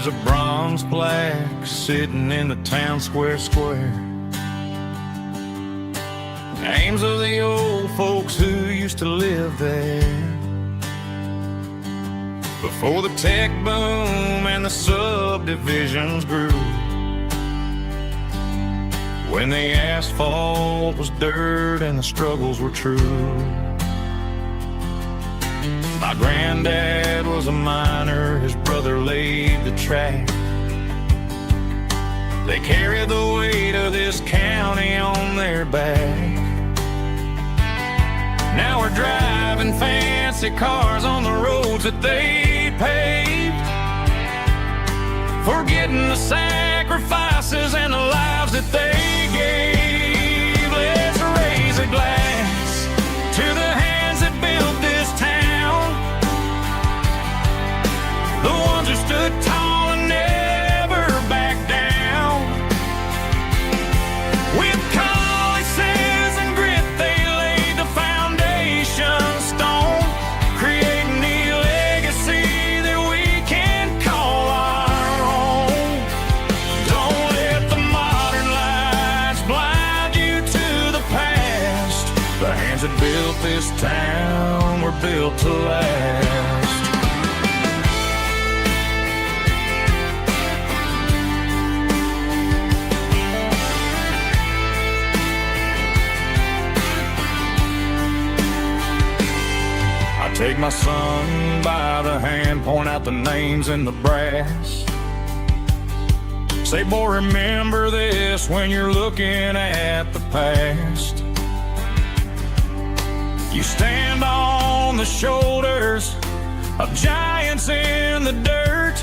There's a bronze plaque sitting in the town square. Names of the old folks who used to live there before the tech boom and the subdivisions grew, when the asphalt was dirt and the struggles were true. My granddad was a miner, his brother laid the track. They carried the weight of this county on their back. Now we're driving fancy cars on the roads that they paved, forgetting the sacrifices and the lives that they gave. Let's raise a glass to the hands that built this town, the ones who stood tall and never backed down. With calluses and grit they laid the foundation stone, creating the legacy that we can call our own. Don't let the modern lights blind you to the past. The hands that built this town were built to last. Take my son by the hand, point out the names in the brass. Say, boy, remember this when you're looking at the past. You stand on the shoulders of giants in the dirt,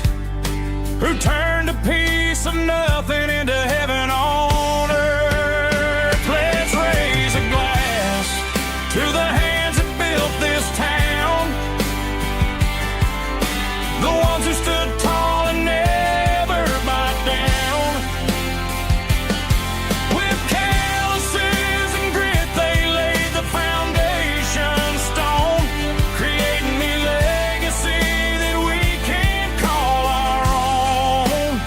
who turned a piece of nothing into heaven on earth. Let's raise a glass to the hands that built this town, the ones who stood tall and never backed down. With calluses and grit they laid the foundation stone, creating the legacy that we can call our own.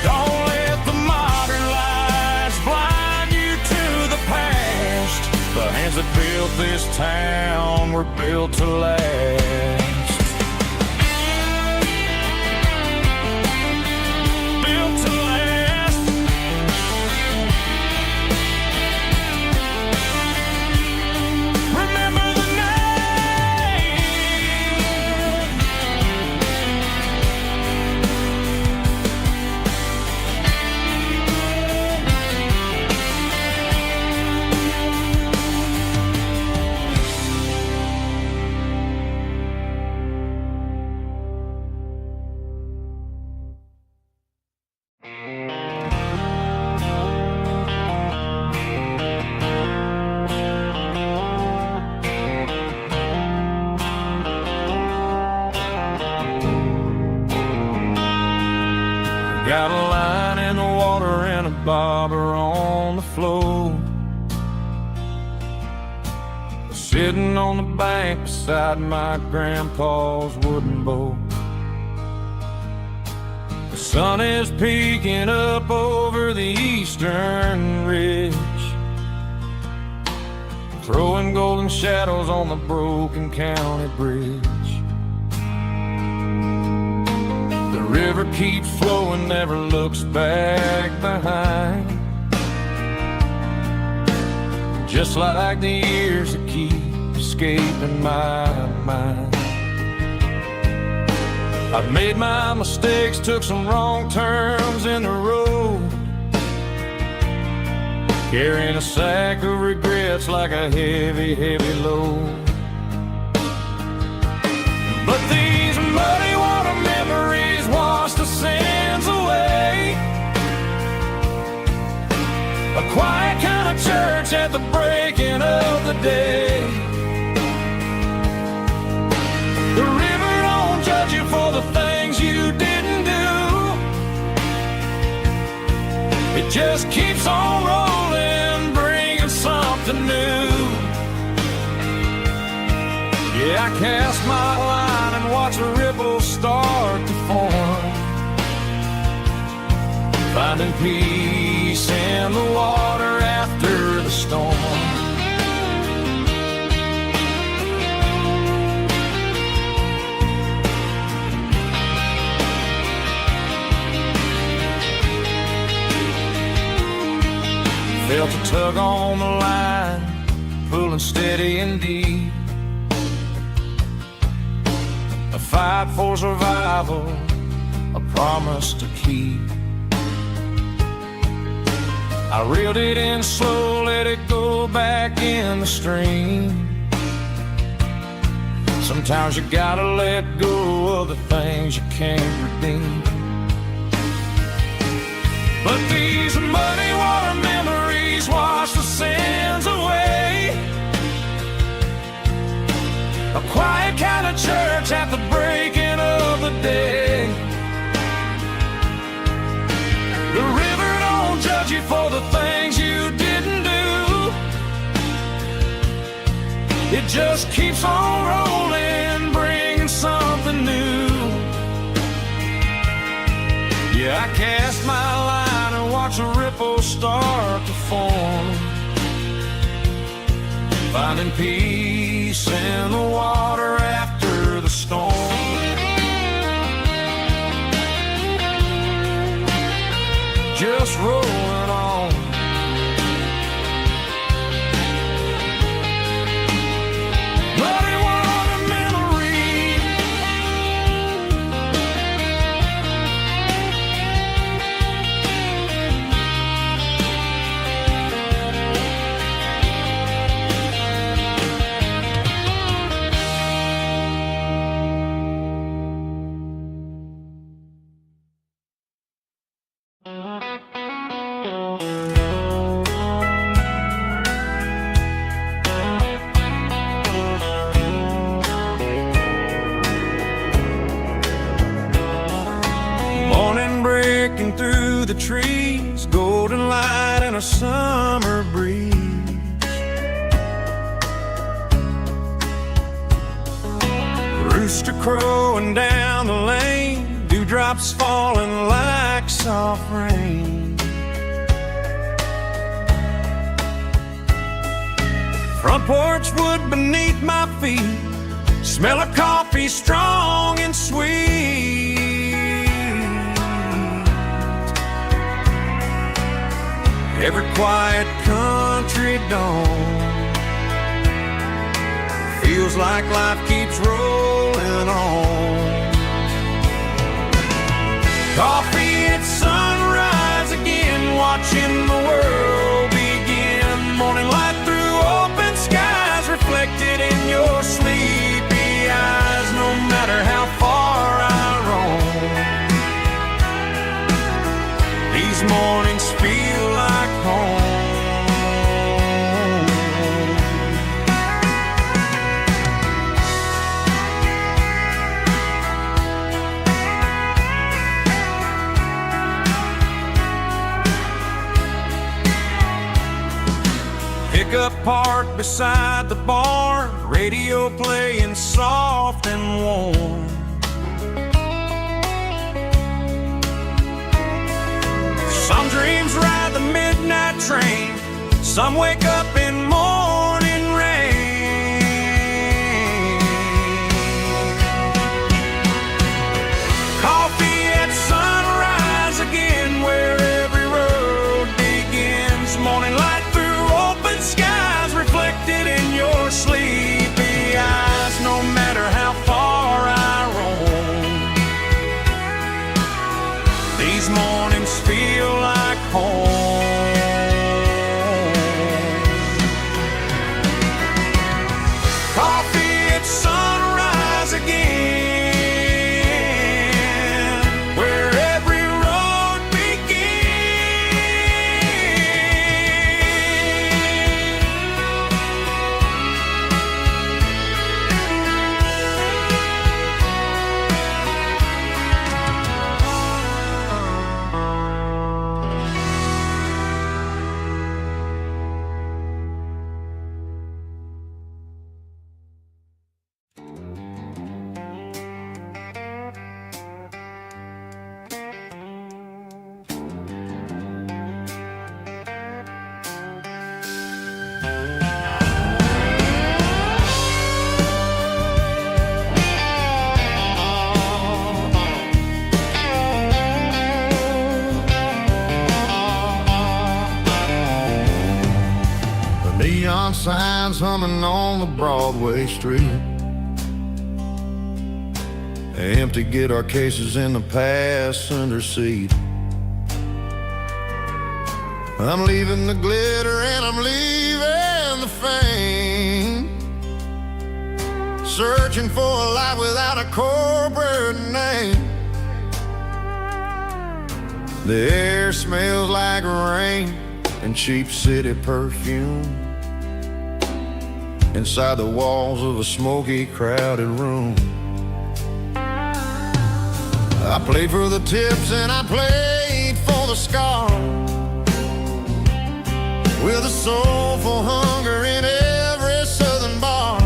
Don't let the modern lights blind you to the past. The hands that built this town were built to last. Got a line in the water and a bobber on the floor, sitting on the bank beside my grandpa's wooden boat. The sun is peeking up over the eastern ridge, throwing golden shadows on the broken county bridge. The river keeps flowing, never looks back behind, just like the years that keep escaping my mind. I've made my mistakes, took some wrong turns in the road, carrying a sack of regrets like a heavy, heavy load. But these muddy water memories wash the sins away. A quiet kind of church at the breaking of the day. The river don't judge you for the things you didn't do. It just keeps on rolling, bringing something new. Yeah, I cast my line and watch the ripples start to form, finding peace in the water after the storm. Felt a tug on the line, pulling steady and deep. A fight for survival, a promise to keep. I reeled it in slow, let it go back in the stream. Sometimes you gotta let go of the things you can't redeem. But these muddy water memories wash the sins away. A quiet kind of church at the breaking of the day. The river don't judge you for the things you didn't do. It just keeps on rolling, bringing something new. Yeah, I cast my line and watch a ripple start to form, finding peace in the water after the storm. Just rolling on. Muddy water memory. Morning breaking through the trees, golden light and a summer breeze. Rooster crowing down the lane, dewdrops falling like soft rain. Front porch wood beneath my feet, smell of coffee strong and sweet. Every quiet country dawn feels like life keeps rolling on. Coffee at sunrise again, watching the world begin. Morning light through open skies, reflected in your sleepy eyes. No matter how far I roam, these mornings feel like home. Pickup parked beside the barn, radio playing soft and warm. Some dreams ride the midnight train, some wake up in morning rain. Coffee at sunrise again, where every road begins. Morning light through open skies, reflected in your sleepy eyes. No matter how far I roam, these mornings feel like home. neon signs humming on the Broadway street. Empty guitar cases in the passenger seat. I'm leaving the glitter and I'm leaving the fame, searching for a life without a corporate name. The air smells like rain and cheap city perfume inside the walls of a smoky, crowded room. I played for the tips and I played for the scars, with a soulful hunger in every southern bar.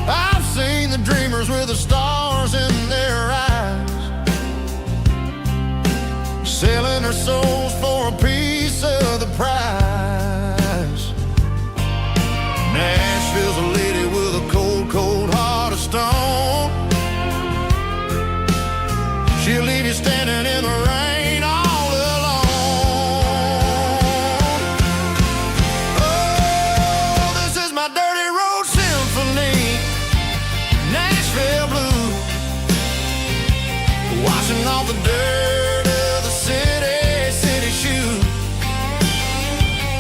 I've seen the dreamers with the stars in their eyes, selling their souls for a piece of the prize. Nashville's a lady with a cold, cold heart of stone. She'll leave you standing in the rain all alone. Oh, this is my dirty road symphony, Nashville blue, washing off the dirt of the city shoe.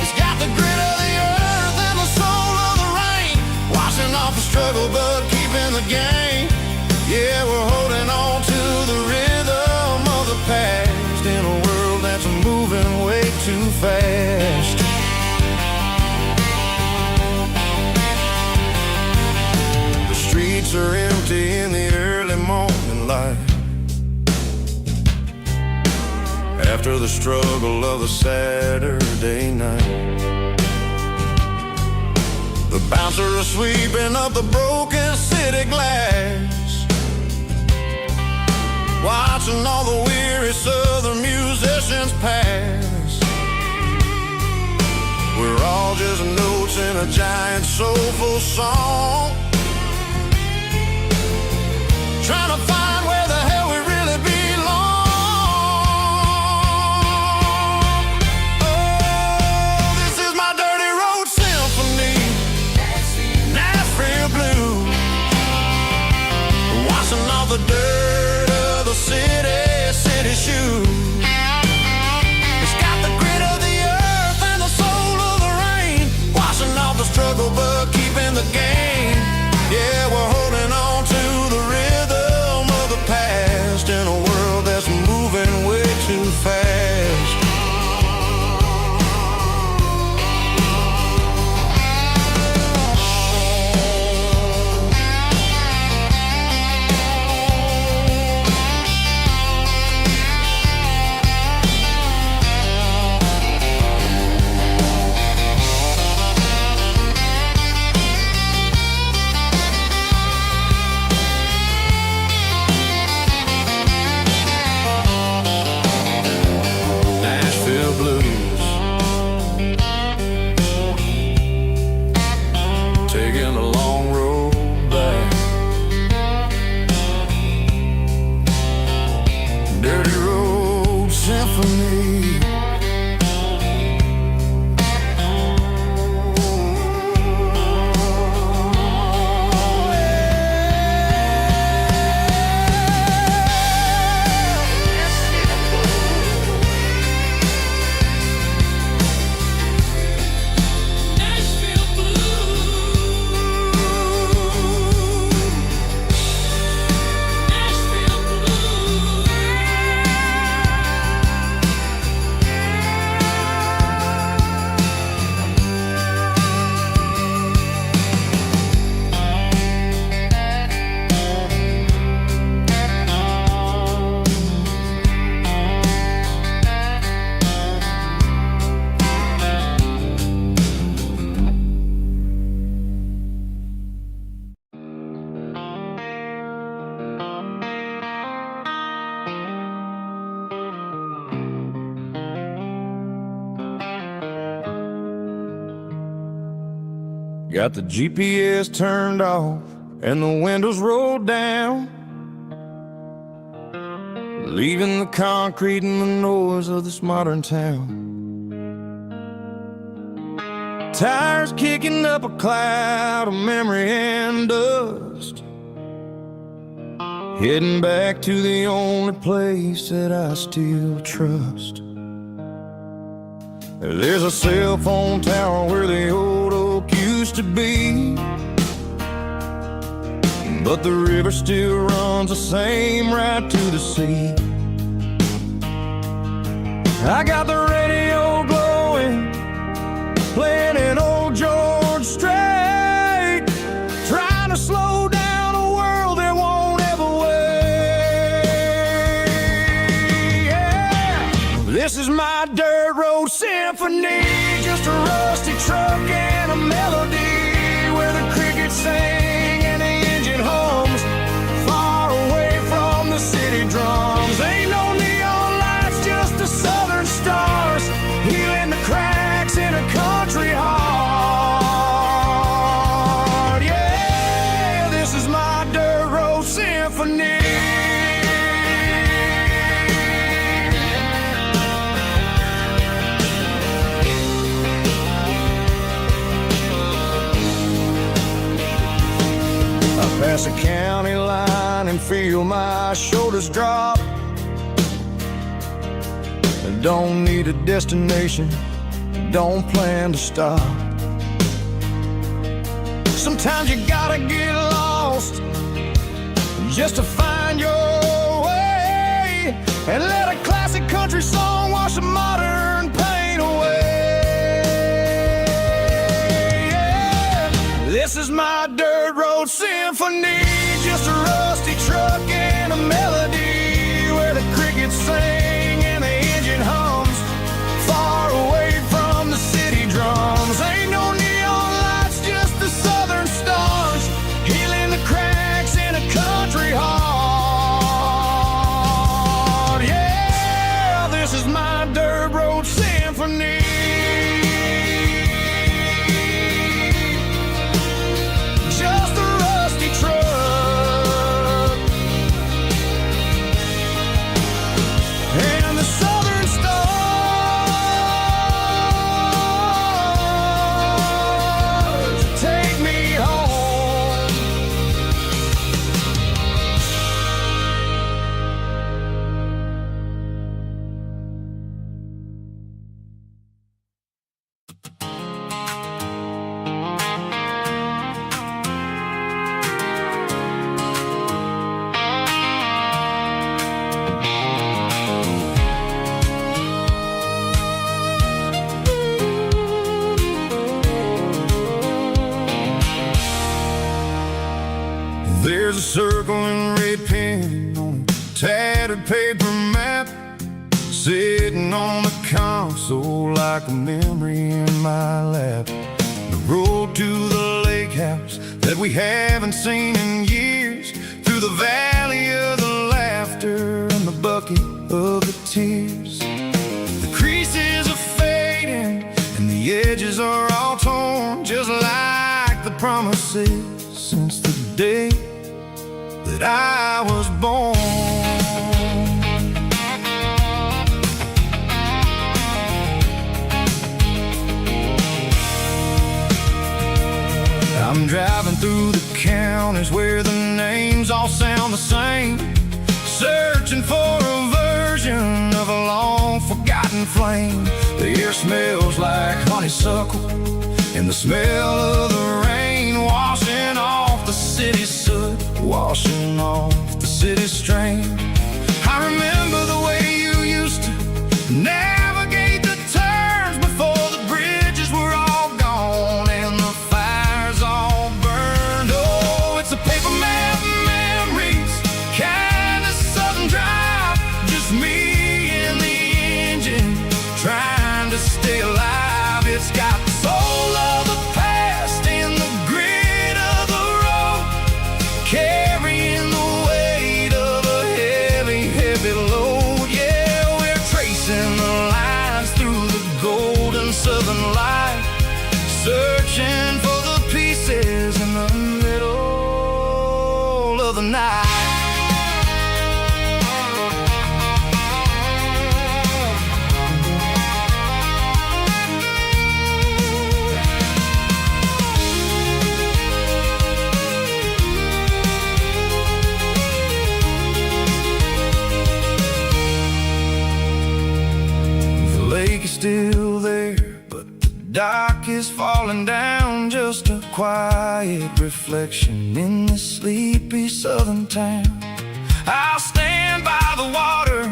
It's got the grit of the earth and the soul of the rain, washing off the struggle but keeping the game. Yeah, we're holding on to the rhythm of the past in a world that's moving way too fast. The streets are empty in the early morning light, after the struggle of the Saturday night. The bouncer is sweeping up the broken city glass, watching all the weary southern musicians pass. We're all just notes in a giant soulful song, trying to find where the hell we really belong. Oh, this is my dirty road symphony, Nashville blue, washing off the dirt of the city shoe. It's got the grit of the earth and the soul of the rain, washing off the struggle but keeping the game. Yeah, we're holding on to the rhythm of the past in a world that's moving way too fast. Taking the long road back, dirty road symphony. Got the GPS turned off and the windows rolled down, leaving the concrete and the noise of this modern town. tires kicking up a cloud of memory and dust, heading back to the only place that I still trust. There's a cell phone tower where the old oak used to be, but the river still runs the same right to the sea. I got the radio glowing, playing an old George Strait, trying to slow down a world that won't ever wait. Yeah. This is my dirt road symphony, just a rusty truck and a melody where the crickets sing and the engine hums, far away from the city drums. Ain't no neon lights, just the southern stars, healing the cracks in a country heart. Yeah, this is my dirt road symphony. Pass a county line and feel my shoulders drop. I don't need a destination, don't plan to stop. Sometimes you gotta get lost just to find your way, and let a classic country song wash the modern pain away. Yeah. This is my dirt road symphony, just a rusty truck and a melody where the crickets sing and the engine hums, far away from the city drums. Ain't no neon lights, just the southern stars, healing the cracks in a country heart. Yeah, this is my dirt road symphony. There's a circle and red pen on a tattered paper map, sitting on the console like a memory in my lap. The road to the lake house that we haven't seen in years, through the valley of the laughter and the bucket of the tears. The creases are fading and the edges are all torn, just like the promises since the day that I was born. I'm driving through the counties where the names all sound the same, searching for a version of a long forgotten flame. The air smells like honeysuckle and the smell of the rain, washing off the city's soot, washing off the city's strain. I remember the way you used to navigate the turns before the bridges were all gone and the fires all burned. Oh, it's a paper map memories, kind of southern drive, just me and the engine trying to stay alive. It's got the soul of the past and the grit of the road, carrying the weight of a heavy, heavy load. still there, but the dock is falling down. Just a quiet reflection in this sleepy southern town. I'll stand by the water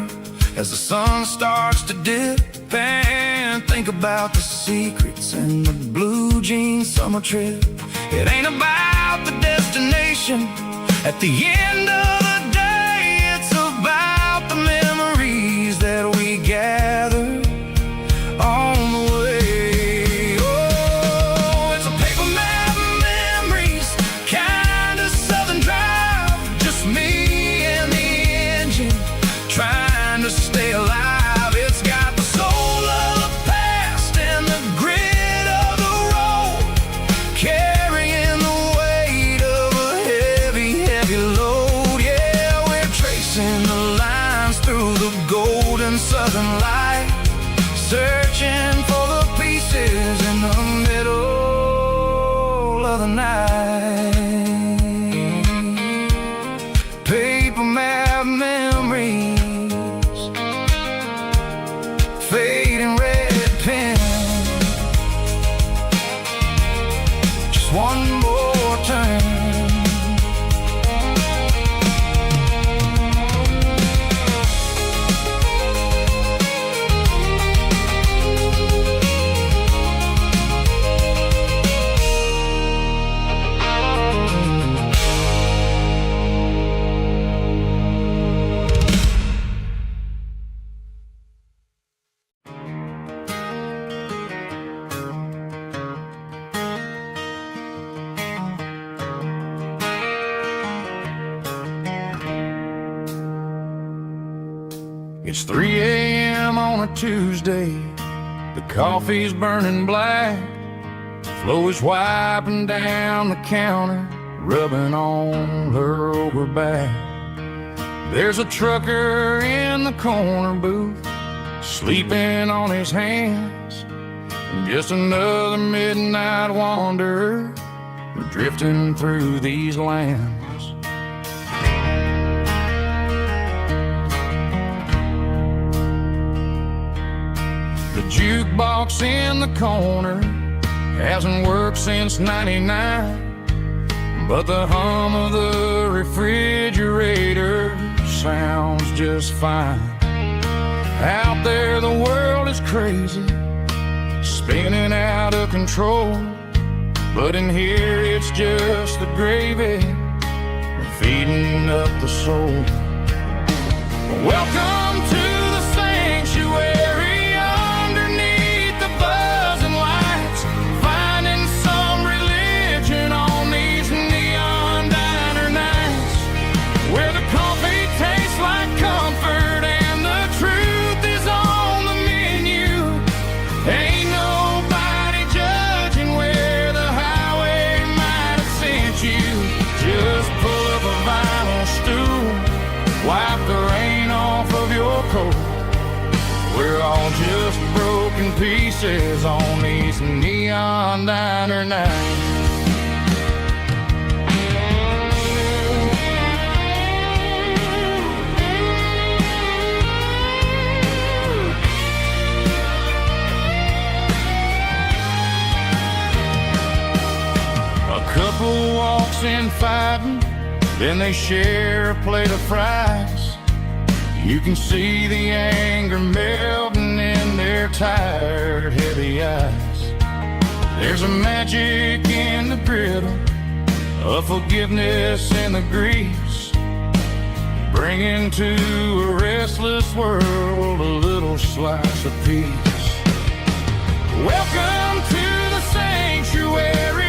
as the sun starts to dip and think about the secrets and the blue jean summer trip. It ain't about the destination at the end of the day. It's about the memories that we gather on the way. Oh, it's a paper map of memories, kind of southern drive. Just me and the engine trying to stay alive. It's got the soul of the past and the grit of the road, carrying the weight of a heavy, heavy load. Yeah, we're tracing the lines through the golden southern light, searching for the pieces in the middle of the night. Paper map memories, fading red pen. Just one more turn. It's 3 a.m. on a Tuesday. The coffee's burning black. Flo is wiping down the counter, rubbing on her over back. There's a trucker in the corner booth, sleeping on his hands. And just another midnight wanderer, drifting through these lands. The jukebox in the corner hasn't worked since '99, but the hum of the refrigerator sounds just fine. Out there the world is crazy, spinning out of control, but in here it's just the gravy feeding up the soul. Welcome to the sanctuary. Wipe the rain off of your coat. We're all just broken pieces on these neon diner nights. A couple walks in fighting, then they share a plate of fries. You can see the anger melting in their tired, heavy eyes. There's a magic in the griddle, a forgiveness in the grease, bringing to a restless world a little slice of peace. Welcome to the sanctuary.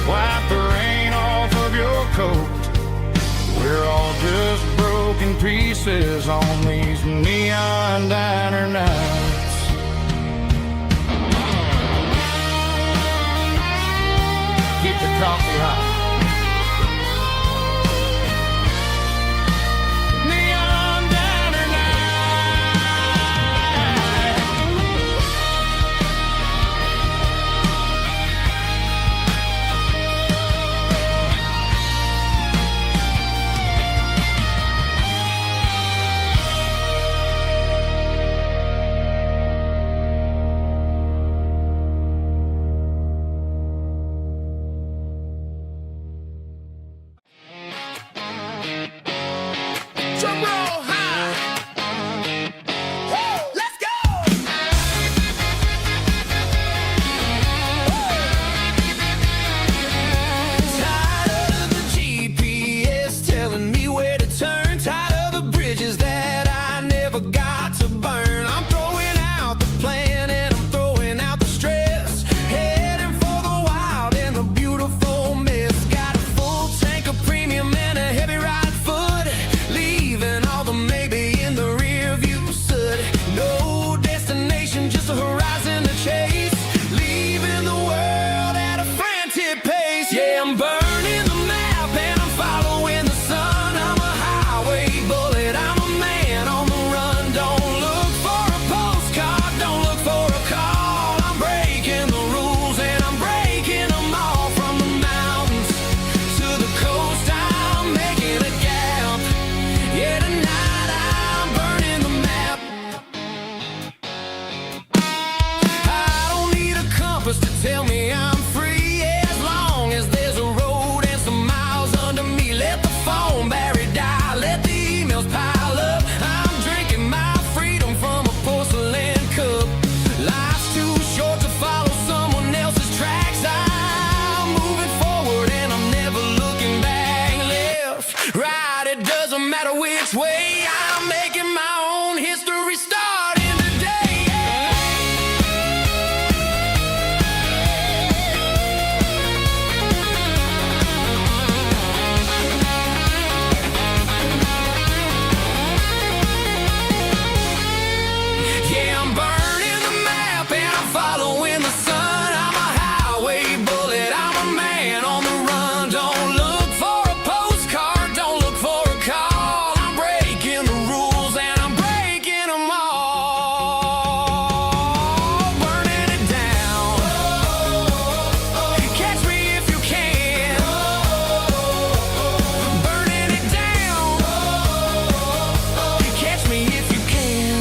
Wipe the rain off of your coat. We're all just broken pieces on these neon diner nights. Keep the this way. I'm making my own history starting today. Yeah, I'm burning the map and I'm following the sun. I'm a highway bullet, I'm a man on the run. Don't look for a postcard, don't look for a call. I'm breaking the rules and I'm breaking them all. Burning it down. Catch me if you can. Burning it down. Catch me if you can.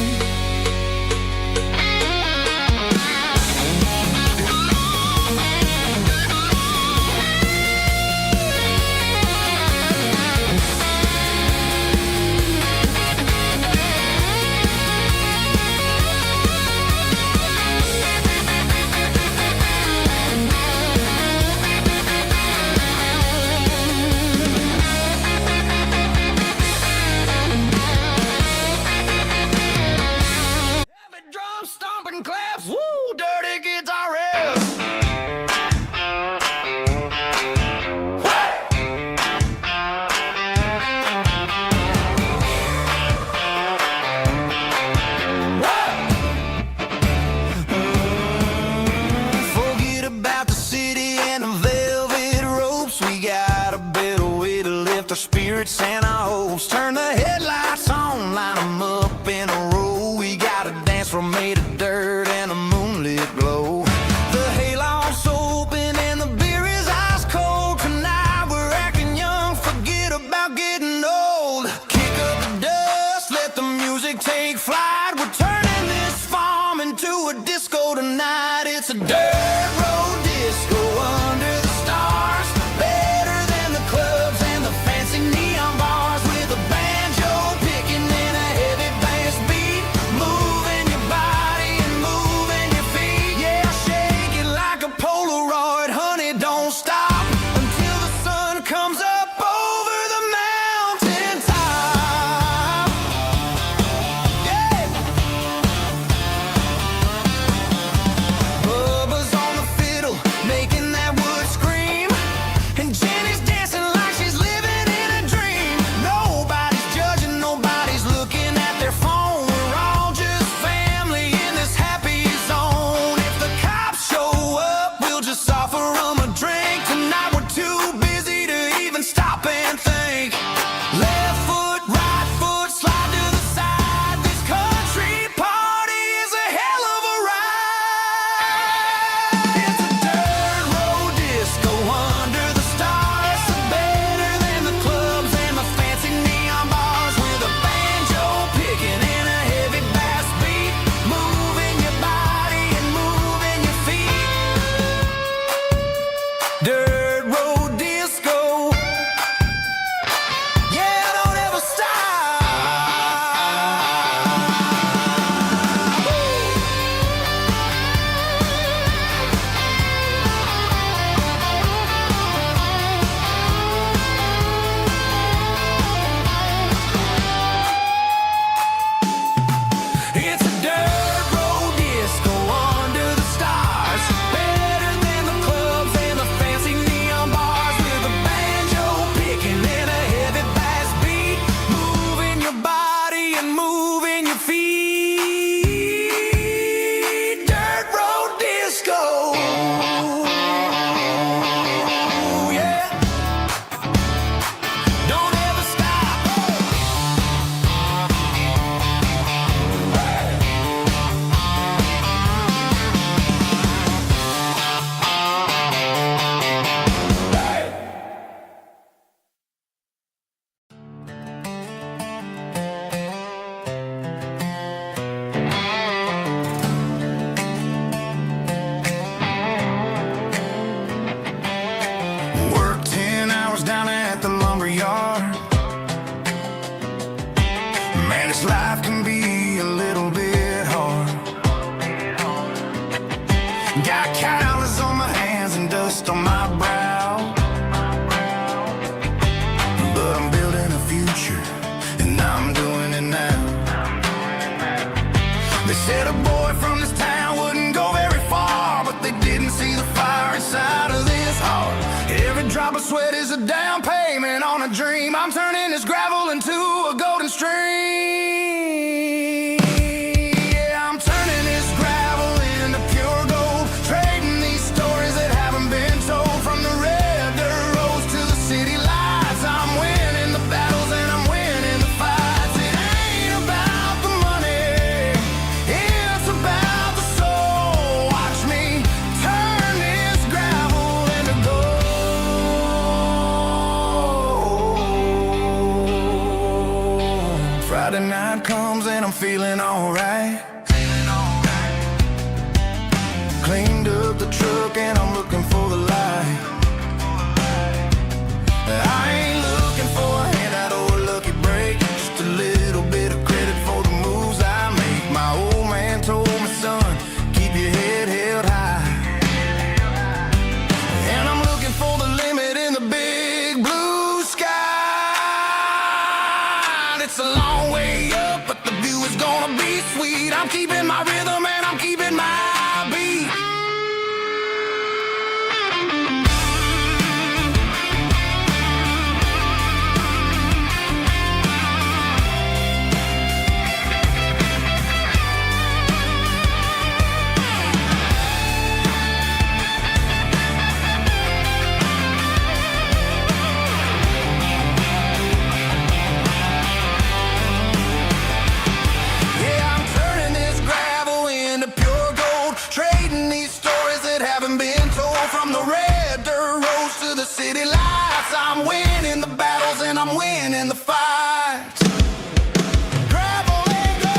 Heavy drum stomping claps, woo, dirty guitar riffs. Forget about the city and the velvet ropes. We got a better way to lift our spirits and our hopes. Turn the headlights on, line 'em up in a row. We got a dance floor made of dirt and a moonlit glow. The hayloft's open and the beer is ice cold. Tonight we're acting young, forget about getting old. Kick up the dust, let the music take flight. We're turning this farm into a disco tonight. It's a dirt road disco under the stars. Better than the clubs and the fancy neon bars. With a banjo, pick I'm feeling alright. Cleaned up the truck and I'm looking for the light. I ain't looking for a handout or a lucky break, just a little bit of credit for the moves I make. My old man told me, son, keep your head held high. And I'm looking for the limit in the big blue sky. It's a long way up, but the view is gonna be sweet. I'm keeping my rhythm and I'm keeping my beat. City lights, I'm winning the battles and I'm winning the fights. Gravel and gold.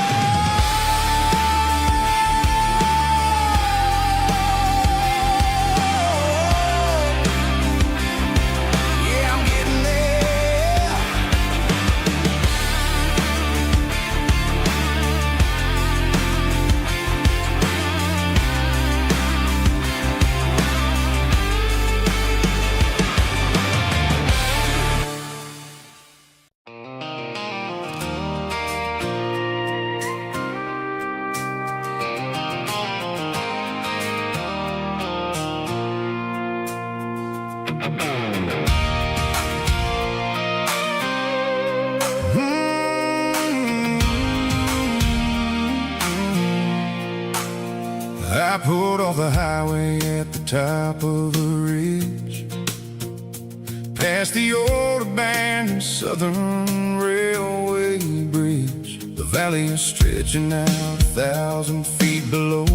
Yeah, I'm getting there. I pulled off the highway at the top of a ridge, past the old abandoned Southern Railway bridge. The valley is stretching out 1,000 feet below.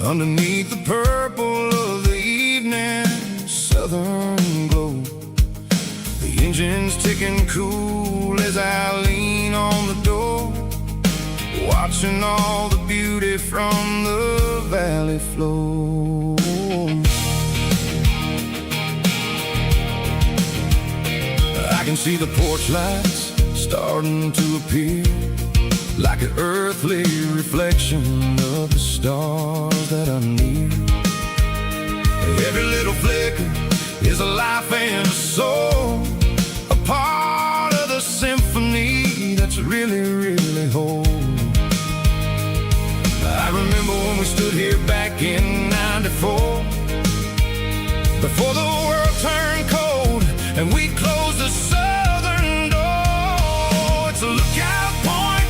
Underneath the purple of the evening southern glow, the engine's ticking cool as I lean on the door, watching all the beauty from the valley flow. I can see the porch lights starting to appear, like an earthly reflection of the stars that are near. Every little flicker is a life and a soul, a part of the symphony that's really, really whole. I remember when we stood here back in '94, before the world turned cold and we closed the southern door. It's a lookout point,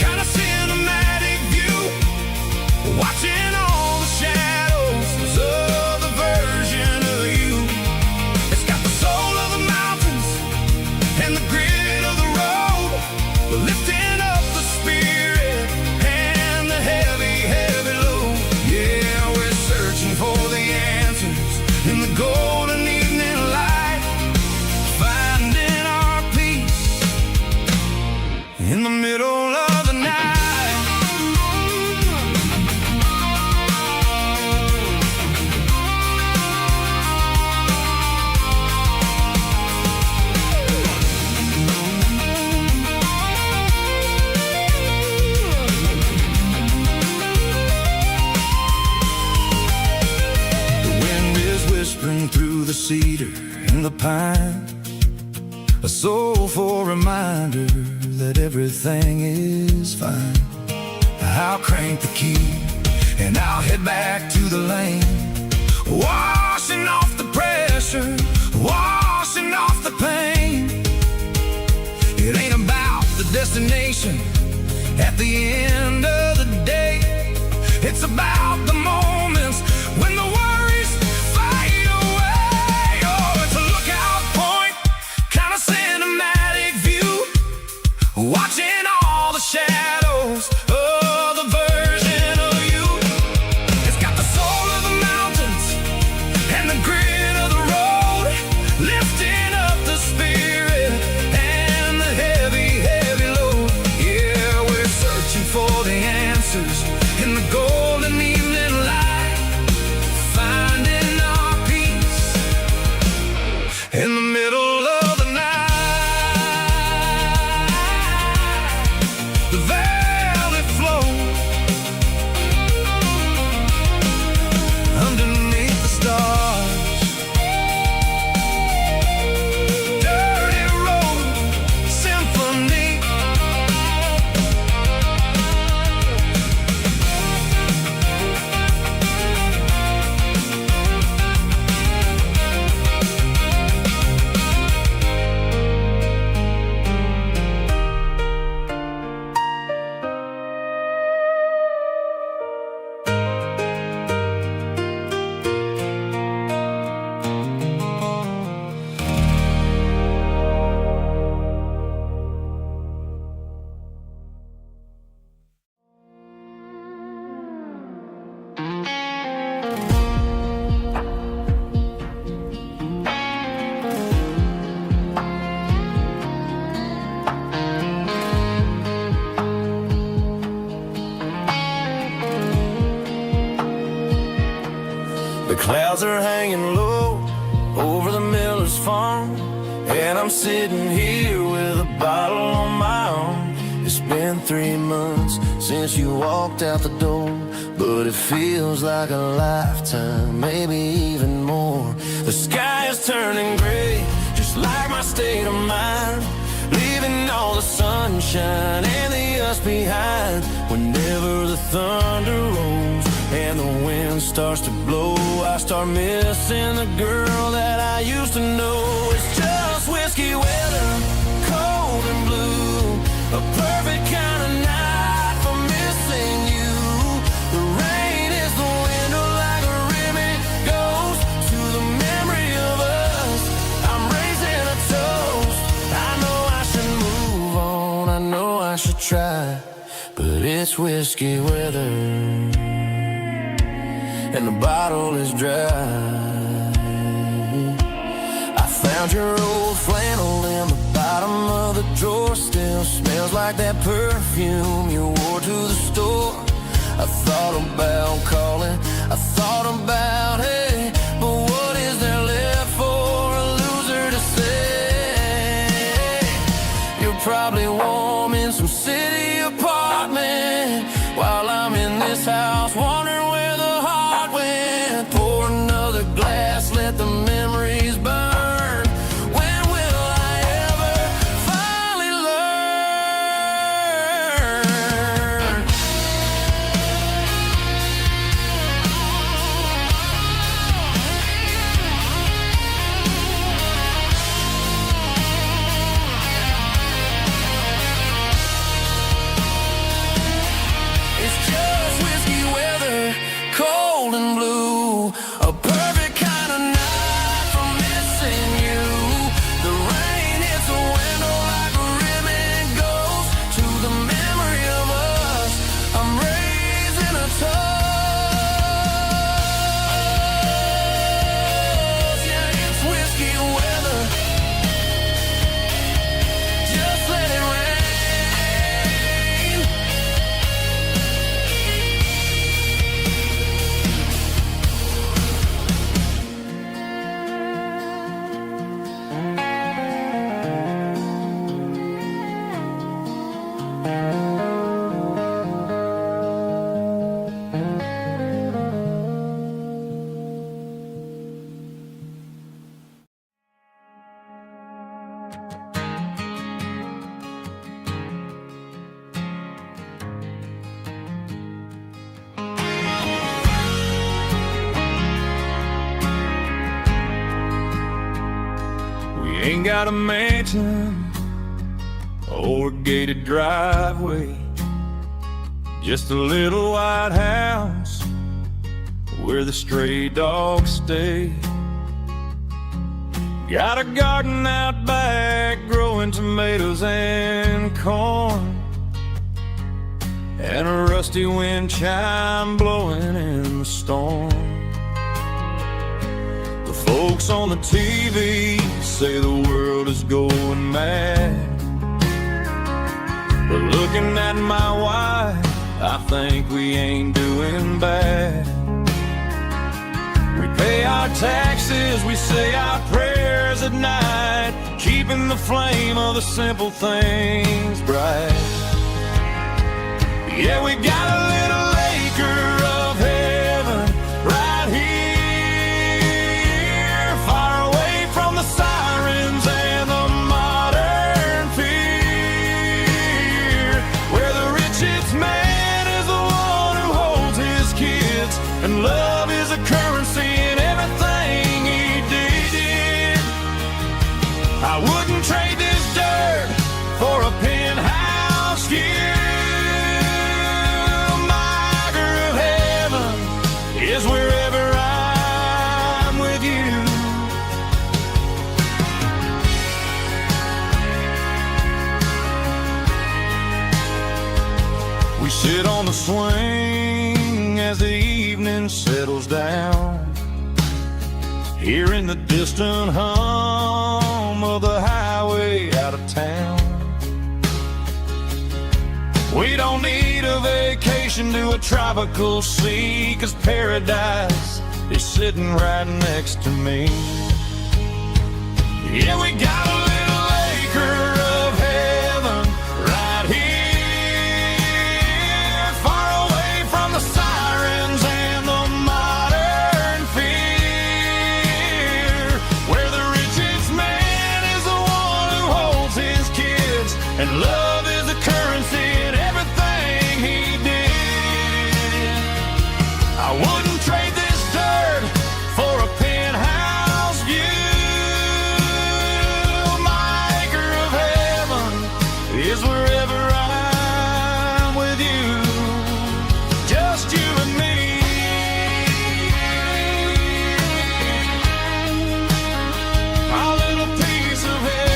kind of cinematic view, watching all the shadows of the version of you. It's got the soul of the mountains and the grit of the road, lifting up the spirit and the heavy, heavy load. Yeah, we're searching for the answers in the golden evening light, finding our peace in the middle of the night. Whispering through the cedar and the pine, a soulful reminder that everything is fine. I'll crank the key and I'll head back to the lane, washing off the pressure, washing off the pain. It ain't about the destination at the end of the day, it's about the moments when the worries fade away. Oh, it's a lookout point, kind of cinematic view, watching all the shadows of the version of you. It's got the soul of the mountains and the grit of the road, lifting up the spirit and the heavy, heavy load. Yeah, Clouds are hanging low over the miller's farm, and I'm sitting here with a bottle on my arm. It's been 3 months since you walked out the door, but it feels like a lifetime, maybe even more. The sky is turning gray, just like my state of mind, leaving all the sunshine and the us behind. Whenever the thunder rolls and the wind starts to blow, I start missing the girl that I used to know. It's just whiskey weather, cold and blue, a perfect kind of night for missing you. The rain is the window like a ribbon goes to the memory of us. I'm raising a toast. I know I should move on, I know I should try, but it's whiskey weather and the bottle is dry. I found your old flannel in the bottom of the drawer, still smells like that perfume you wore to the store. I thought about calling, I thought about, hey, but what is there left for a loser to say? You're probably warm in some city apartment, while I'm in this house wondering where the heart went. Pour another glass, let the memories burn. When will I ever finally learn? It's just whiskey weather, cold and blue, a perfect kind of night for missing you. The rain hits the window like a ribbon goes to the memory of us. I'm raising a toast. Yeah, it's whiskey weather, just let it rain. We ain't got a mansion or a gated driveway, just a little white house where the stray dogs stay. Got a garden out back growing tomatoes and corn, and a rusty wind chime blowing in the storm. The folks on the TV say the world is going mad, but looking at my wife, I think we ain't doing bad. We pay our taxes, we say our prayers at night, keeping the flame of the simple things bright. Yeah, we got a little acre of heaven right here, far away from the sirens and the modern fear, where the richest man is the one who holds his kids, and love is a currency in everything he did. I wouldn't trade this dirt for a penthouse view. Is wherever I'm with you. We sit on the swing as the evening settles down, hearing the distant hum of the highway out of town. We don't need a vacation to a tropical sea, 'cause paradise is sitting right next to me. Yeah, we got a little acre of heaven right here, far away from the sirens and the modern fear, where the richest man is the one who holds his kids, and love is the currency in everything he did. I wouldn't trade this dirt for a penthouse view. My acre of heaven is wherever I'm with you, just you and me. Our little piece of heaven.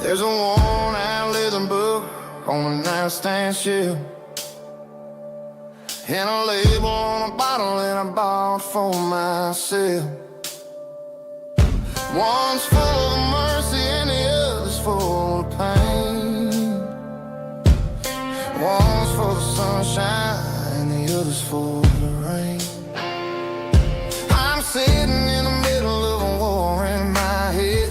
There's a worn-out living book on the nightstand shelf, and a label on a bottle that I bought for myself. One's full of mercy and the other's full of pain. One's for the sunshine and the other's for the rain. I'm sitting in the middle of a war in my head,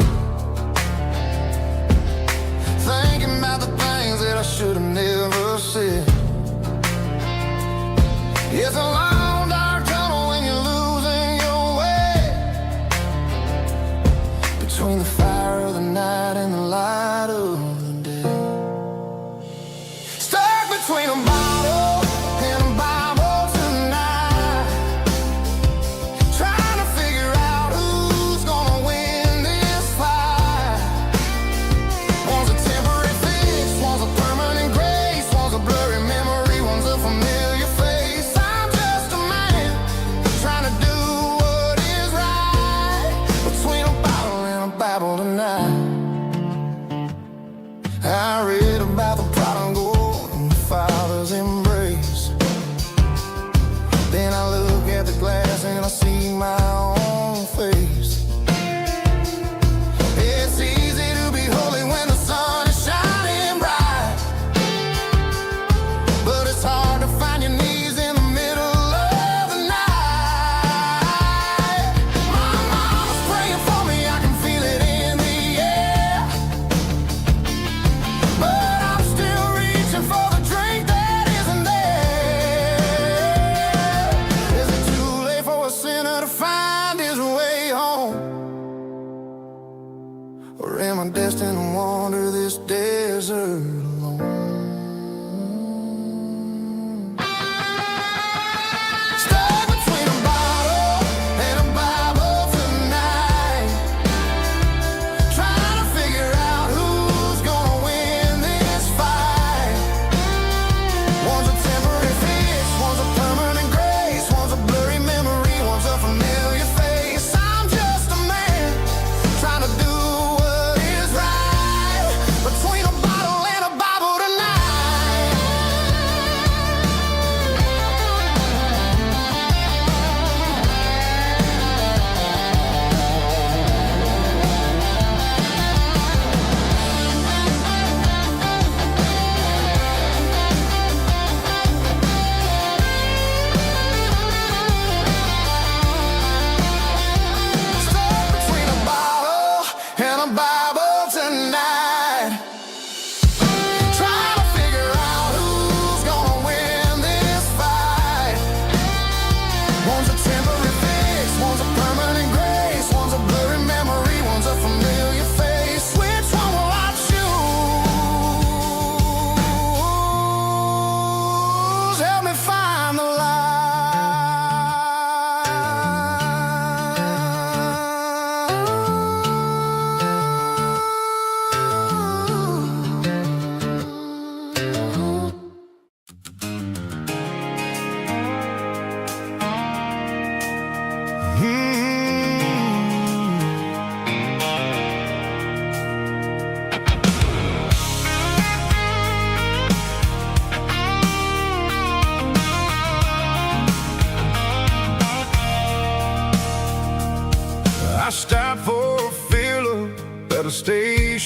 thinking about the things that I should have never said. It's a long dark tunnel when you're losing your way, between the fire of the night and the light of the day. Stuck between a bottle and a Bible tonight, trying to figure out who's gonna win this fight. One's a temporary fix, one's a permanent grace, one's a blurry memory, one's a familiar face. I'm just a man trying to do what is right, between a bottle and a Bible tonight. I read about the prodigal and the father's embrace. Then I look at the glass and I see my own face. It's easy to be holy when the sun is shining bright, but it's hard to find your knees in the middle of the night. My mama's praying for me, I can feel it in the air, but I'm still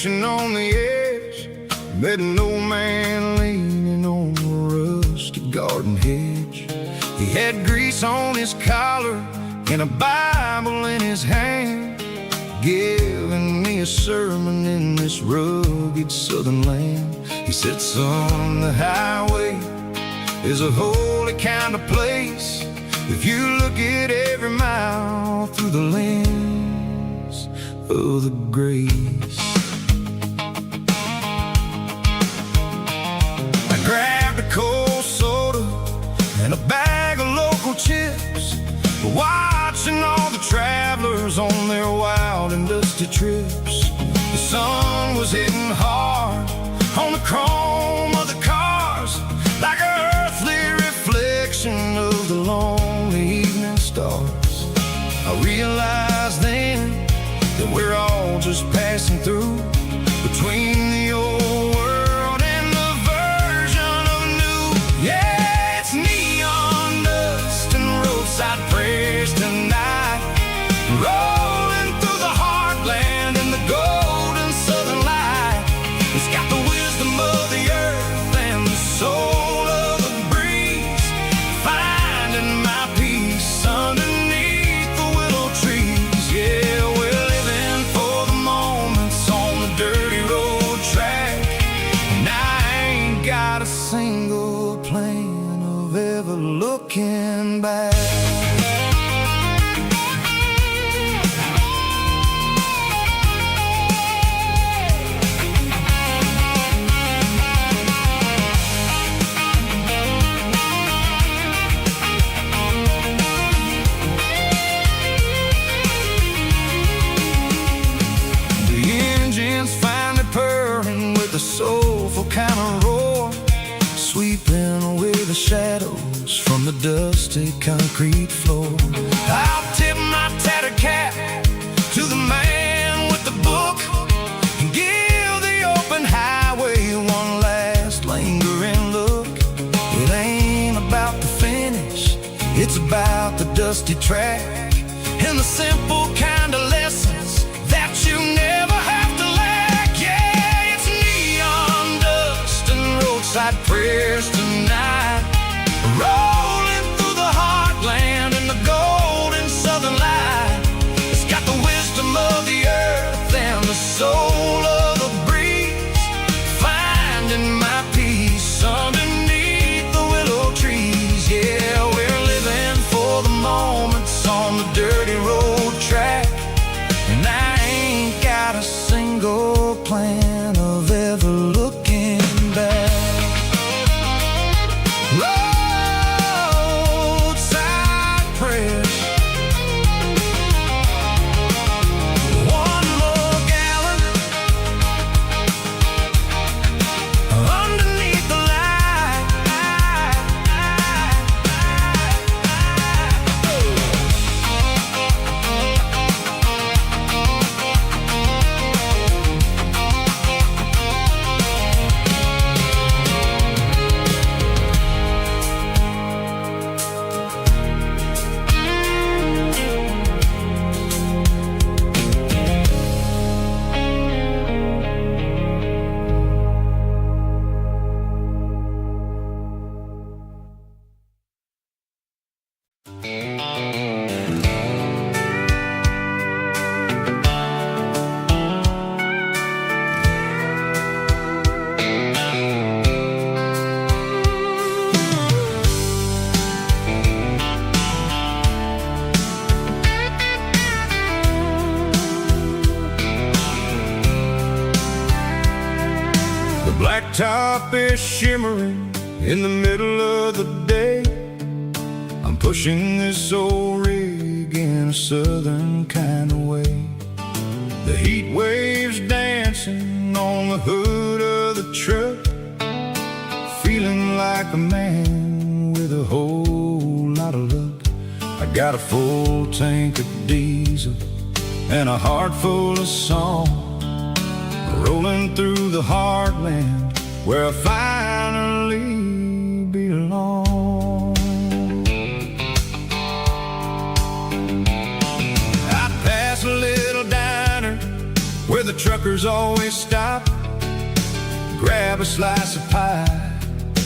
station on the edge, met an old man leaning on a rusty garden hedge. He had grease on his collar and a Bible in his hand, giving me a sermon in this rugged southern land. He said, son, the highway is a holy kind of place if you look at every mile through the lens of the grace. I grabbed a cold soda and a bag of local chips, watching all the travelers on their wild and dusty trips. The sun was hitting hard on the chrome of the cars, like an earthly reflection of the lonely evening stars. I realized then that we're all just passing through, between the old world and the version of new. Yeah, it's neon dust and roadside prayers tonight, rolling through the heartland in the golden southern light. It's got the wisdom of the earth and the soul of the breeze, finding my peace underneath the willow trees. Yeah, we're living for the moments on the dirty road track, and I ain't got a single plan of ever looking back. The soulful kind of roar, sweeping away the shadows from the dusty concrete floor. I'll tip my tattered cap to the man with the book and give the open highway one last lingering look. It ain't about the finish, it's about the dusty track and the simple kind of lessons that you never have to lack. Yeah, it's neon dust and roadside prayers tonight, rolling through the heartland in the golden southern light. It's got the wisdom of the earth and the soul of the breeze, finding my peace underneath the willow trees. Yeah, we're living for the moments on the dirty road track, and I ain't got a single plan of ever looking back. Roadside prayers, one more gallon underneath the light. Blacktop is shimmering in the middle of the day. I'm pushing this old rig in a southern kind of way. The heat waves dancing on the hood of the truck, feeling like a man with a whole lot of luck. I got a full tank of diesel and a heart full of song, rolling through the heartland where I finally belong. I pass a little diner where the truckers always stop slice of pie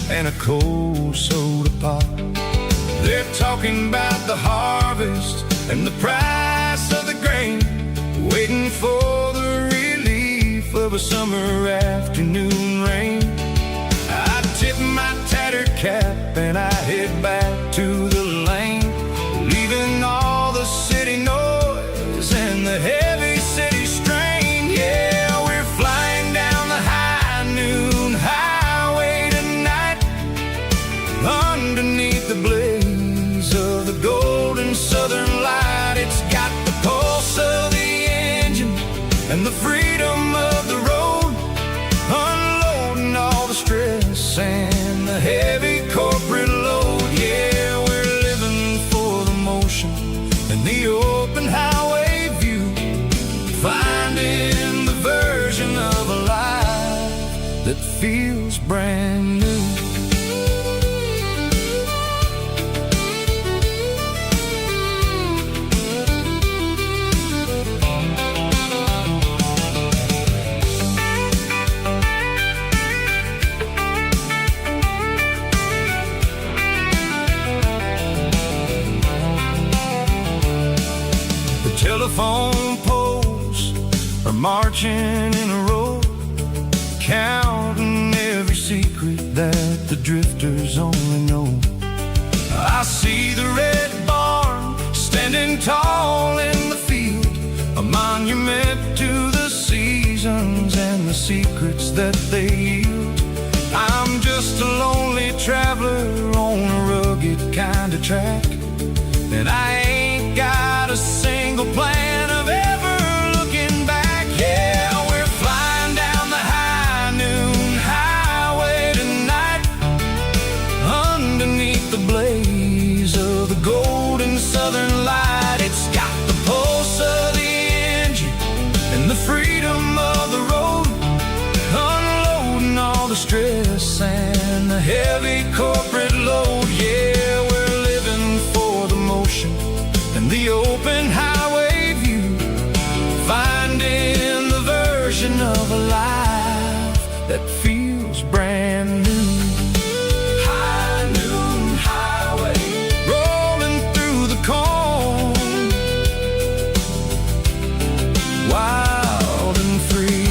and a cold soda pop. They're talking about the harvest and the price of the grain, waiting for the relief of a summer afternoon rain. I tip my tattered cap and I head back to the lane, leaving all the city noise and the heavy city strain. Yeah, we're flying down the high noon highway tonight, underneath the blaze of the golden southern light. It's got the pulse of the engine and the freedom of the road, unloading all the stress and the heavy corporate load. Yeah, we're living for the motion and the open highway view, finding the version of a life that feels brand new. Telephone poles are marching in a row, counting every secret that the drifters only know. I see the red barn standing tall in the field, a monument to the seasons and the secrets that they yield. I'm just a lonely traveler on a rugged kind of track, and I ain't got a single plan of ever looking back. Yeah, we're flying down the high noon highway tonight, underneath the blaze of the golden southern light. It's got the pulse of the engine and the freedom of the road, unloading all the stress and the heavy corporate load. Yeah, we're living for the motion and the open highway view, finding the version of a life that feels brand new. High noon highway, rolling through the corn, wild and free.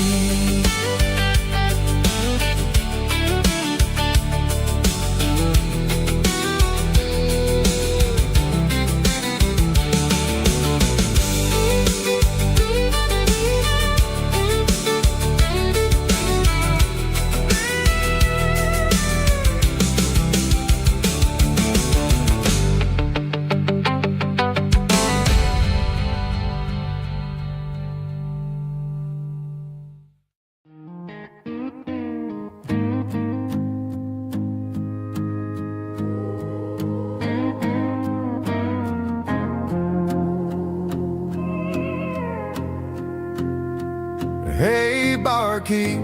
Hey, barkeep,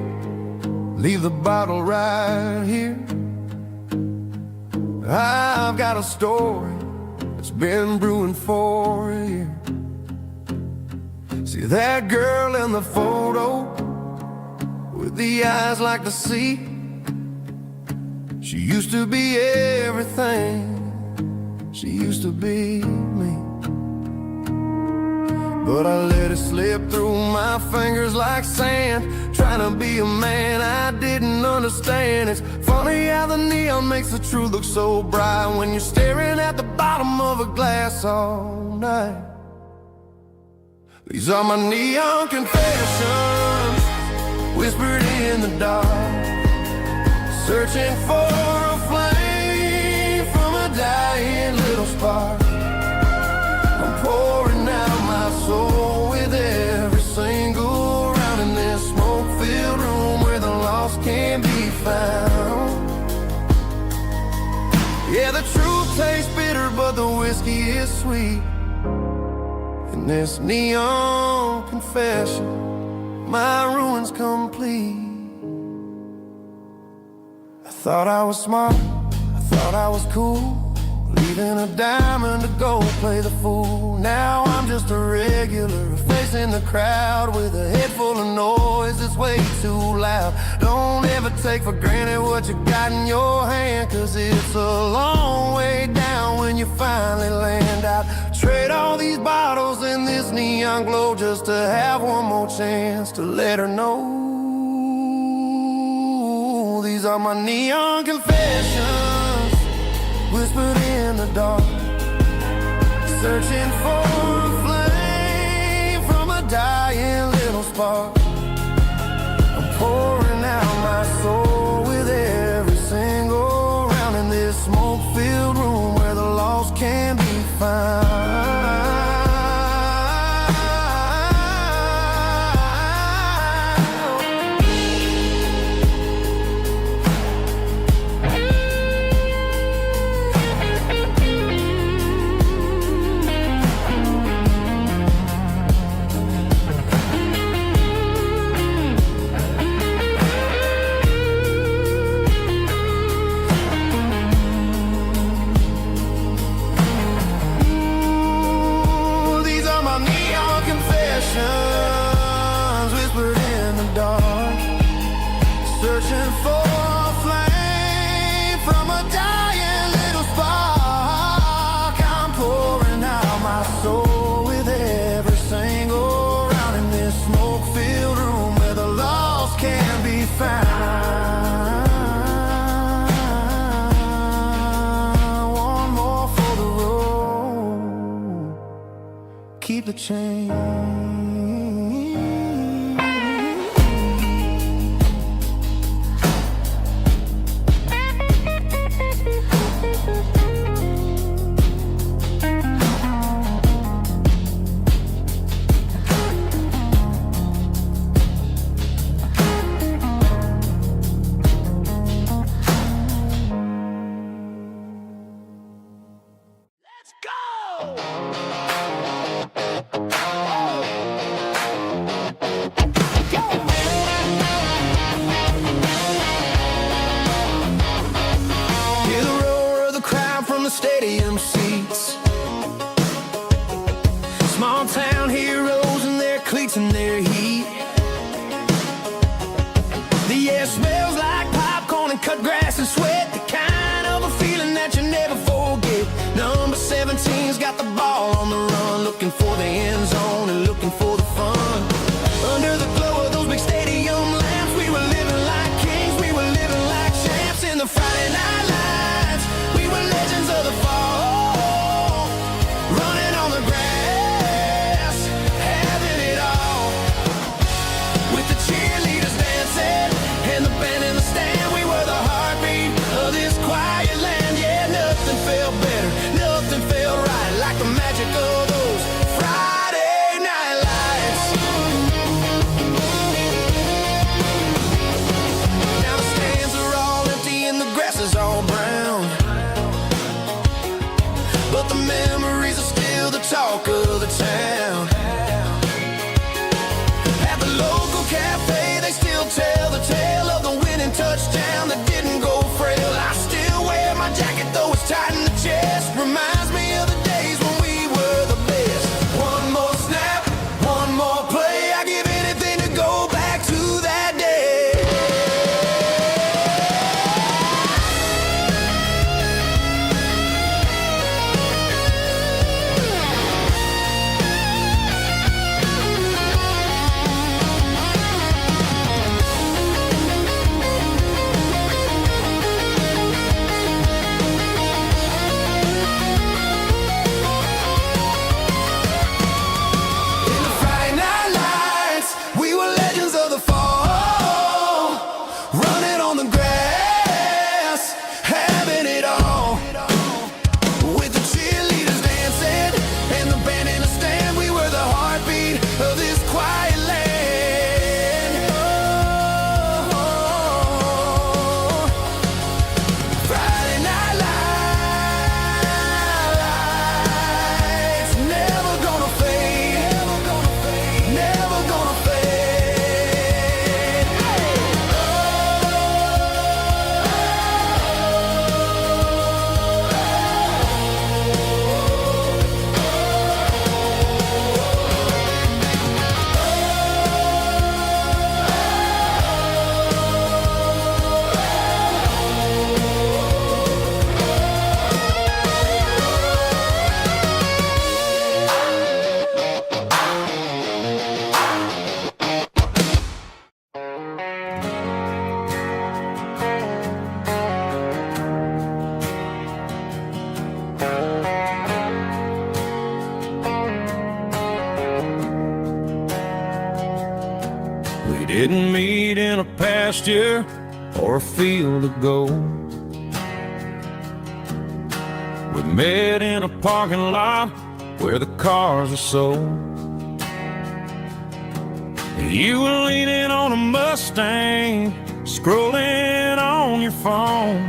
leave the bottle right here. I've got a story that's been brewing for a year. See that girl in the photo with the eyes like the sea? She used to be everything, she used to be me. But I let it slip through my fingers like sand, trying to be a man I didn't understand. It's funny how the neon makes the truth look so bright when you're staring at the bottom of a glass all night. These are my neon confessions, whispered in the dark, searching for a flame from a dying little spark. I'm pouring out my soul with every single round in this smoke-filled room where the lost can't be found. Yeah, the truth tastes bitter, but the whiskey is sweet. In this neon confession, my ruin's complete. I thought I was smart, I thought I was cool, leaving a diamond to go play the fool. Now I'm just a regular, facing the crowd with a head full of noise that's way too loud. Don't ever take for granted what you got in your hand, 'cause it's a long way down when you finally land out. Trade all these bottles and this neon glow just to have one more chance to let her know. These are my neon confessions, whispered in the dark, searching for a flame from a dying little spark. I'm pouring out my soul with every single round in this smoke-filled room where the lost can be found. Whispered in the dark, searching for a flame from a dying little spark. I'm pouring out my soul with every single round in this smoke-filled room where the lost can be found. One more for the road, keep the change. Let's go! Hear the roar of the crowd from the stadium seats. Small town heroes in their cleats and their heat. The air smells like popcorn and cut grass and sweat, the kind of a feeling that you never forget. Number 17's got the ball on the run, looking for the end zone and looking for the fun. Under the glow of those big stadium lamps, we were living like kings, we were living like champs in the Friday night lights. We were legends of the fall, running on the grass, having it all. With the cheerleaders dancing and the band in the stand, we were the heartbeat of this quiet land. Yeah, nothing felt better, nothing felt right like the magic of those Friday night lights. Now the stands are all empty and the grass is all brown, but the memories are still the talk of the town. At the local cafe, they still tell the tale of the winning touchdown that didn't go frail. I still wear my jacket though it's tight in the chest. Reminds me of the days when we were the best. One more snap, one more play. I give anything to go back to that day. didn't meet in a pasture or a field of gold. We met in a parking lot where the cars are sold. You were leaning on a Mustang, scrolling on your phone.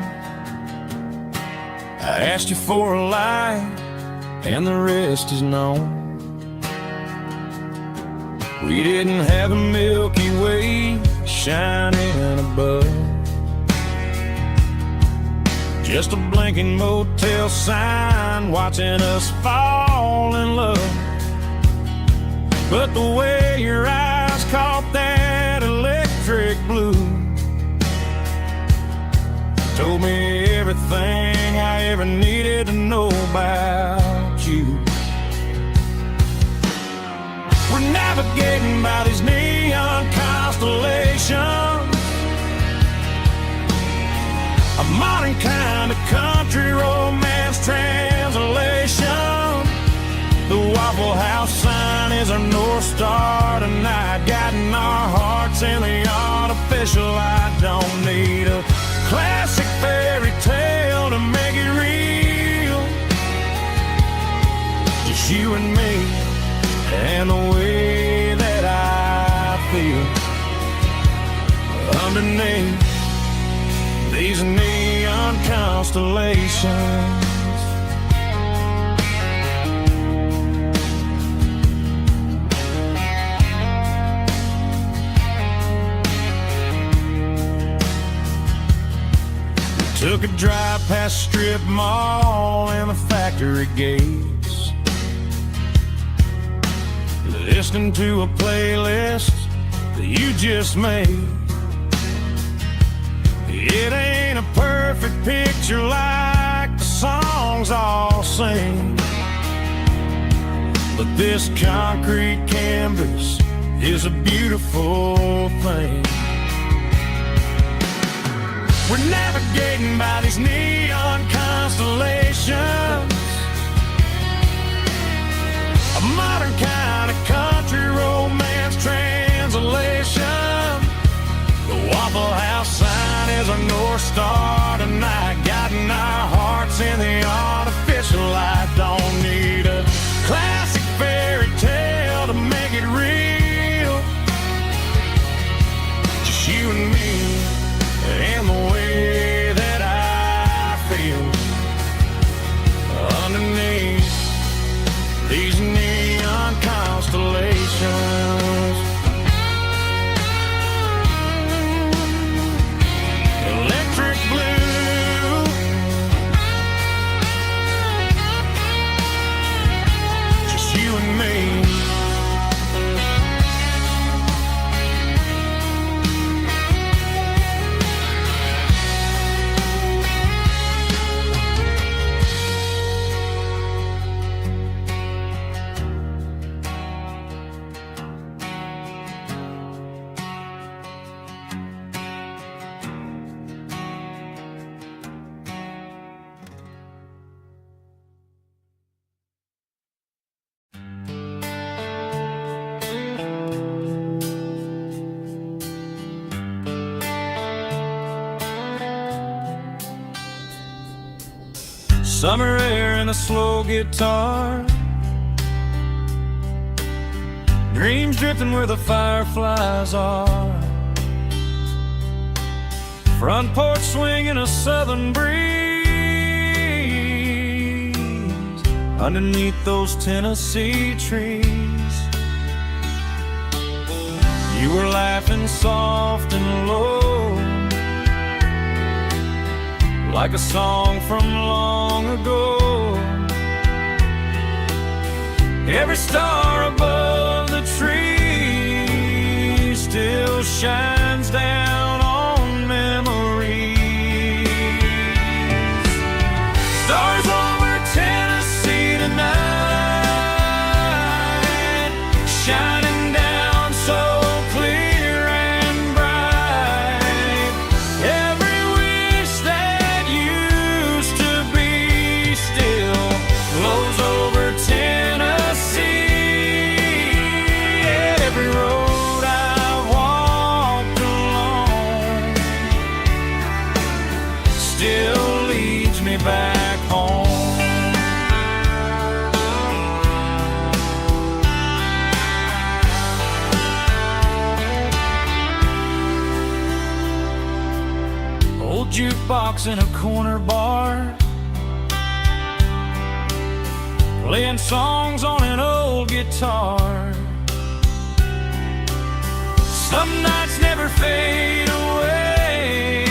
I asked you for a light, and the rest is known. We didn't have a Milky Way shining above, just a blinking motel sign watching us fall in love. But the way your eyes caught that electric blue told me everything I ever needed to know about you. We're navigating by these neon constellations, a modern kind of country romance translation. The Waffle House sign is our North Star tonight, guiding our hearts in the artificial light. Don't need a classic fairy tale to make it real, just you and me and the way that I feel underneath these neon constellations. We took a drive past strip mall and the factory gates, listening to a playlist that you just made. It ain't a perfect picture like the songs all sing, but this concrete canvas is a beautiful thing. We're navigating by these neon constellations, a modern kind of country romance translation. The Waffle House sign is our North Star tonight, guiding our hearts in the artificial light. Don't need a classic fairy tale to make it real, just you and me and the way that I feel underneath these neon constellations. Electric blue, just you and me. Summer air and a slow guitar, dreams drifting where the fireflies are, front porch swinging a southern breeze, underneath those Tennessee trees. You were laughing soft and low, like a song from long ago. Every star above the tree still shines down on memories. Stars over Tennessee tonight, shining down so clear and bright. Every wish that used to be still flows over Tennessee. Every road I've walked still leads me back home. Old jukebox in a corner bar, playing songs on an old guitar. Some nights never fade away,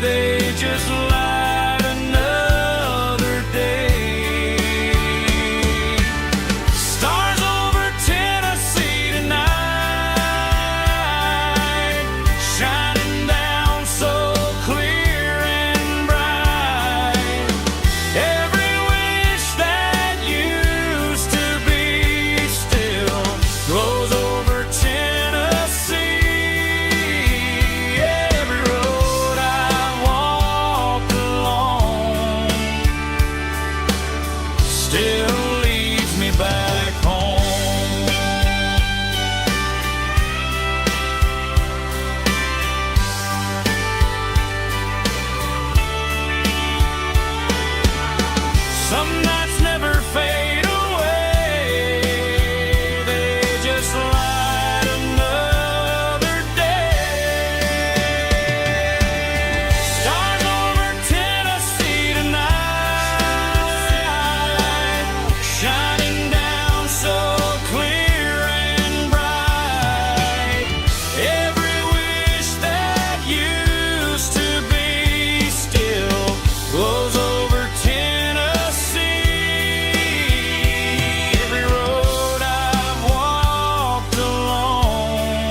they just light another day. Stars over Tennessee tonight, shining down so clear and bright. Every wish that used to be still glows over Tennessee. Every road I've walked along still leads me back home. Some nights never fade away, they just light another day. Stars over Tennessee tonight, shining down so clear and bright. Every wish that used to be still glows over Tennessee. Every road I've walked along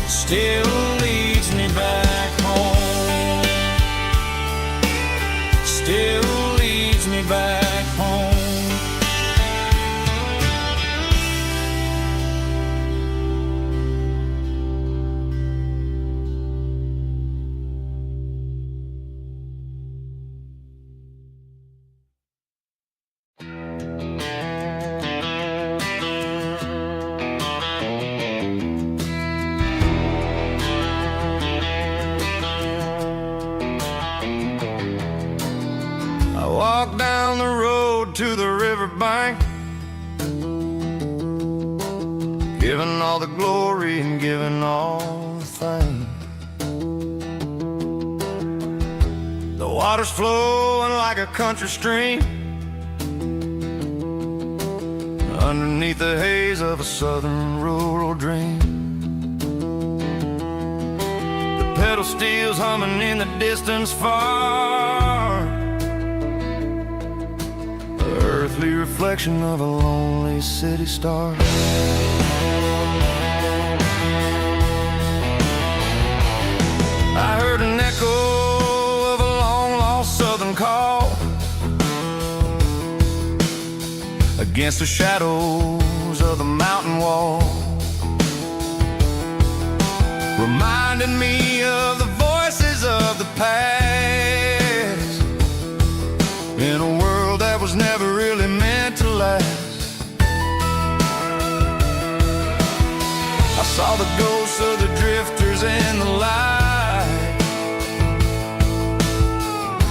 still leads me back home. Still leads me back home. I walk down the road to the riverbank, giving all the glory and giving all the thanks. The water's flowing like a country stream underneath the haze of a southern rural dream. The pedal steel's humming in the distance far, the earthly reflection of a lonely city star. I heard an echo of a long-lost southern call against the shadows of the mountain wall, reminding me of the voices of the past in a world that was never really meant to last. I saw the ghosts of the drifters in the light,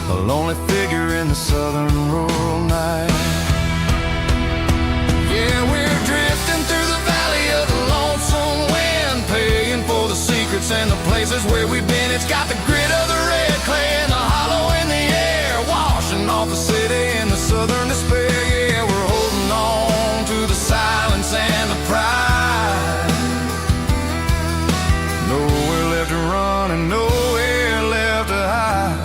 a lonely figure in the southern rural night. Yeah, we're drifting through the valley of the lonesome wind, paying for the secrets and the places where we've been. It's got the grit of the red clay and the hollow in the air, washing off the city and the southern despair. Yeah, we're holding on to the silence and the pride. Nowhere left to run and nowhere left to hide.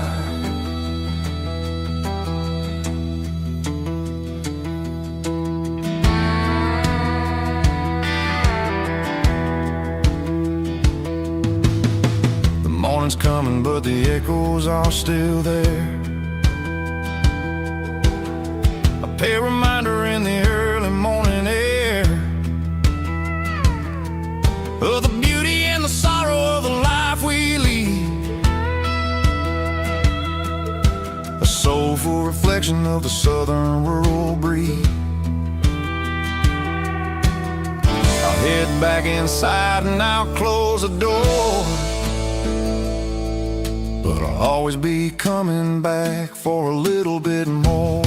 The morning's coming, but the echoes are still there. A pale reminder in the early morning air of the beauty and the sorrow of the life we lead, a soulful reflection of the southern rural breed. I'll head back inside and I'll close the door, but I'll always be coming back for a little bit more.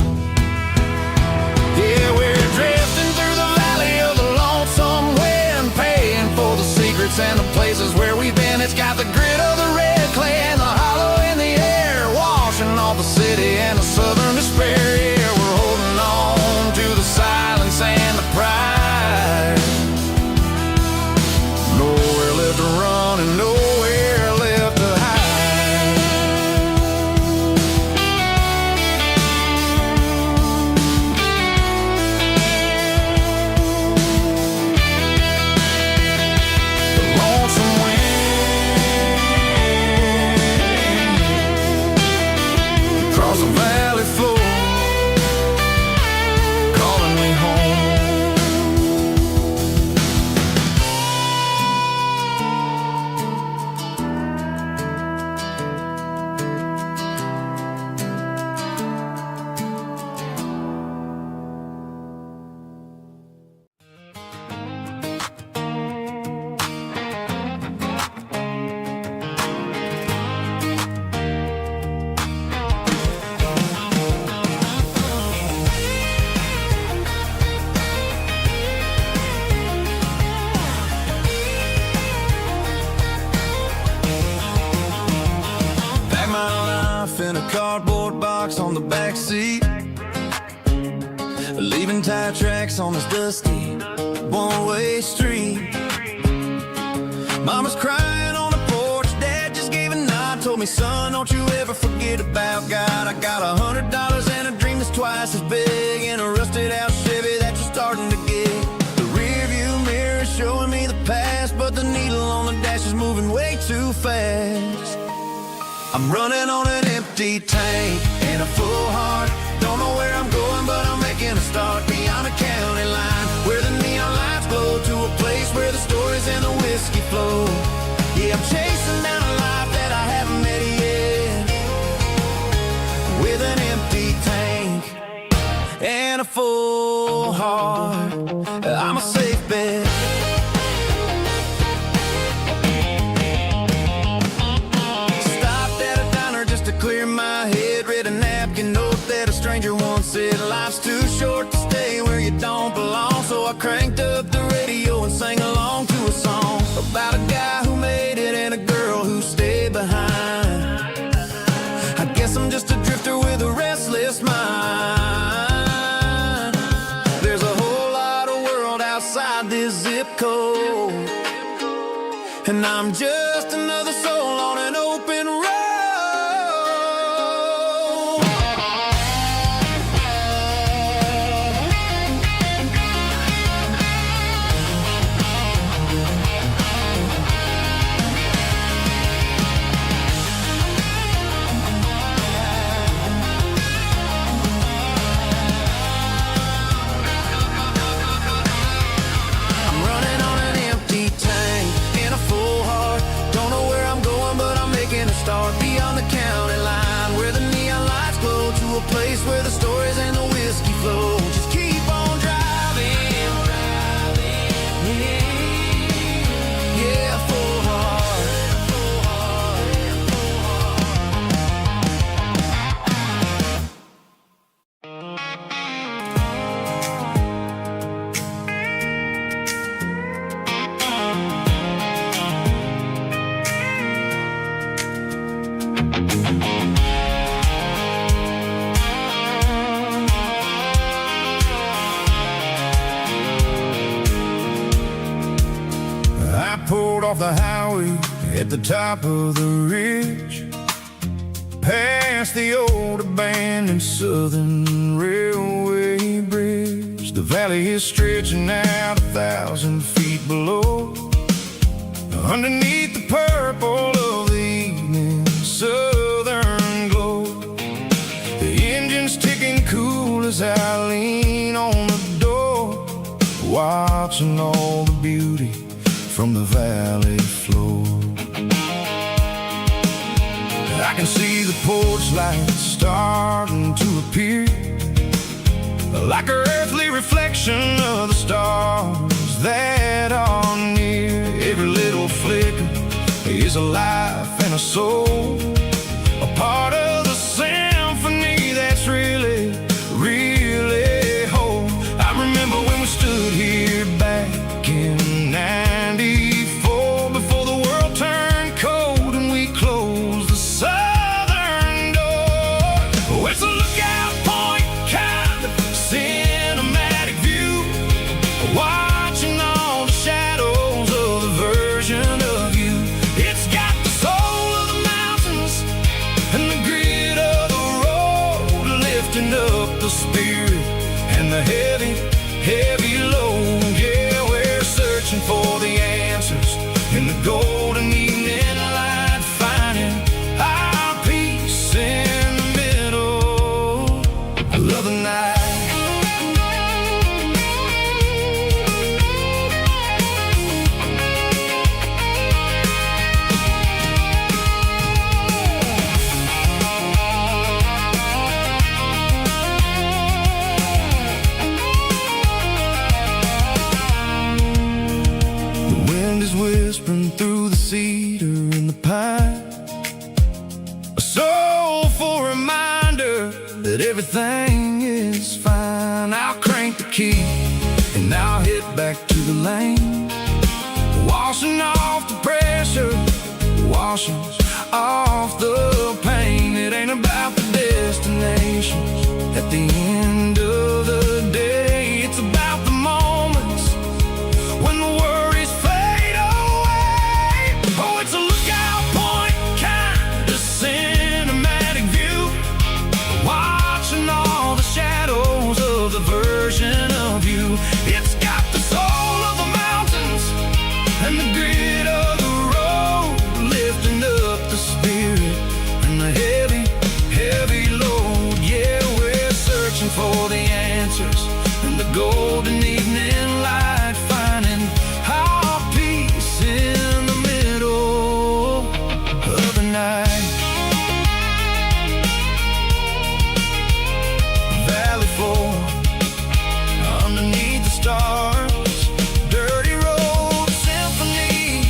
Yeah, we're drifting through the valley of the lonesome wind, paying for the secrets and the places where we've been. It's got the grit of the red clay and the hollow in the air, washing off the city and the southern despair. Yeah, we're holding on to the silence and the pride. Nowhere left to run and nowhere left to hide. The lonesome wind across the valley floor, calling me home. Pack my life in a cardboard box on the back seat, leaving tire tracks on this dusty one-way street. Mama's crying on the porch, Dad just gave a nod, told me, son, don't you ever forget about God. I got $100 and a dream that's twice as big, and a rusted out Chevy that you're starting to get. The rear view mirror is showing me the past, but the needle on the dash is moving way too fast. I'm running on an empty tank and a full heart. Don't know where I'm going, but I'm making a start beyond the county line, where the neon lights glow, to a place where the stories and the whiskey flow. Yeah, I'm chasing down a life that I haven't met yet, with an empty tank and a full heart. I'm a safe bet. To clear my head, read a napkin note that a stranger once said, life's too short to stay where you don't belong. So I cranked up the radio and sang along to a song about a guy who made it and a girl who stayed behind. I guess I'm just a drifter with a restless mind. There's a whole lot of world outside this zip code, and I'm just another soul on an open road. Start beyond the county line, where the neon lights glow, to a place where the stories and the whiskey flow. Just keep on driving, yeah, full heart. Pulled off the highway at the top of the ridge, past the old abandoned Southern Railway bridge. The valley is stretching out 1,000 feet below, underneath the purple of the evening southern glow. The engine's ticking cool as I lean on the door, watching all the beauty from the valley floor. I can see the porch lights starting to appear, like an earthly reflection of the stars that are near. Every little flicker is a life and a soul, the spirit and the heavy, heavy load. Yeah, we're searching for the answers in the golden evening light, finding our peace in the middle of the night. Whispering through the cedar and the pine, a soulful reminder that everything is fine. I'll crank the key and I'll head back to the lane, washing off the pressure, washing off the pain. It ain't about the destinations at the end of the day. It's about the moments when the worries fade away. Oh, it's a lookout point, kind of cinematic view, watching all the shadows of the version of you. It's got the soul of the mountains and the grit of the road, lifting up the spirit and the heavy, heavy load. Yeah, we're searching for the answers in the golden evening light, finding our peace in the middle of the night. Valley floor underneath the stars, dirty road symphony.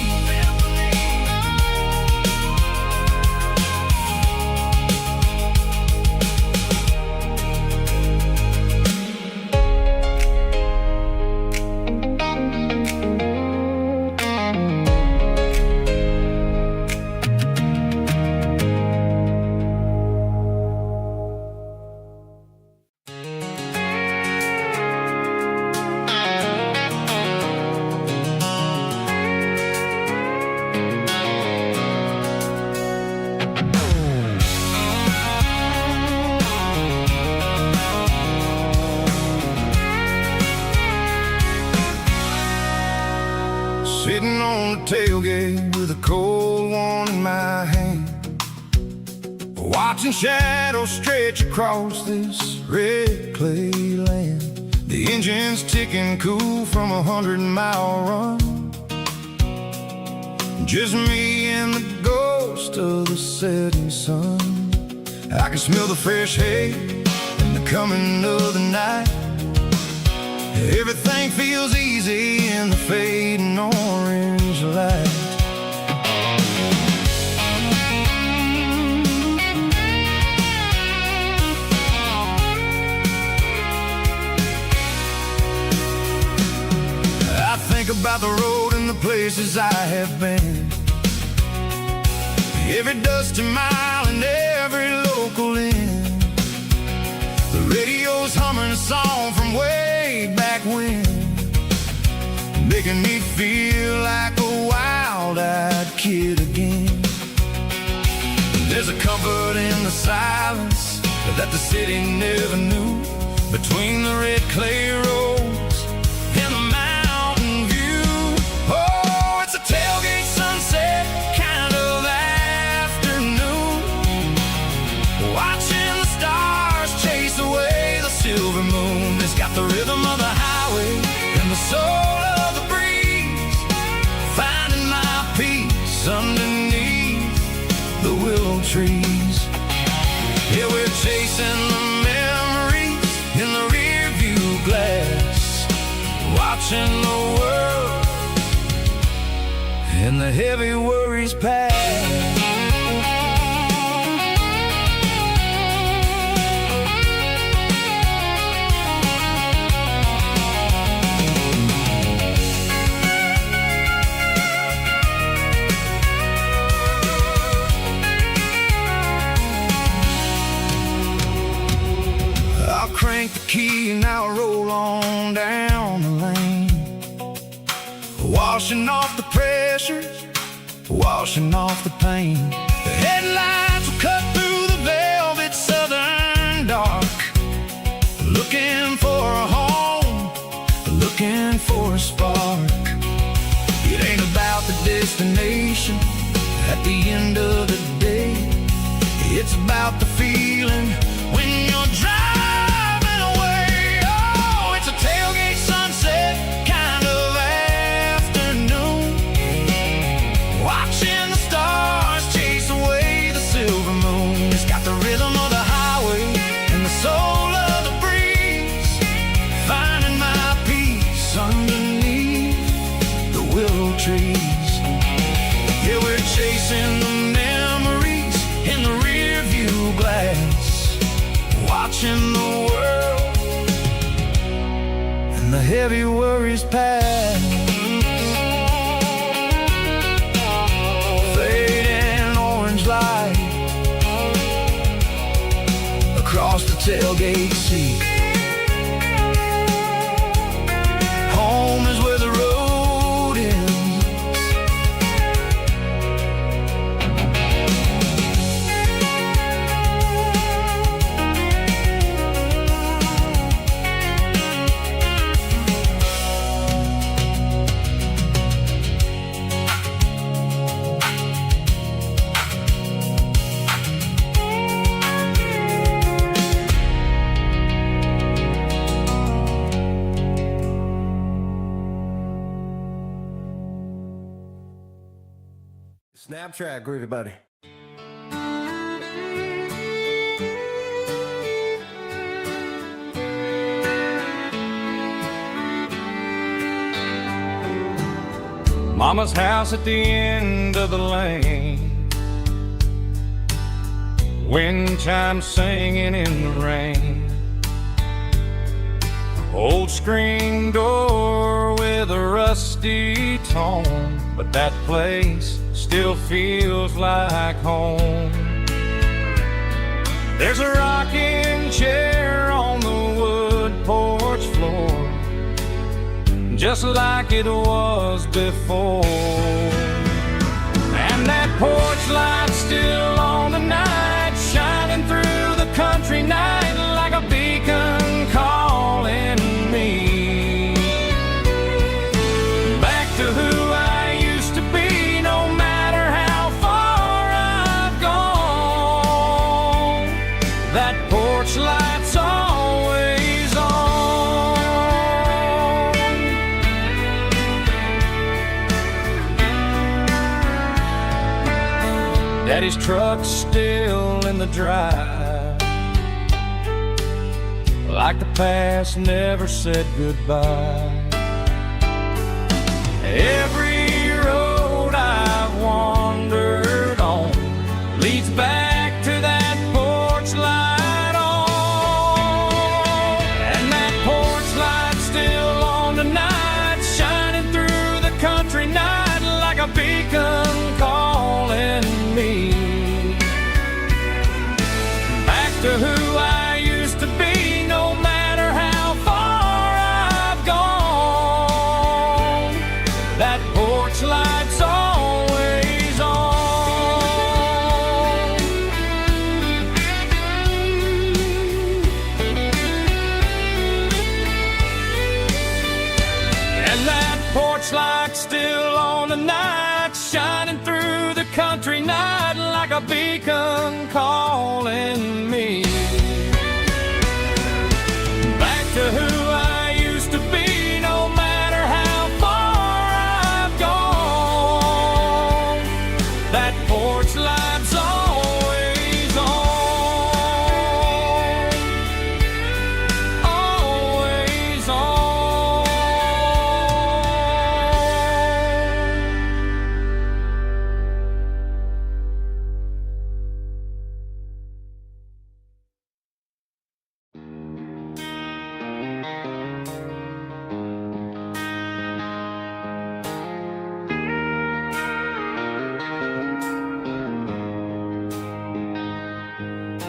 Sitting on the tailgate with a cold one in my hand, watching shadows stretch across this red clay land. The engine's ticking cool from 100-mile run, just me and the ghost of the setting sun. I can smell the fresh hay and the coming of the night. Everything feels easy in the fading orange light. I think about the road and the places I have been, every dusty mile and every local inn. The radio's humming a song from way back when, making me feel like a wild-eyed kid again. There's a comfort in the silence that the city never knew, between the red clay roads and the mountain view. Oh, it's a tailgate sunset kind of afternoon, watching the stars chase away the silver moon. It's got the rhythm of the highway and the soul of the breeze, finding my peace underneath the willow trees. Yeah, we're chasing the memories in the rear view glass, watching the world and the heavy worries pass. Crank the key and I'll roll on down the lane, washing off the pressure, washing off the pain. The headlights will cut through the velvet southern dark, a spark. It ain't about the destination at the end of the day. It's about the feeling when you're driving away. Oh, it's a tailgate sunset kind of afternoon, watching the stars chase away the silver moon. It's got the rhythm of the highway and the soul of the breeze, finding my peace underneath the willow trees. Yeah, we're chasing the memories in the rear view glass, watching the world and the heavy worries pass. Fading orange light across the tailgate seat. Home is where the road ends. Snap track, groovy buddy. Mama's house at the end of the lane, wind chimes singing in the rain. Old screen door with a rusty tone, but that place still feels like home. There's a rocking chair on the wood porch floor, just like it was before. And that porch light still on the night, shining through the country night like a beacon calling me back to who I used to be. No matter how far I've gone, that porch light's always on. Daddy's truck's still in the drive, like the past never said goodbye. Every road I've wandered on leads back to that porch light on. And that porch light's still on tonight, shining through the country night like a beacon calling me back to who I used to be. No matter how far I've gone, that porch light's always on. And that porch light's still on tonight, shining through the country night like a beacon calling me back to who I used to be. No matter how far I've gone, that porch light's always on, always on.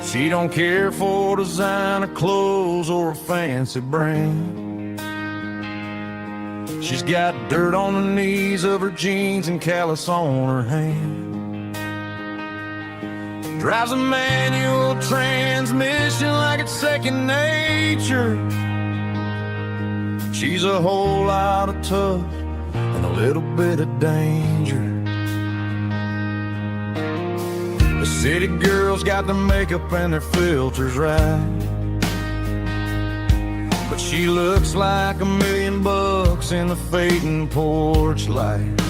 She don't care for designer clothes or a fancy brand. She's got dirt on the knees of her jeans and callus on her hand. Drives a manual transmission like it's second nature. She's a whole lot of tough and a little bit of danger. The city girls got their makeup and their filters right, but she looks like $1,000,000 in the fading porch light.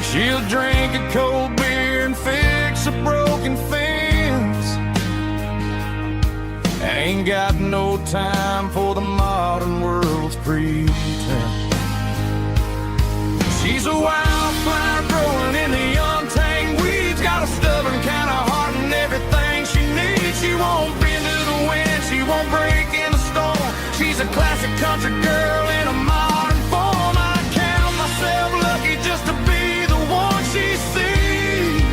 She'll drink a cold beer and fix a broken fence. Ain't got no time for the modern world's pretense. She's a wildflower growing in the untamed weeds. Got a stubborn kind of heart and everything she needs. She won't bend to the wind, she won't break in the storm. She's a classic country girl in a modern form. I count myself lucky just to be the one she sees.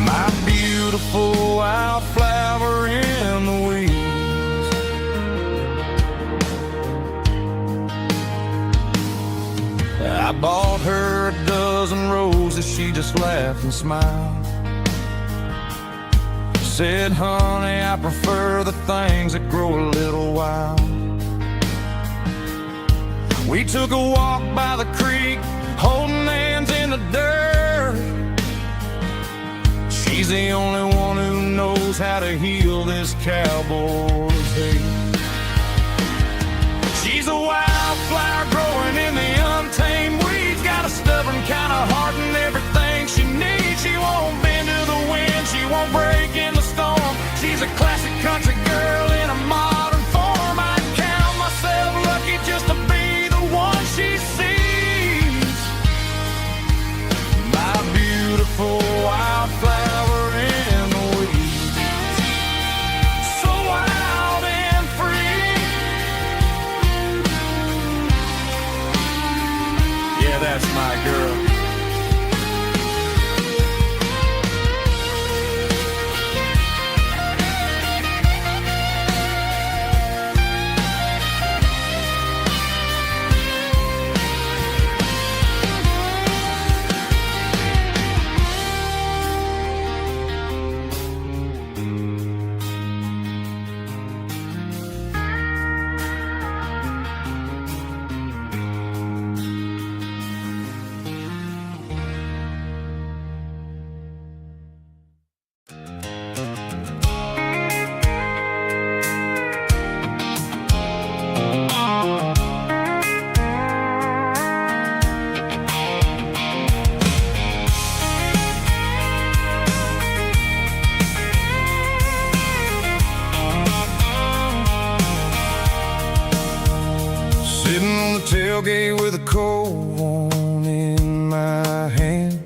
My beautiful wildflower in the weeds. I bought her a dozen roses, she just laughed and smiled. Said, honey, I prefer the things that grow a little wild. We took a walk by the creek, holding hands in the dirt. She's the only one who knows how to heal this cowboy's hate. She's a wildflower growing in the untamed weeds. Got a stubborn kind of heart and everything she needs. She won't bend to the wind, she won't break in the storm. She's a classic country girl in a modern form. I count myself lucky just to be the one she sees. My beautiful wildflower in the weeds. So wild and free. Yeah, that's my girl. Sitting on the tailgate with a cold one in my hand,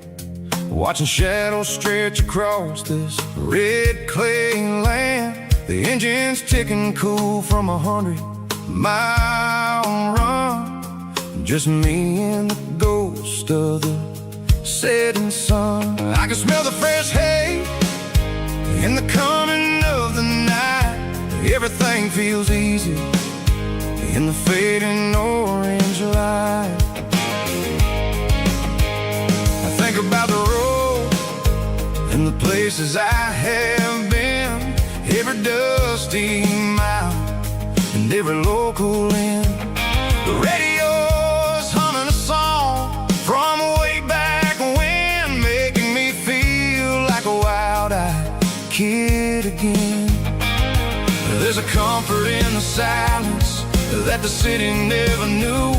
watching shadows stretch across this red clay land. The engine's ticking cool from 100-mile run. Just me and the ghost of the setting sun. I can smell the fresh hay in the coming of the night. Everything feels easy in the fading orange light. I think about the road and the places I have been, every dusty mile and every local inn. The radio's humming a song from way back when, making me feel like a wild-eyed kid again. There's a comfort in the silence that the city never knew,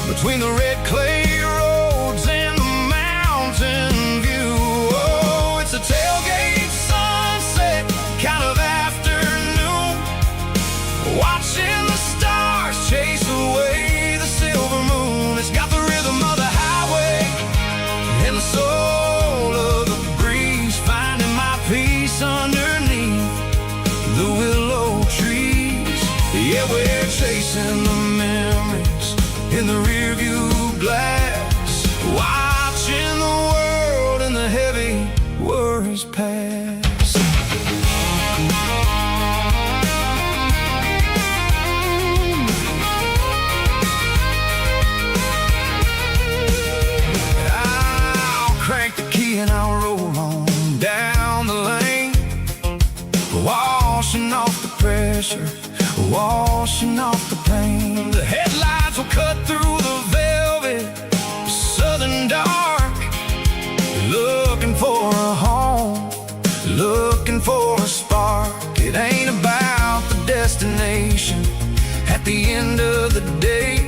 between the red clay roads and the mountain view. Oh, it's a tailgate sunset kind of afternoon, watching the stars chase away the silver moon. It's got the rhythm of the highway and the soul of the breeze, finding my peace underneath the willow trees. Yeah, we're chasing the memories in the rearview glass, watching the world and the heavy worries pass. I'll crank the key and I'll roll on down the lane, washing off the pressure, washing off the paint. The headlights will cut through the velvet southern dark, looking for a home, looking for a spark. It ain't about the destination at the end of the day.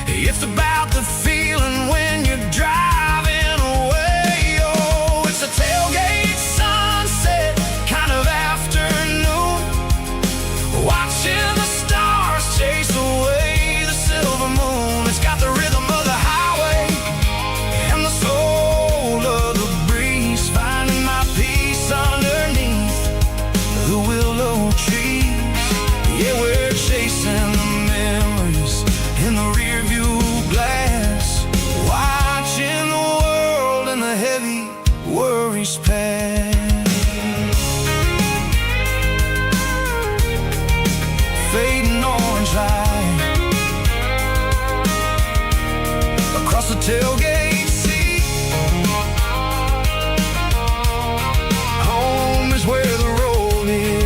It's about the feeling when you're driving away. Oh, it's a tailgate sunset kind of afternoon, watching the stars chase away the silver moon. It's got the rhythm of the highway and the soul of the breeze, finding my peace underneath the willow trees. Yeah, we're chasing the memories in the rear view glass, watching the world and the heavy worries pass. Fading orange light across the tailgate seat. Home is where the road is.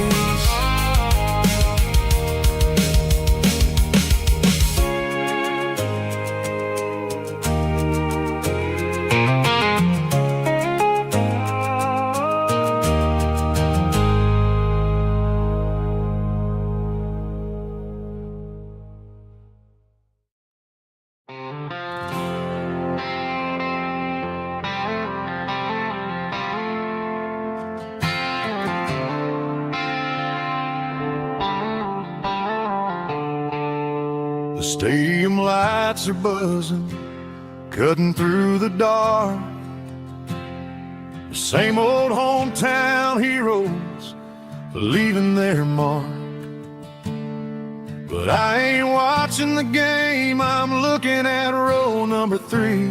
The stadium lights are buzzing, cutting through the dark. The same old hometown heroes leaving their mark. But I ain't watching the game, I'm looking at row number 3,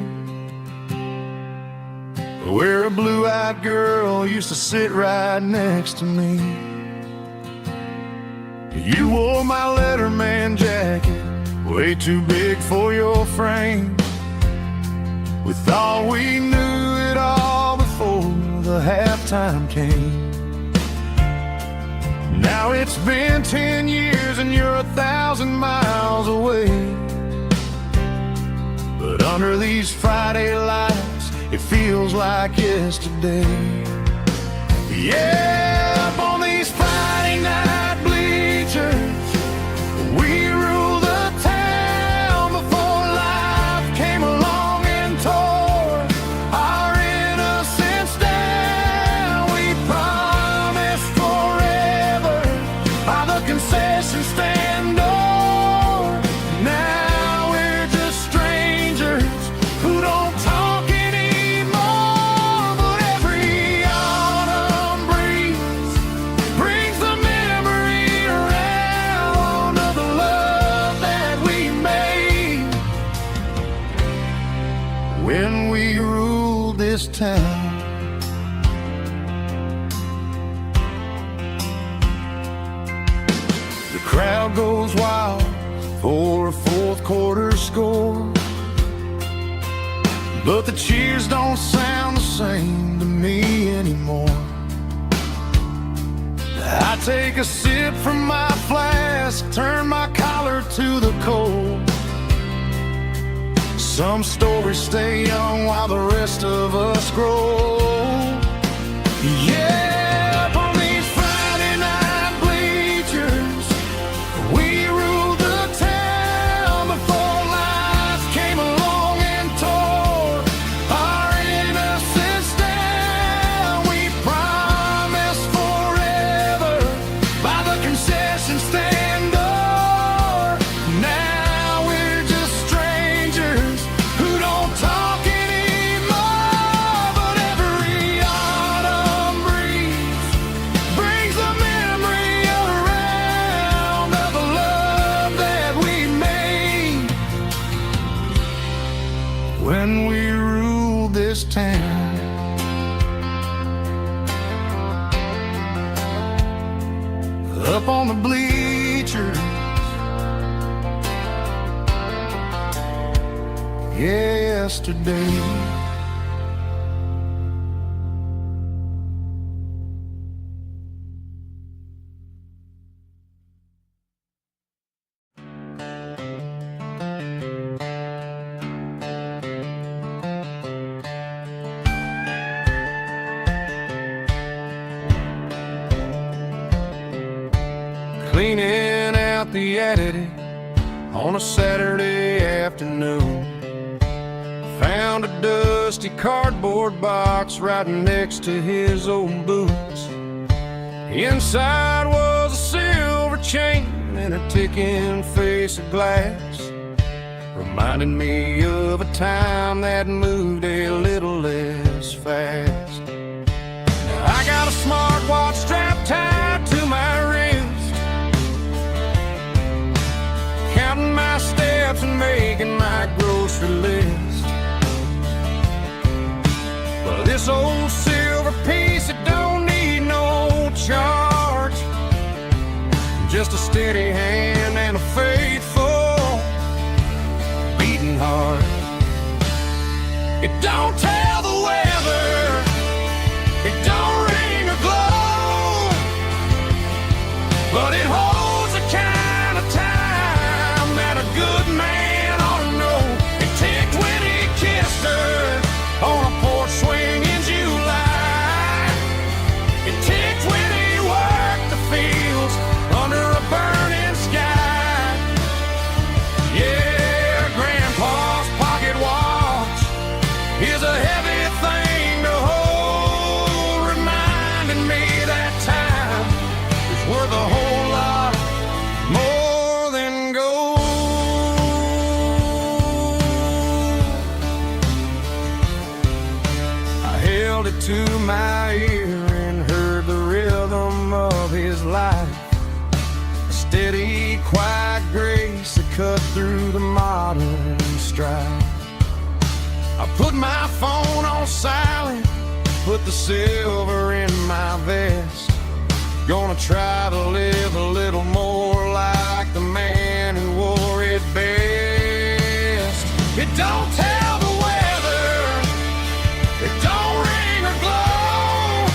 where a blue-eyed girl used to sit right next to me. You wore my Letterman jacket, way too big for your frame. We thought we knew it all before the halftime came. Now it's been 10 years and you're 1,000 miles away. But under these Friday lights, it feels like yesterday. Yeah, up on these Friday night bleachers, we rule the town before life came along and tore our innocence down. We promised forever by the concession stand door. Now we're just strangers who don't talk anymore. But every autumn breeze brings the memory around of the love that we made when we ruled this town. The crowd goes wild for a fourth quarter score, but the cheers don't sound the same to me anymore. I take a sip from my flask, turn my collar to the cold. Some stories stay young while the rest of us grow. Yeah, up on these Friday night bleachers, we ruled the town before life came along and tore our innocence down. We promised forever by the concession stand door. Now we're just strangers who don't talk anymore. But every autumn breeze brings the memory around of the love that we made when we ruled this town. Up on the bleachers, yesterday. cleaning out the attic on a Saturday afternoon. Found a dusty cardboard box right next to his old boots. Inside was a silver chain and a ticking face of glass, reminding me of a time that moved a little less fast. Now I got a smartwatch strapped tied to my wrist, counting my steps and making my grocery list. But this old silver piece, it don't need no charge, just a steady hand and a faithful beating heart. It don't tell the weather, it don't ring or glow, but it holds the kind of time that a good man ought to know. It ticked when he kissed her on a porch swing in July. It ticked when he worked the fields under a burning sky. Yeah, Grandpa's pocket watch is a heavy thing to hold, reminding me that time is worth a whole lot more than gold. I held it to my ear and heard the rhythm of his life, a steady, quiet grace that cut through the modern strife. I put my phone on silent, put the silver in my vest. Gonna try to live a little more like the man who wore it best. It don't tell the weather, it don't ring or glow,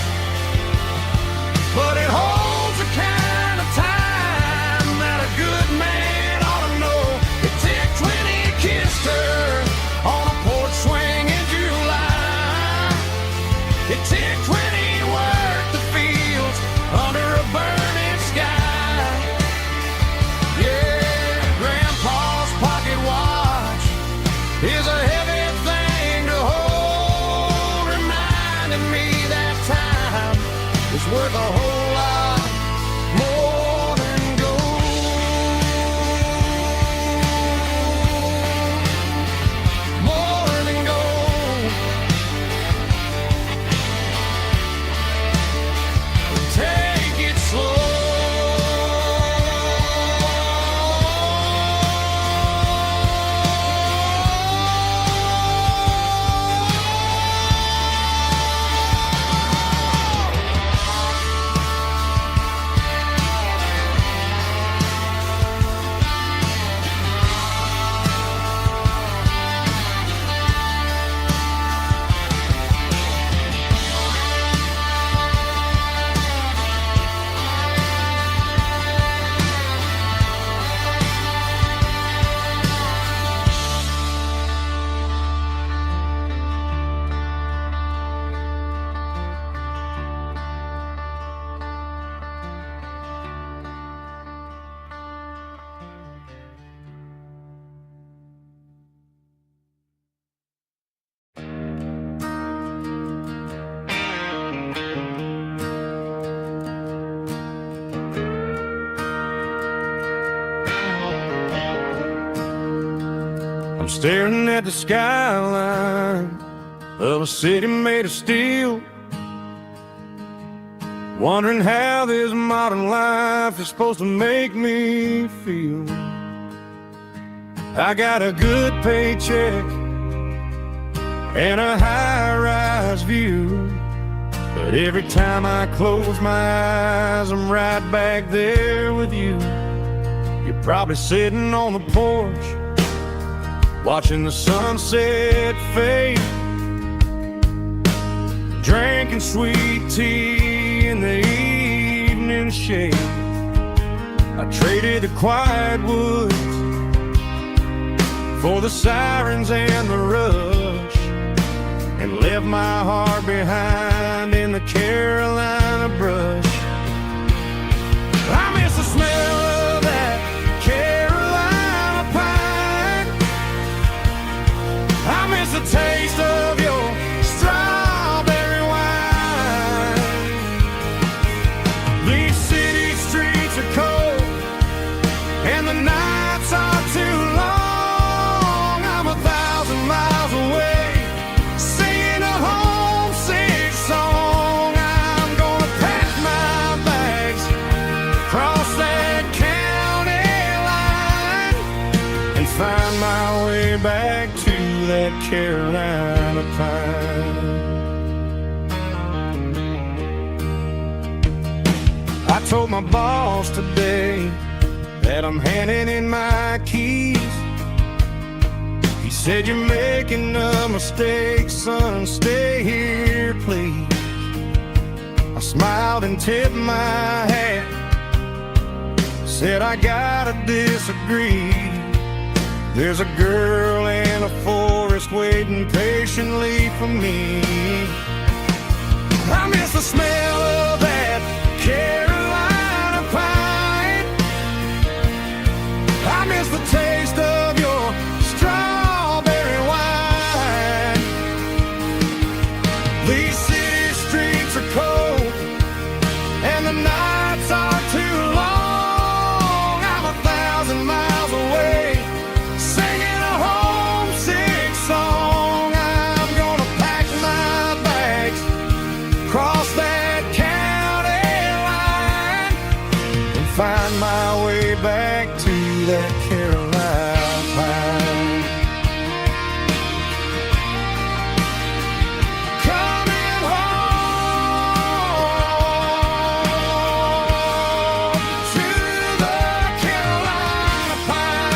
but it holds the kind of time that a good man ought to know. It ticked when he kissed her on a porch swing in July. It ticked when he worked the fields under a burning sky. Yeah, Grandpa's pocket watch is a heavy thing to hold, reminding me that time is worth a whole lot more than gold. More than gold. Take it slow. I'm staring at the skyline of a city made of steel, wondering how this modern life is supposed to make me feel. I got a good paycheck and a high-rise view, but every time I close my eyes, I'm right back there with you. You're probably sitting on the porch, watching the sunset fade, drinking sweet tea in the evening shade. I traded the quiet woods for the sirens and the rush, and left my heart behind in the Carolina brush. I miss the smell that Carolina pine. I told my boss today that I'm handing in my keys. He said, "You're making a mistake, son, stay here, please." I smiled and tipped my hat, said, "I gotta disagree. There's a girl in a forest waiting patiently for me. I miss the smell of that Carolina pine. I miss the taste of your strawberry wine. These city streets are cold and the nights are too long. I'm 1,000 miles away, singing a homesick song. I'm gonna pack my bags, cross that county line, and find my way back to that Carolina pine. Coming home to the Carolina pine.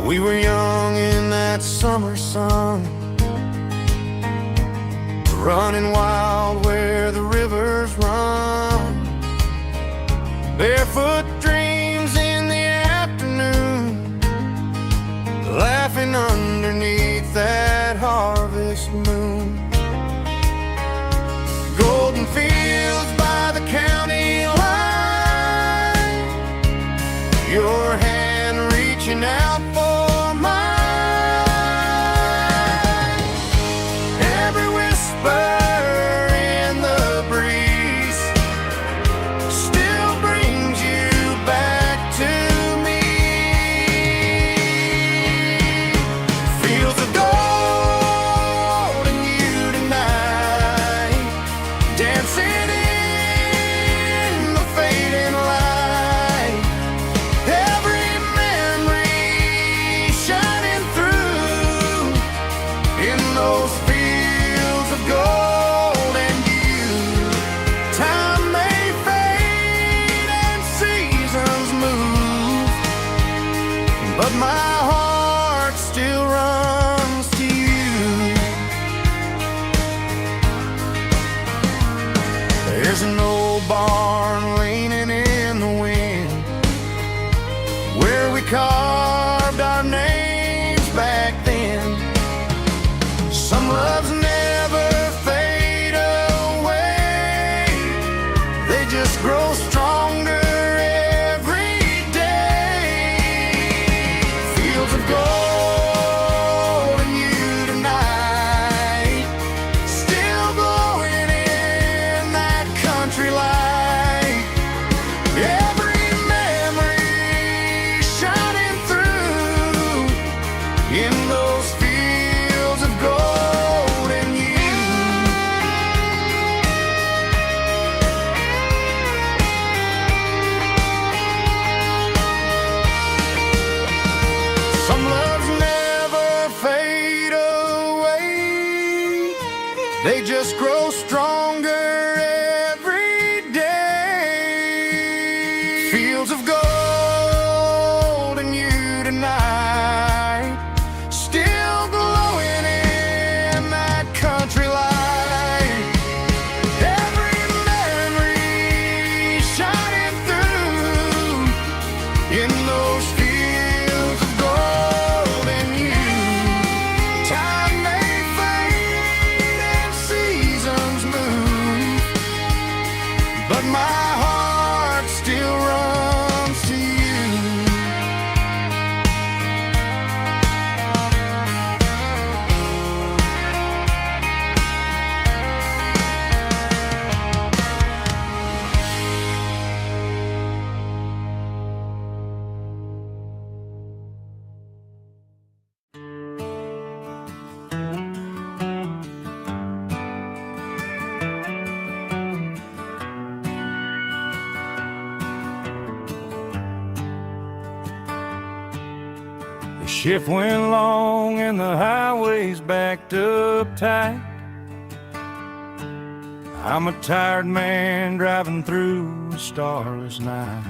We were young in that summer sun, running wild where the rivers run, barefoot dreams in the afternoon, laughing underneath that harvest moon. Golden fields by the county line, your hand reaching out for mine. Every whisper in the breeze still brings you back to me. Fields of gold and you tonight, dancing in the fading light. Every memory shining through in those fields of gold and you. Time may fade and seasons move, but my heart still runs to you. There's an old barn leaning in the wind where we carved our names back then. Some loves never fade away, they just grow stronger every day. Fields of gold and you tonight, still glowing in that country light. Every memory shining through in those fields of gold and you. Some loves never fade away, they just grow stronger every day. Fields of gold and you tonight, still glowing in that country light. Every memory shining through in those fields of gold and you. Time may fade and seasons move, shift went long and the highway's backed up tight. I'm a tired man driving through a starless night.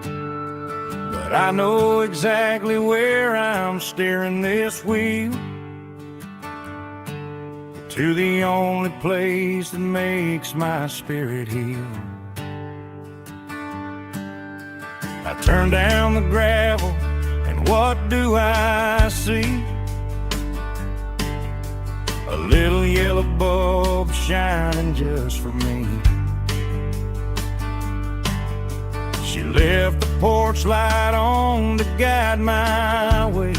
But I know exactly where I'm steering this wheel, to the only place that makes my spirit heal. I turn down the gravel, and what do I see? A little yellow bulb shining just for me. She left the porch light on to guide my way,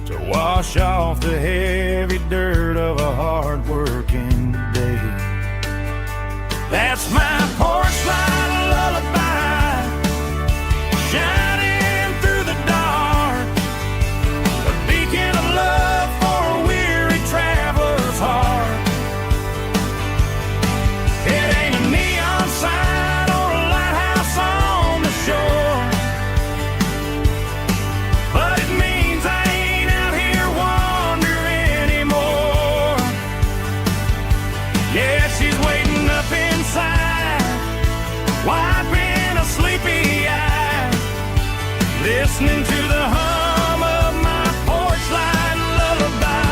to wash off the heavy dirt of a hard-working day. That's my porch light lullaby, shining through the dark, a beacon of love for a weary traveler's heart. It ain't a neon sign or a lighthouse on the shore, but it means I ain't out here wandering anymore. Yeah, she's waiting up inside, wiping a sleepy eye, listening to the hum of my porch light lullaby.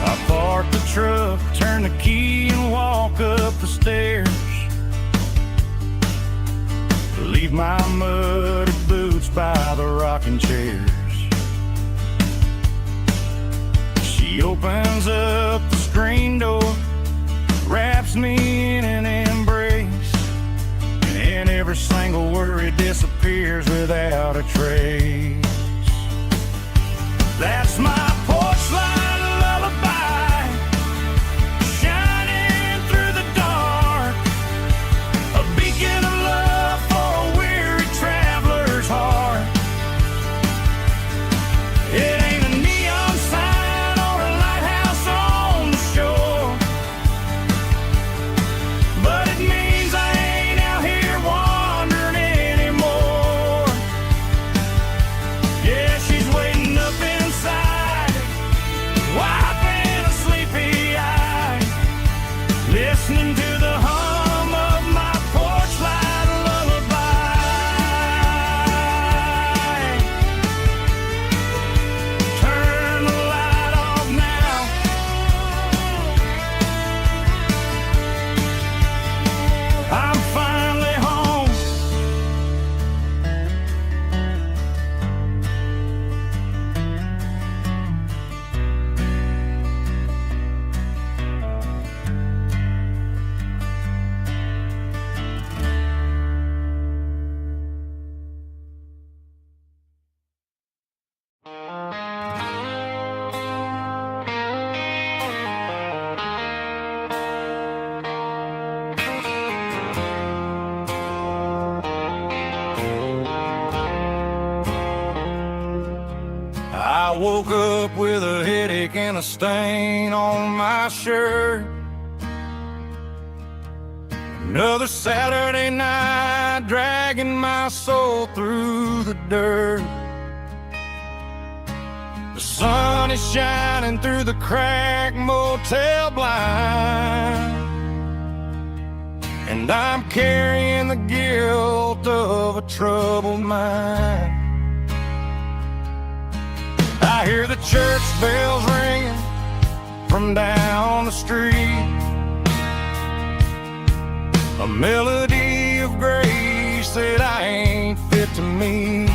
I park the truck, turn the key and walk up the stairs, leave my muddy boots by the rocking chairs. She opens up the screen door, wraps me in an embrace, and every single worry disappears without a trace. That's my porch light lullaby, shining through the dark, a beacon of love for a weary traveler's heart. It ain't a neon sign or a lighthouse on the shore, but it means I ain't out here wandering anymore. Yeah, she's waiting up inside, wiping a sleepy eye, listening to the hum of my porch light lullaby. Turn the light off now, I'm finally home. I woke up with a headache and a stain on my shirt. Another Saturday night, dragging my soul through the dirt. The sun is shining through the cracked motel blind, and I'm carrying the guilt of a troubled mind. I hear the church bells ringing from down the street, a melody of grace that I ain't fit to meet.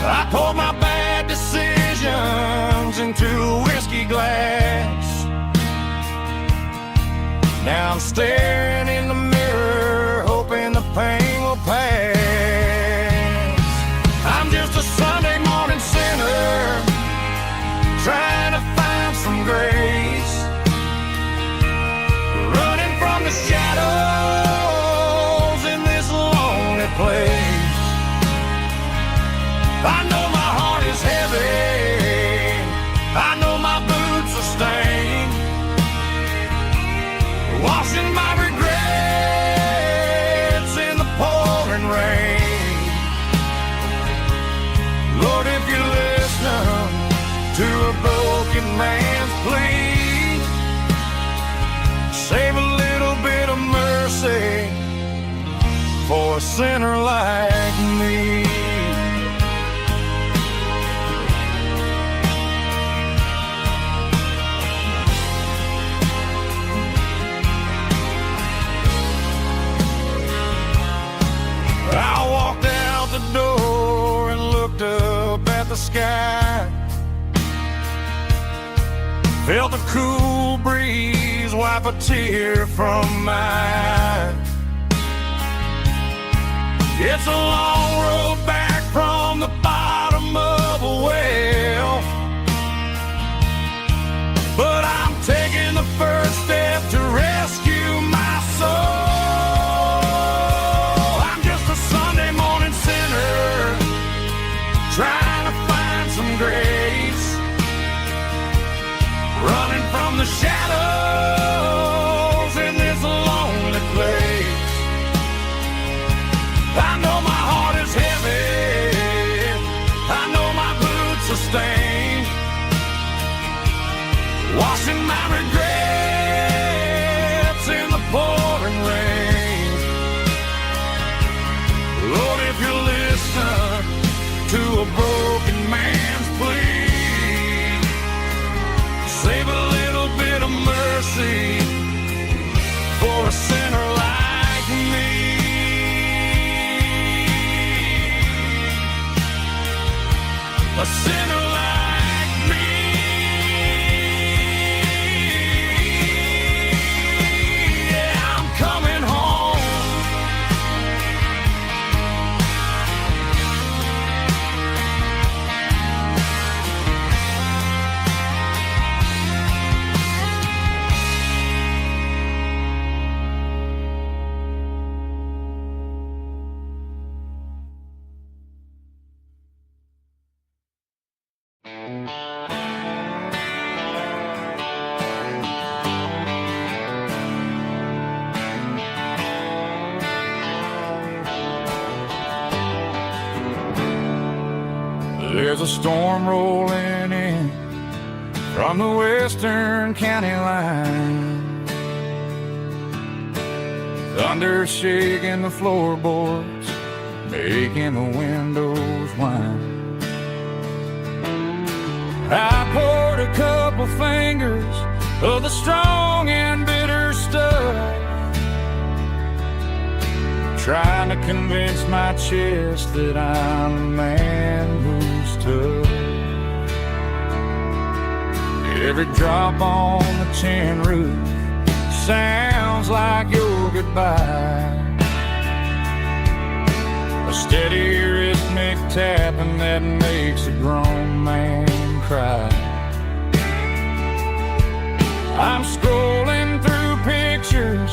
I poured my bad decisions into a whiskey glass. Now I'm staring in the mirror, hoping the pain will pass. I'm just a Sunday morning sinner, trying to find some grace, running from the shadows in this lonely place. to a broken man's plea. Save a little bit of mercy for a sinner like me. I walked out the door and looked up at the sky. Felt a cool breeze wipe a tear from my eye. It's a long road back from the bottom of a well, but I'm taking the first step to rescue my soul. Trying to find some grace, running from the shadows in this lonely place. I know my heart is heavy, I know my boots are stained, washing my regrets in the pouring rain. Lord, if you listen to a broken man's plea, save a little bit of mercy for a sinner like me. A sinner like me. Yeah, I'm coming home. There's a storm rolling in from the western county line. Thunder shaking the floorboards, making the windows whine. I poured a couple fingers of the strong and bitter stuff, trying to convince my chest that I'm a man who's tough. Every drop on the tin roof sounds like your goodbye, a steady rhythmic tapping that makes a grown man cry. I'm scrolling through pictures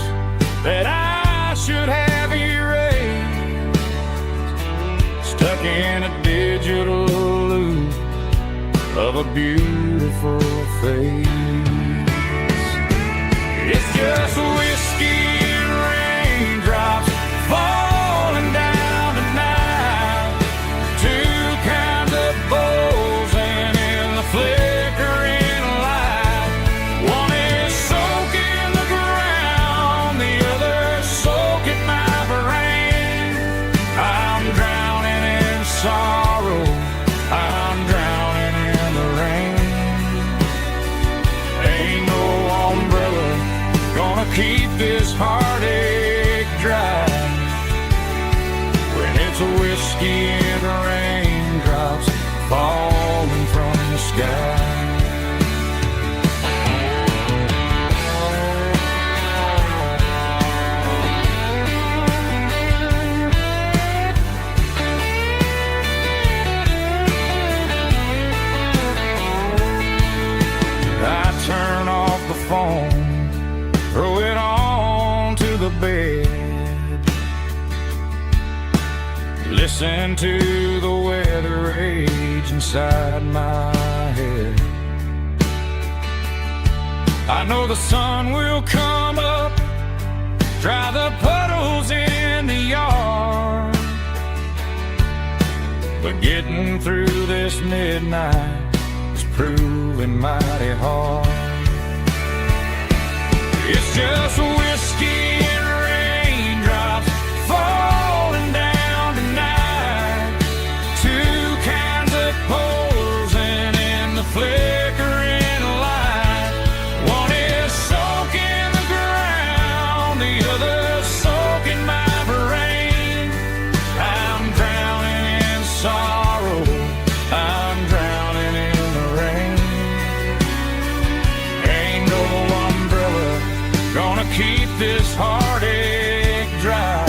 that I should have erased, stuck in a digital loop of a beautiful face. It's just whiskey and raindrops falling down tonight, two kinds of bowls and in the flickering light. One is soaking the ground, the other soaking my brain. I'm drowning in sorrow, I'm drowning in the rain. Ain't no umbrella gonna keep this heartache dry when it's a whiskey and raindrops falling from the sky. I turn off the phone, throw it on to the bed, listen to the weather rage inside my head. I know the sun will come up, dry the puddles in the yard, but getting through this midnight is proving mighty hard. It's just whiskey and raindrops falling down tonight. Two kinds of posing in the flickering light. One is soaking the ground, the other soaking my brain. I'm drowning in sorrow, I'm drowning in the rain. Ain't no umbrella gonna keep this heartache dry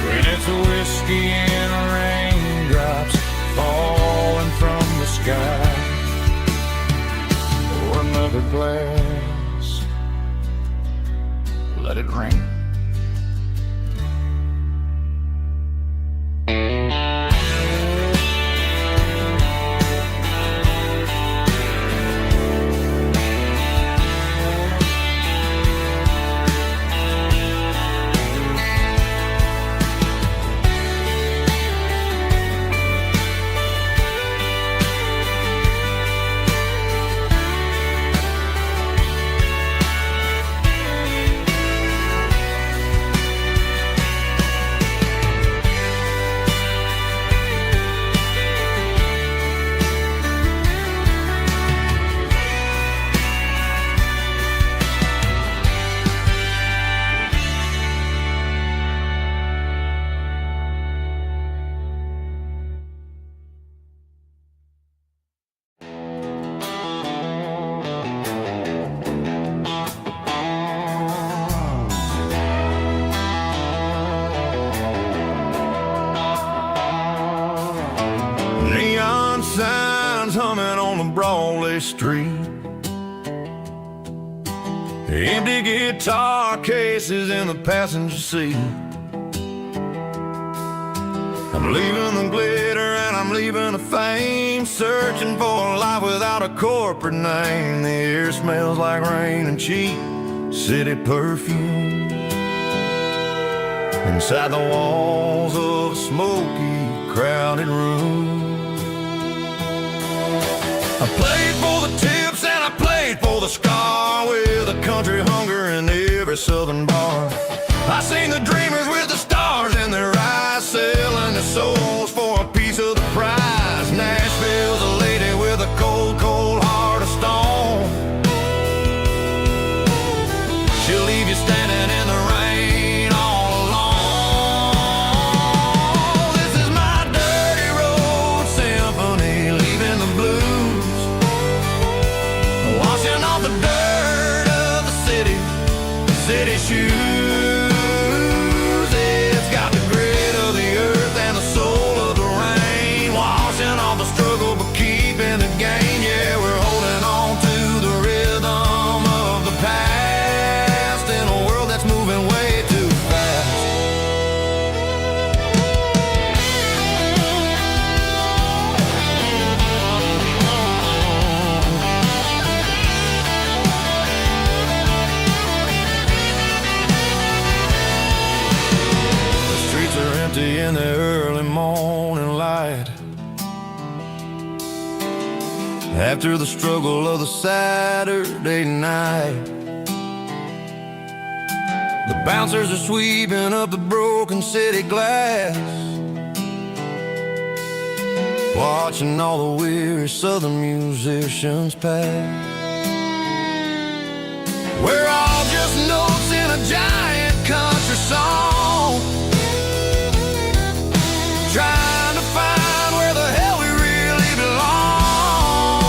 when it's whiskey and raindrops falling from the sky. Pour another glass, let it rain. Neon signs humming on the Broadway street. Empty guitar cases in the passenger seat. I'm leaving the glitter and I'm leaving the fame, searching for a life without a corporate name. The air smells like rain and cheap city perfume. Inside the walls of a smoky, crowded room. I played for the tips and I played for the scar, with a country hunger in every southern bar. I seen the dreamers with the stars in their eyes, selling their souls for a piece of the prize. Nashville's a lady with a cold, cold heart of stone. She'll leave you standing in the rain all alone. This is my dirty road symphony, leaving the blues, washing off the dirt of the city shoes. It's got the grit of the earth and the soul of the rain, washing off the struggle but keeping the gain. Yeah, we're holding on to the rhythm of the past in a world that's moving way too fast. In the early morning light, after the struggle of the Saturday night, the bouncers are sweeping up the broken city glass, watching all the weary southern musicians pass. We're all just notes in a giant country song, trying to find where the hell we really belong.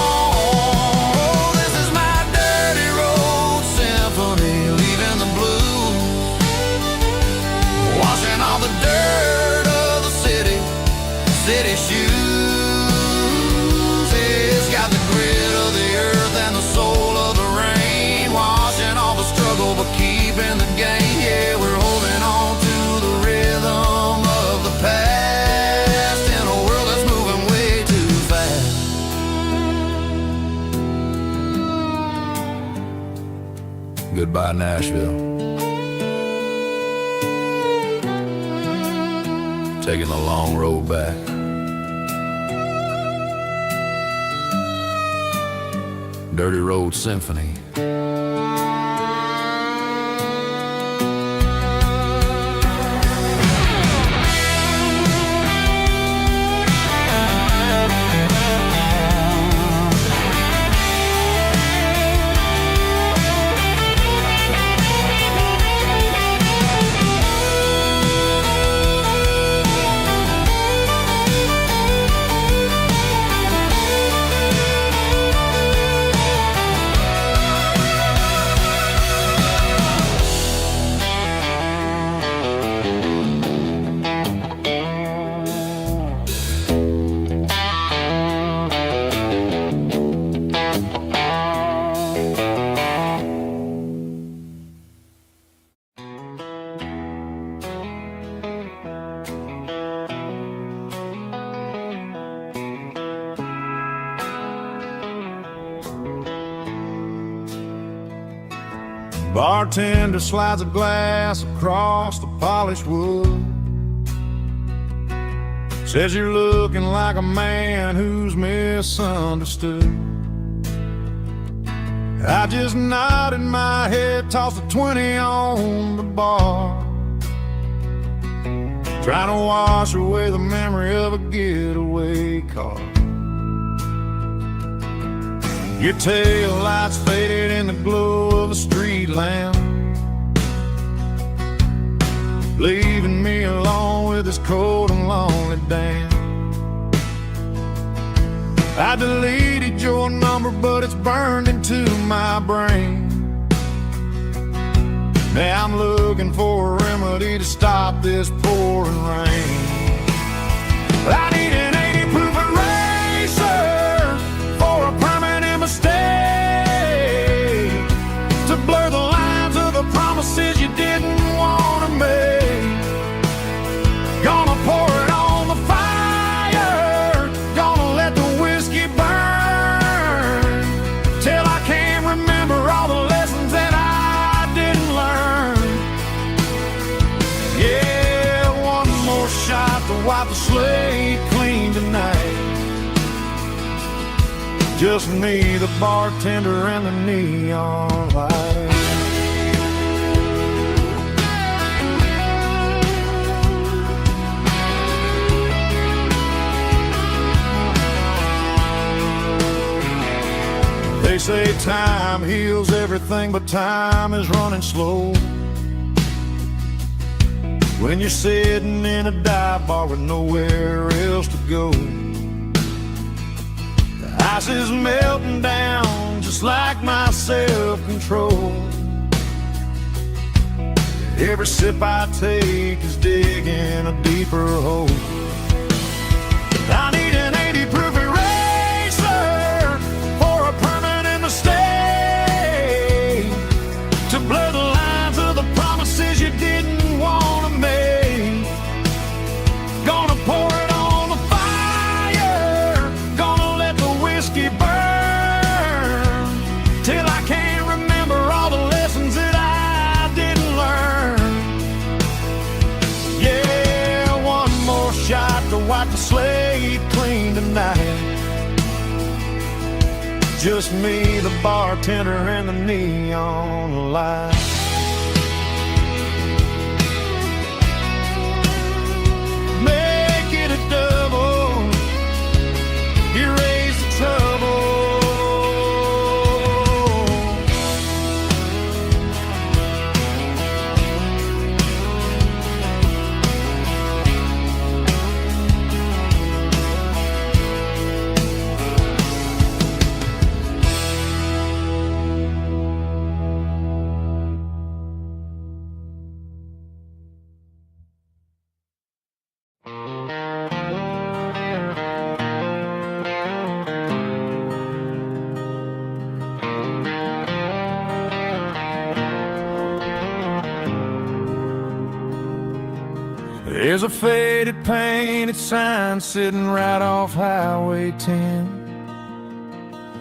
Oh, this is my dirty road symphony, leaving the blues, washing all the dirt of the city shoes. It's got the grit of the earth and the soul of the rain, washing all the struggle but keeping the gain. Yeah, we're holding on to the rhythm of the past in a world that's moving way too fast. Goodbye, Nashville. Taking the long road back. Dirty Road Symphony. Bartender slides a glass across the polished wood. Says you're looking like a man who's misunderstood. I just nodded my head, tossed a 20 on the bar, trying to wash away the memory of a getaway car. Your tail lights faded in the glow of a street lamp, leaving me alone with this cold and lonely damn. I deleted your number, but it's burned into my brain. Now I'm looking for a remedy to stop this pouring rain. I need an 80 proof eraser for a permanent mistake, to blur the lines of the promises you didn't want to make. Gonna pour it on the fire, gonna let the whiskey burn, till I can't remember all the lessons that I didn't learn. Yeah, one more shot to wipe the slate clean tonight. Just me, the bartender, and the neon light. They say time heals everything, but time is running slow when you're sitting in a dive bar with nowhere else to go. The ice is melting down just like my self-control. Every sip I take is digging a deeper hole. I need an 80 proof eraser for a permanent mistake, to blur the lines of the promises you didn't want to make. Gonna pour it on the fire, gonna let the whiskey burn, till I can't remember all the lessons that I didn't learn. Yeah, one more shot to wipe the slate clean tonight. Just me, the bartender, and the neon light. Make it a double, erase the trouble. There's a faded painted sign sitting right off Highway 10.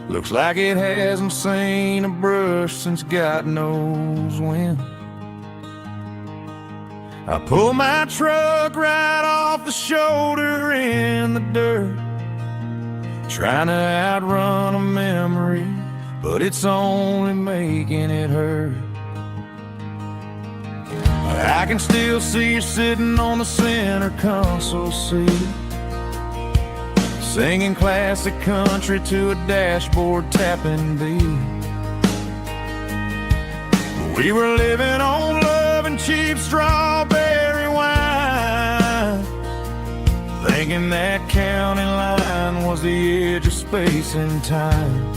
Looks like it hasn't seen a brush since God knows when. I pull my truck right off the shoulder in the dirt, trying to outrun a memory but it's only making it hurt. I can still see you sitting on the center console seat, singing classic country to a dashboard tapping beat. We were living on love and cheap strawberry wine, thinking that county line was the edge of space and time.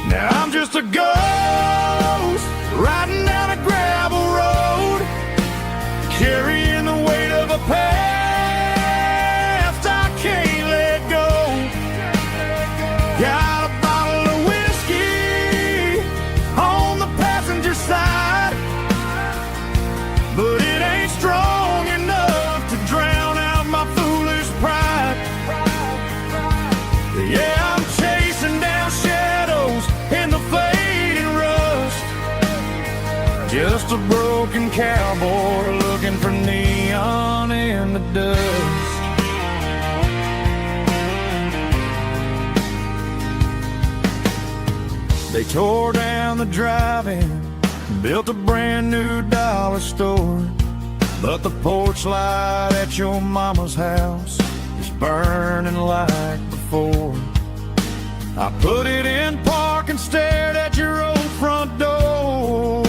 Now I'm just a ghost riding down a gravel road, carrying the weight of a past I can't let go. Got a bottle of whiskey on the passenger side, but it ain't strong enough to drown out my foolish pride. Yeah, I'm chasing down shadows in the fading rust, just a broken cowboy looking for neon in the dust. They tore down the drive-in, built a brand new dollar store, but the porch light at your mama's house is burning like before. I put it in park and stared at your old front door,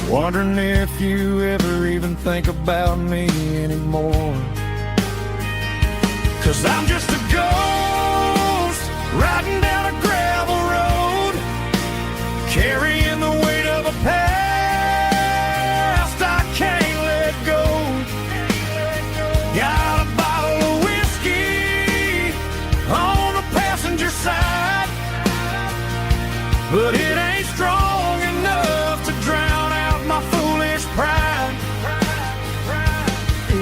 wondering if you ever even think about me anymore. 'Cause I'm just a ghost riding down a gravel road, carrying the weight of a past I can't let go. Got a bottle of whiskey on the passenger side, but it ain't strong enough to drown out my foolish pride.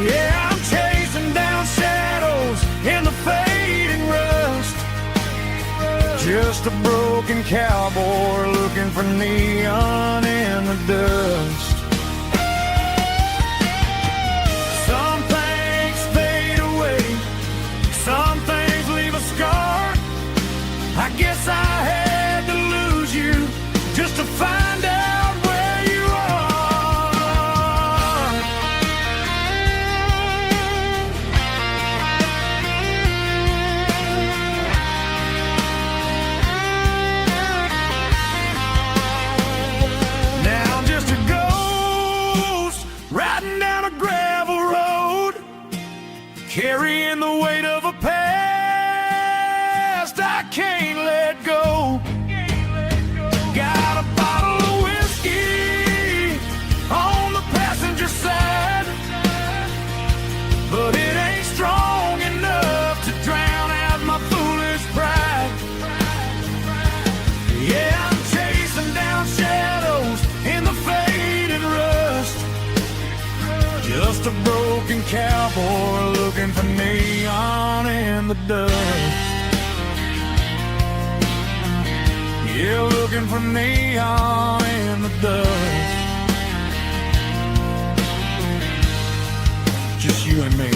Yeah, I'm chasing down shadows in the fading rust, just a broken cowboy looking for neon in the dust. Some things fade away, some things leave a scar. I guess I had to lose you just to find out where you are. Now I'm just a ghost riding down a gravel road, carrying the weight of a past I can't let go. Got a bottle of whiskey on the passenger side, but it ain't strong enough to drown out my foolish pride. Yeah, I'm chasing down shadows in the fading rust, just a broken cowboy looking for neon in the dust. Yeah, looking for neon in the dust. Just you and me.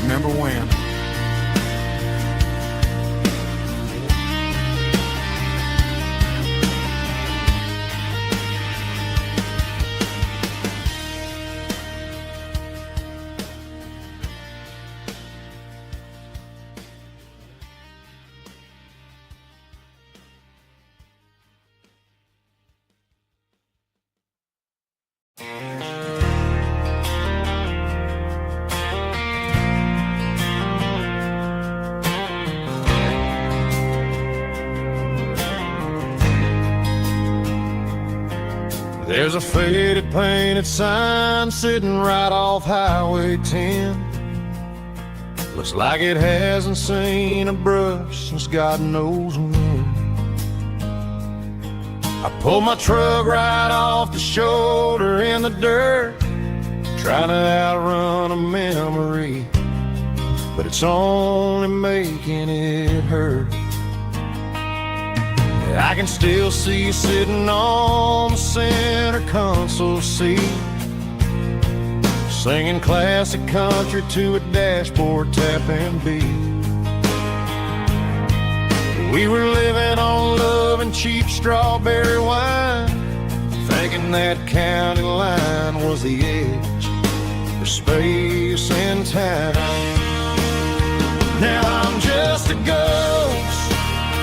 Remember when? There's a faded painted sign sitting right off Highway 10. Looks like it hasn't seen a brush since God knows when. I pulled my truck right off the shoulder in the dirt, trying to outrun a memory, but it's only making it hurt. I can still see you sitting on the center console seat, singing classic country to a dashboard tapping beat. We were living on love and cheap strawberry wine, thinking that county line was the edge for space and time. Now I'm just a ghost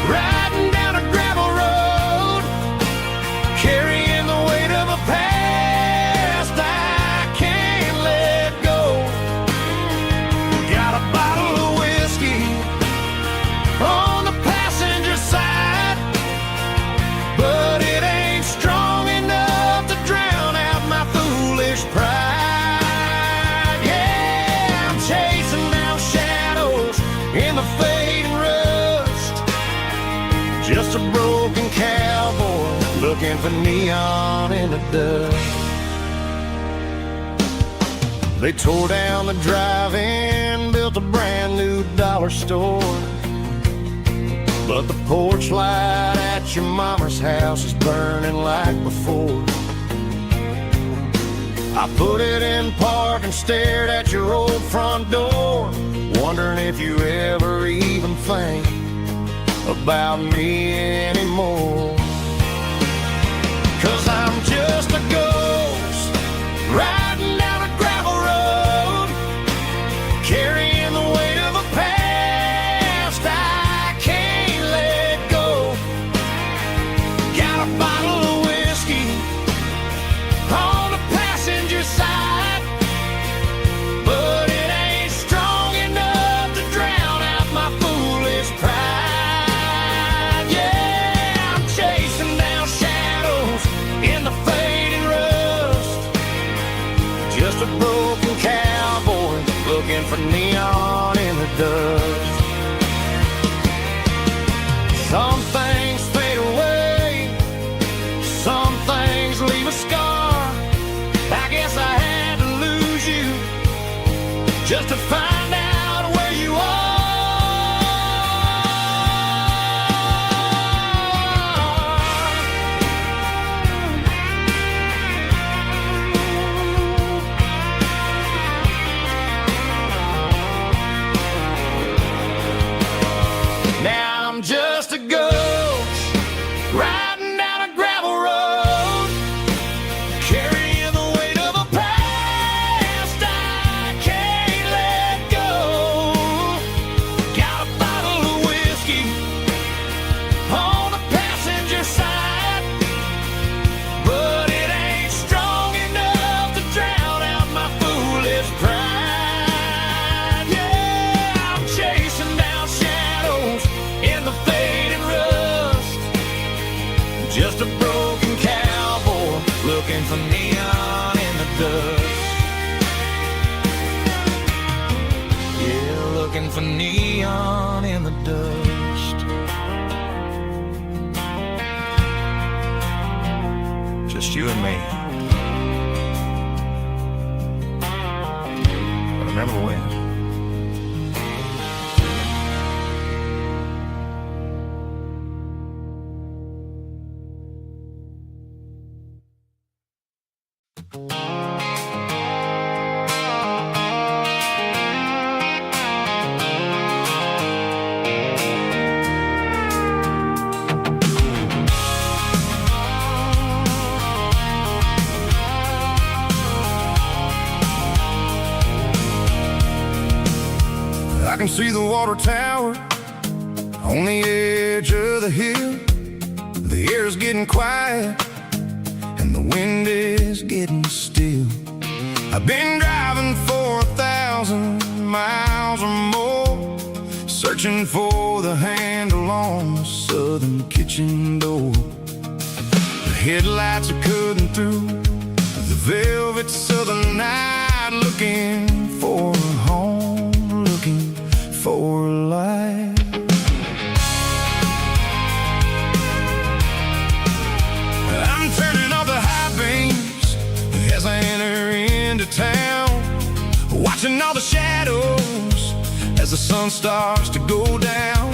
riding down a gravel road, carrying the weight of a past I can't let go. Got a bottle of whiskey on the passenger side, but it ain't strong enough to drown out my foolish pride. Yeah, I'm chasing down shadows in the fading rust, just a broken cowboy looking for neon in the dust. They tore down the drive-in, built a brand new dollar store, but the porch light at your mama's house is burning like before. I put it in park and stared at your old front door, wondering if you ever even think about me anymore. 'Cause I'm just a ghost riding down a gravel road, carrying the weight of a past I can't let go. Got a bottle of whiskey on the passenger side, but it ain't strong enough to drown out my foolish pride. Yeah, I'm chasing down shadows in the fading rust, just a broken cowboy looking for neon in the dust. Some things fade away, some things leave a scar. I guess I had to lose you just to find out where you are. Now I'm just a ghost riding down a gravel road, carrying the weight of a past I can't let go. Got a bottle of whiskey on the passenger side, but it ain't strong enough to drown out my foolish pride. Yeah, I'm chasing down shadows in the fading rust, just a broken cowboy looking for neon in the dust. Yeah, looking for neon in the dust. Just you and me. But remember when? I can see the water tower on the edge of the hill. The air's getting quiet and the wind is getting still. I've been driving for 1,000 miles or more, searching for the handle on the southern kitchen door. The headlights are cutting through the velvet southern night, looking for a home, looking for life. I'm turning off the high beams as I enter into town, watching all the shadows as the sun starts to go down.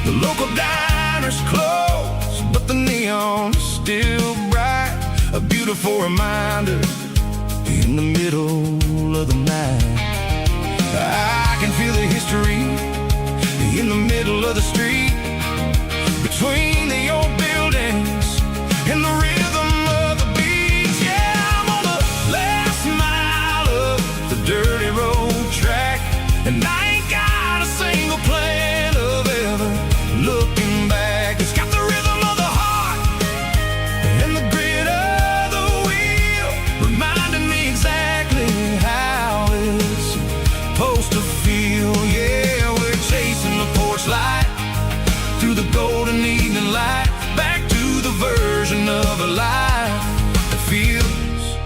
The local diner's closed, but the neon's still bright, a beautiful reminder in in the middle of the night. I can feel the history in the middle of the street, between the old buildings and the rhythm of the beats. Yeah, I'm on the last mile of the dirty road track, and I ain't got a single plan of ever looking back. It's got the rhythm of the heart and the grit of the wheel, reminding me exactly how it's supposed to feel. Yeah, we're chasing the porch light through the golden evening light, back to the version of a life that feels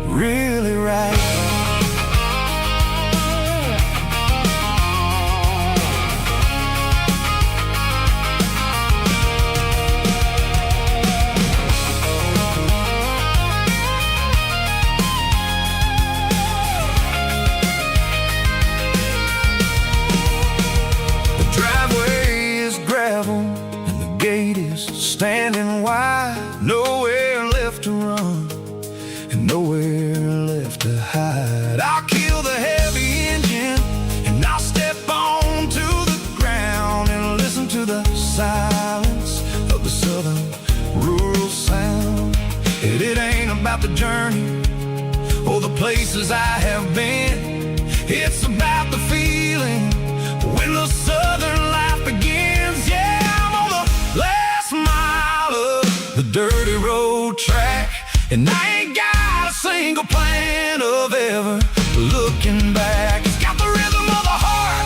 really right. And the gate is standing wide, nowhere left to run and nowhere left to hide. I'll kill the heavy engine and I'll step onto the ground and listen to the silence of the southern rural sound. It ain't about the journey or the places I have been, it's about the feeling when the southern life begins. Yeah, I'm on the last mile of the dirty road track, and I ain't got a single plan of ever looking back. It's got the rhythm of the heart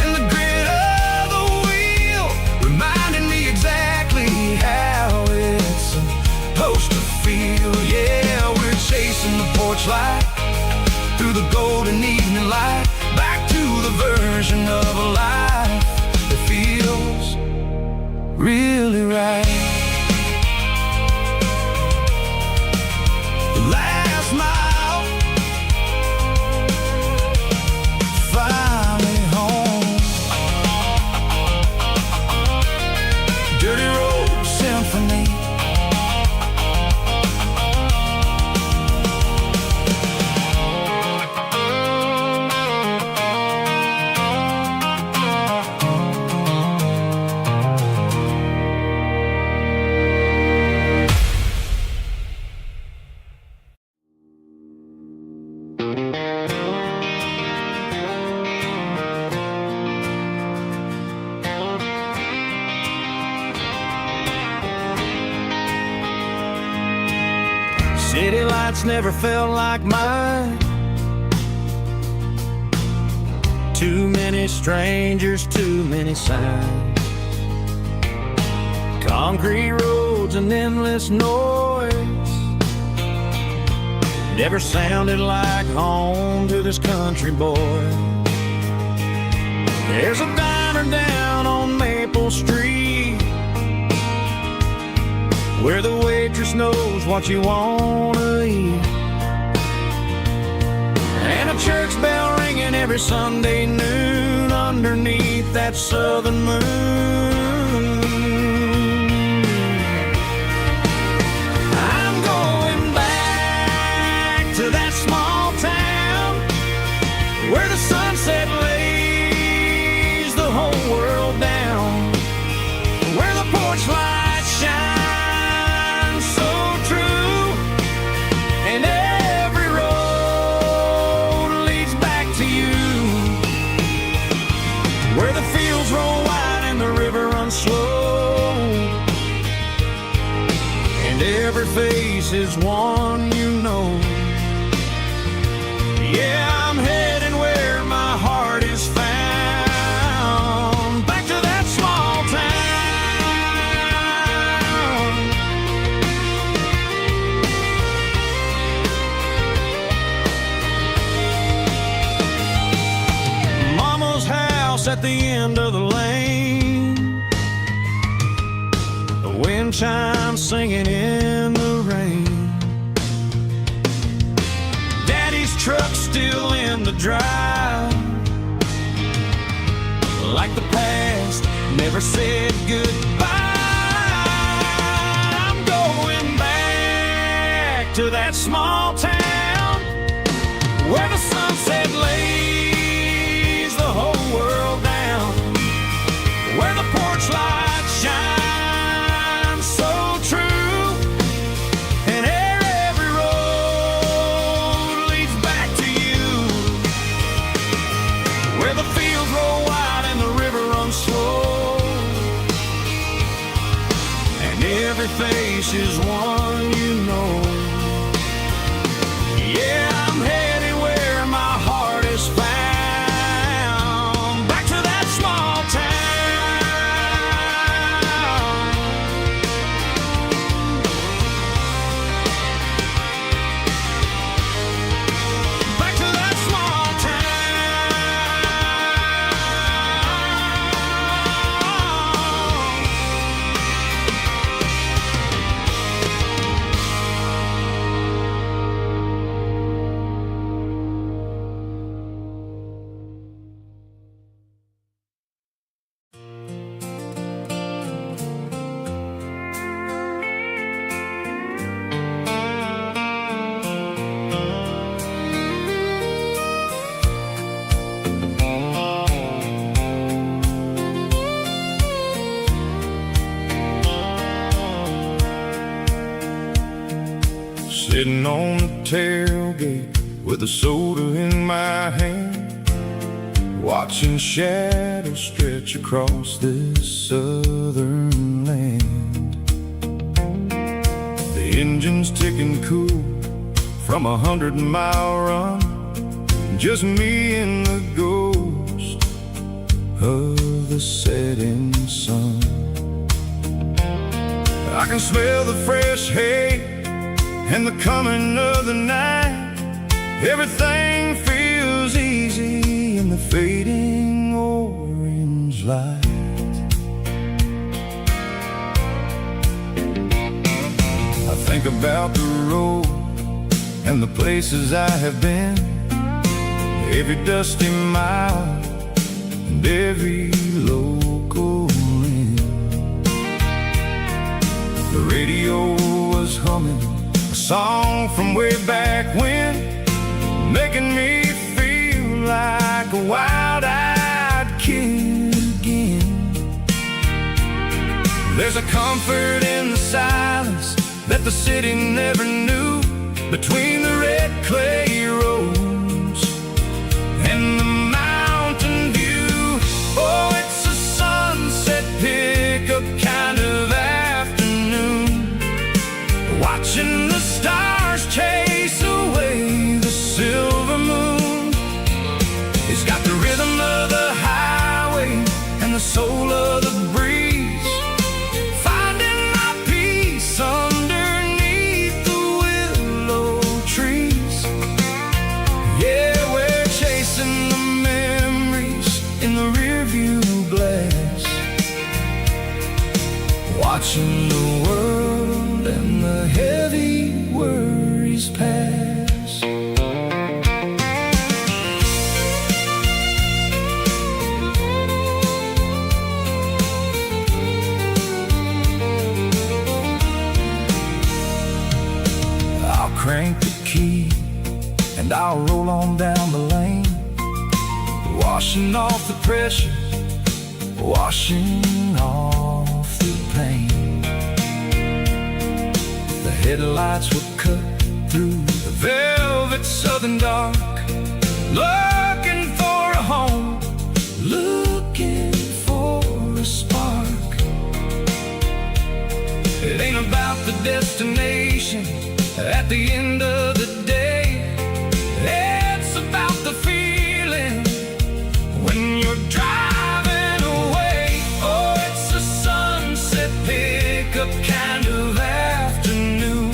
and the grit of the wheel, reminding me exactly how it's supposed to feel. Yeah, we're chasing the porch light through the golden evening light, back to the version of a life that feels really right. The last mile, finally home. Dirty Road Symphony. City lights never felt like mine. Too many strangers, too many signs. Concrete roads and endless noise never sounded like home to this country boy. There's a diner down on Maple Street where the waitress knows what you wanna eat, and a church bell ringing every Sunday noon underneath that southern moon. I'm going back to that small town where the sunset lays the whole world down, where the porch lights shine slow, and every face is one you know. Yeah, I'm heading where my heart is found, back to that small town. Mama's house at the end of the lane, wind chimes singing in the rain. Daddy's truck still in the drive, like the past never said goodbye. I'm going back to that small town face is one you know. Yeah, I'm headed where my heart is found, back to that small town. Back to that small sitting on the tailgate with a soda in my hand, watching shadows stretch across this southern land. The engine's ticking cool from 100-mile run, just me and the ghost of the setting sun. I can smell the fresh hay and the coming of the night. Everything feels easy in the fading orange light. I think about the road and the places I have been, every dusty mile and every local inn. The radio was humming a song from way back when, making me feel like a wild-eyed kid again. There's a comfort in the silence that the city never knew, between the red clay roads and the mountain view. Oh, it's a sunset pickup kind of afternoon, watching the stars chase away the silver moon. It's got the rhythm of the highway and the soul of the breeze, finding my peace underneath the willow trees. Yeah, we're chasing the memories in the rearview glass, watching the world and the heavy worries pass. I'll crank the key and I'll roll on down the lane, washing off the pressure, washing off the pain. The headlights will cut through the velvet southern dark, looking for a home, looking for a spark. It ain't about the destination at the end of the day, it's about the feeling when you're driving away. Oh, it's a sunset pickup kind of afternoon,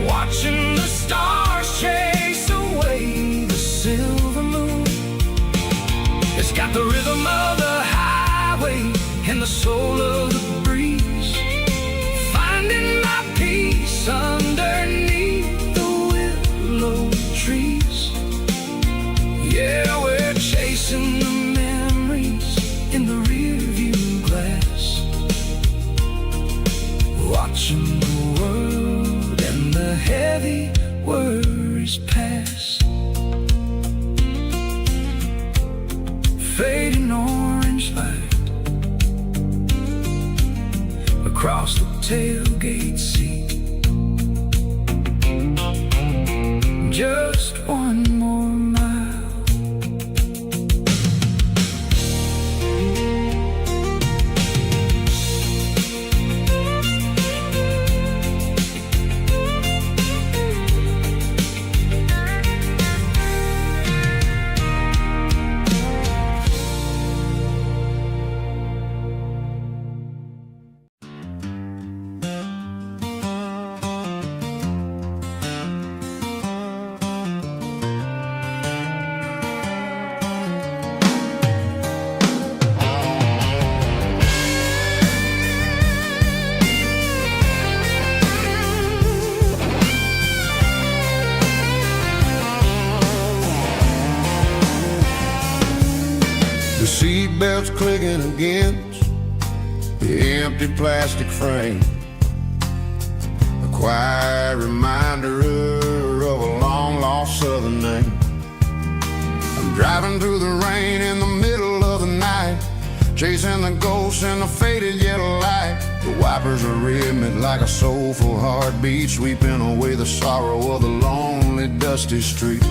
watching the stars chase away the silver moon. It's got the rhythm of the highway and the soul of the breeze, finding my peace underneath the willow trees. Yeah, we're chasing the memories in the rearview glass, watching the world and the heavy worries pass. Fading orange light across the tailgate seat. Just one more mile. seatbelts clicking against the empty plastic frame. A quiet reminder of a long-lost southern name. I'm driving through the rain in the middle of the night, chasing the ghosts in the faded yellow light. The wipers are rhythmic like a soulful heartbeat, sweeping away the sorrow of the lonely, dusty street.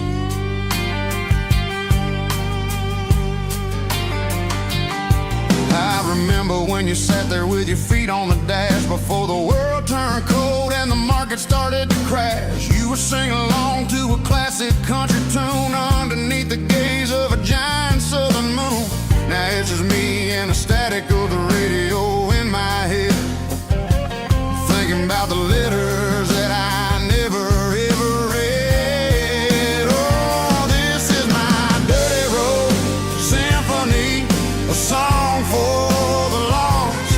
I remember when you sat there with your feet on the dash, before the world turned cold and the market started to crash. You were singing along to a classic country tune underneath the gaze of a giant southern moon. Now it's just me and the static of the radio in my head, thinking about the letters that I never ever read. Oh, this is my dirty road symphony, a song for the lost,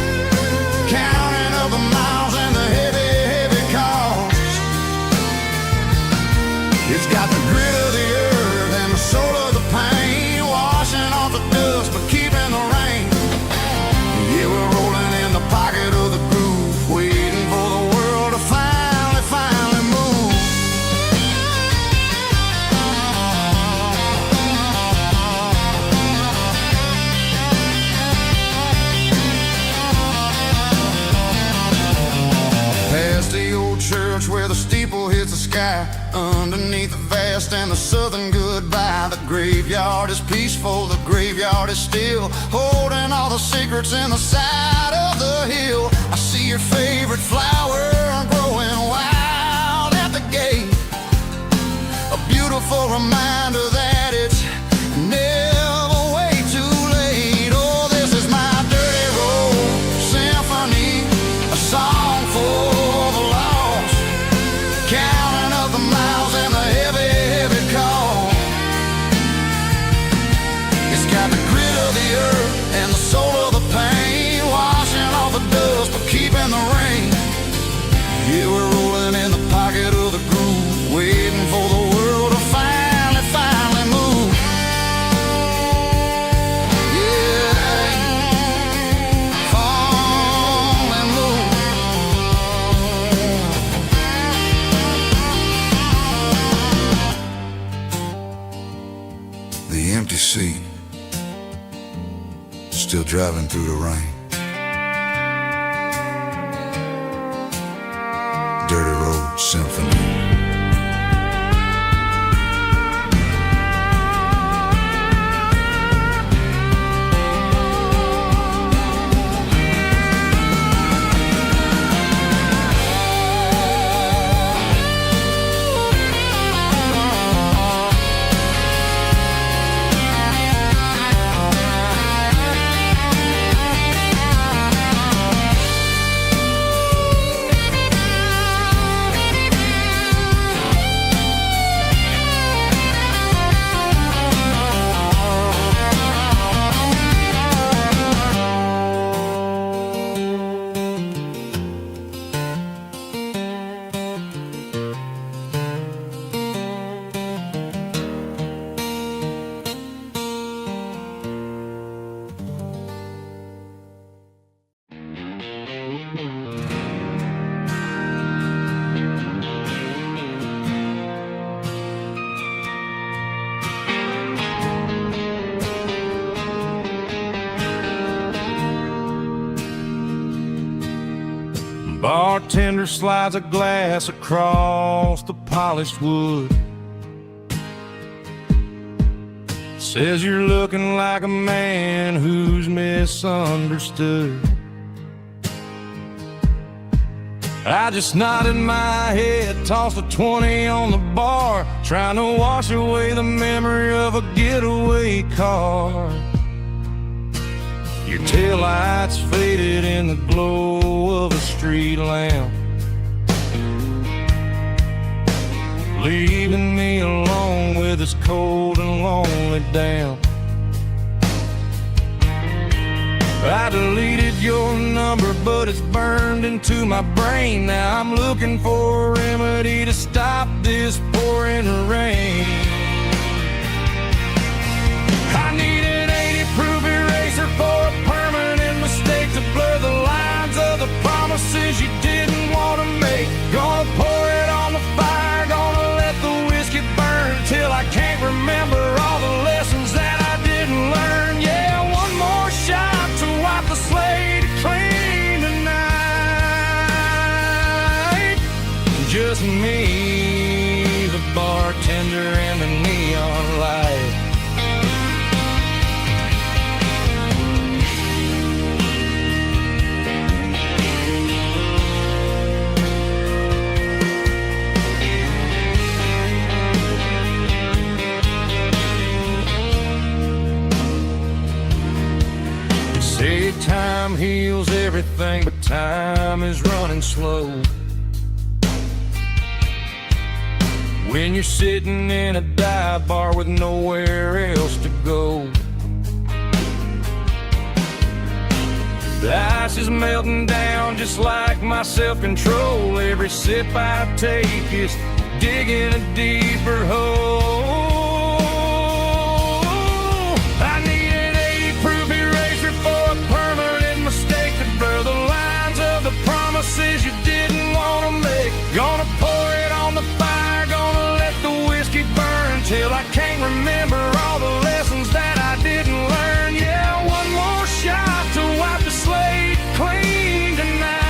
counting up the miles and the heavy, heavy cost. It's got the grit of the earth and the soul of the pain, washing off the dust but keeping the rain. Yeah, we're rolling in the pocket of the groove, waiting for the world to finally move. Past the old church where the steeple hits the sky, underneath the vast and the southern goodbye. The graveyard is peaceful, the graveyard is still, holding all the secrets in the side of the hill. I see your favorite flower growing wild at the gate, a beautiful reminder that it's never way too late. Oh, this is my dirty road symphony, a song for the lost, counting up the miles and the heavy, heavy call. It's got the grit of the earth and the soul of the pain, washing off the dust but keeping the rain. Yeah, we're rolling in the pocket of the groove, waiting for the world to finally move. Yeah, finally move. The empty seat, still driving through the rain. Dirty road symphony. Bartender slides a glass across the polished wood, says you're looking like a man who's misunderstood. I just nodded my head, tossed a 20 on the bar, trying to wash away the memory of a getaway car. Your taillights faded in the glow of a street lamp, leaving me alone with this cold and lonely damp. I deleted your number, but it's burned into my brain. Now I'm looking for a remedy to stop this pouring rain. I need an 80 proof say time heals everything, but time is running slow. When you're sitting in a dive bar with nowhere else to go, the ice is melting down just like my self-control. Every sip I take is digging a deeper hole. I need an 80-proof eraser for a permanent mistake to blur the lines of the promises you didn't want to make. Gonna pour it on the fire, gonna let the whiskey burn till I can't remember all the lessons that I didn't learn. Yeah, one more shot to wipe the slate clean tonight.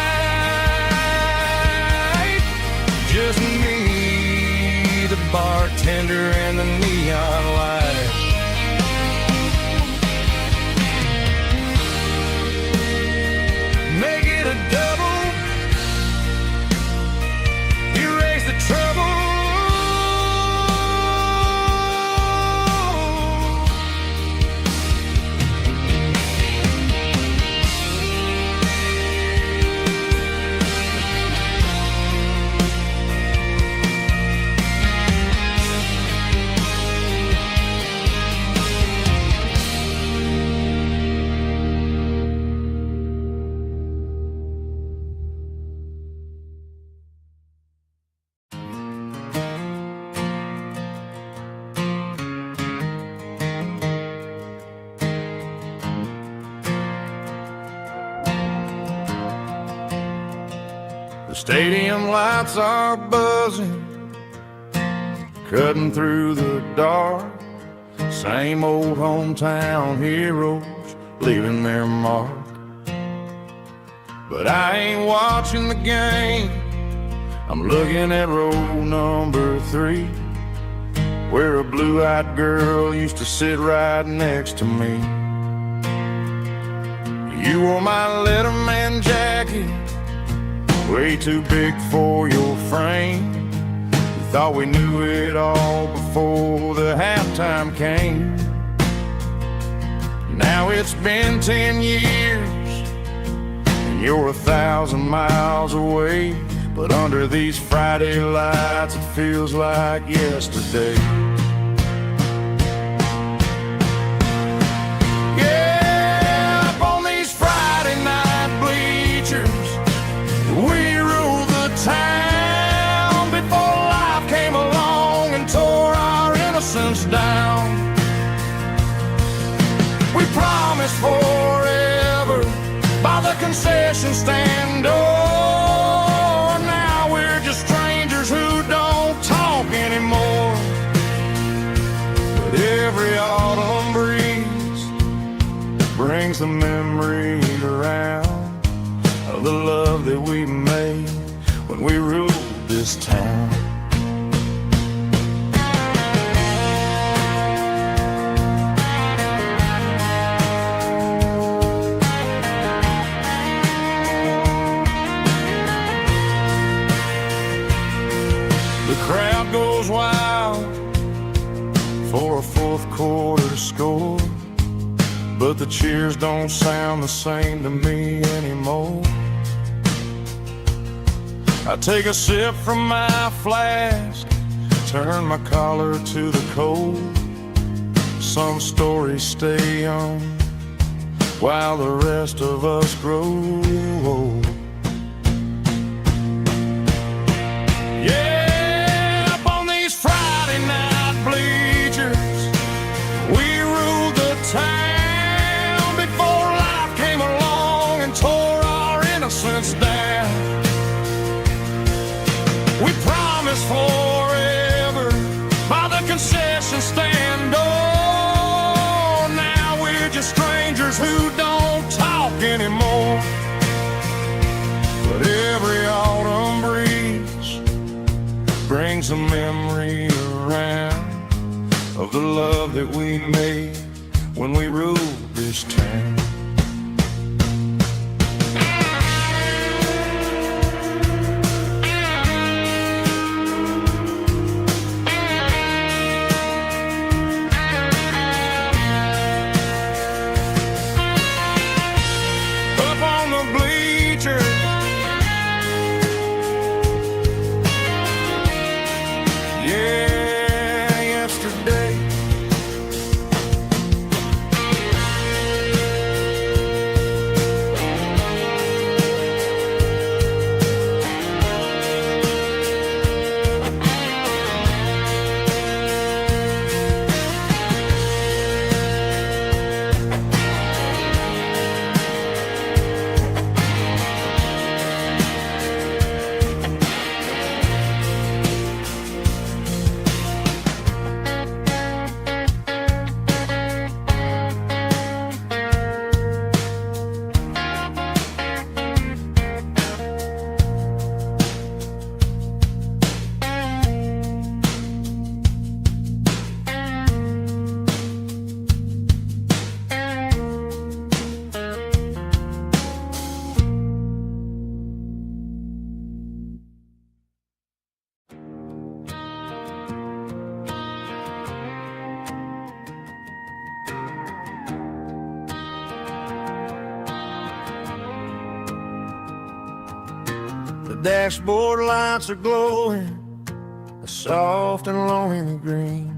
Just me, the bartender, and the neon light. Make it a double, erase the trouble. The stadium lights are buzzing, cutting through the dark. Same old hometown heroes leaving their mark. But I ain't watching the game, I'm looking at row number 3, where a blue-eyed girl used to sit right next to me. You wore my Letterman jacket, way too big for your frame. We thought we knew it all before the halftime came. Now it's been 10 years and you're 1,000 miles away, but under these Friday lights it feels like yesterday. Yeah, up on these Friday night bleachers, we ruled the town before life came along and tore our innocence down. We promised forever by the concession stand door. Now we're just strangers who don't talk anymore. But every autumn breeze brings the memory around of the love that we made when we ruled this town. The crowd goes wild for a fourth quarter score, but the cheers don't sound the same to me anymore. I take a sip from my flask, turn my collar to the cold. Some stories stay young while the rest of us grow old. Yeah, up on these Friday night bleachers, we ruled the town before life came along and tore our innocence down. We promised forever by the concession stand door. Now we're just strangers who don't talk anymore. But every autumn breeze brings a memory around of the love that we made when we ruled this town. dashboard lights are glowing a soft and lonely green.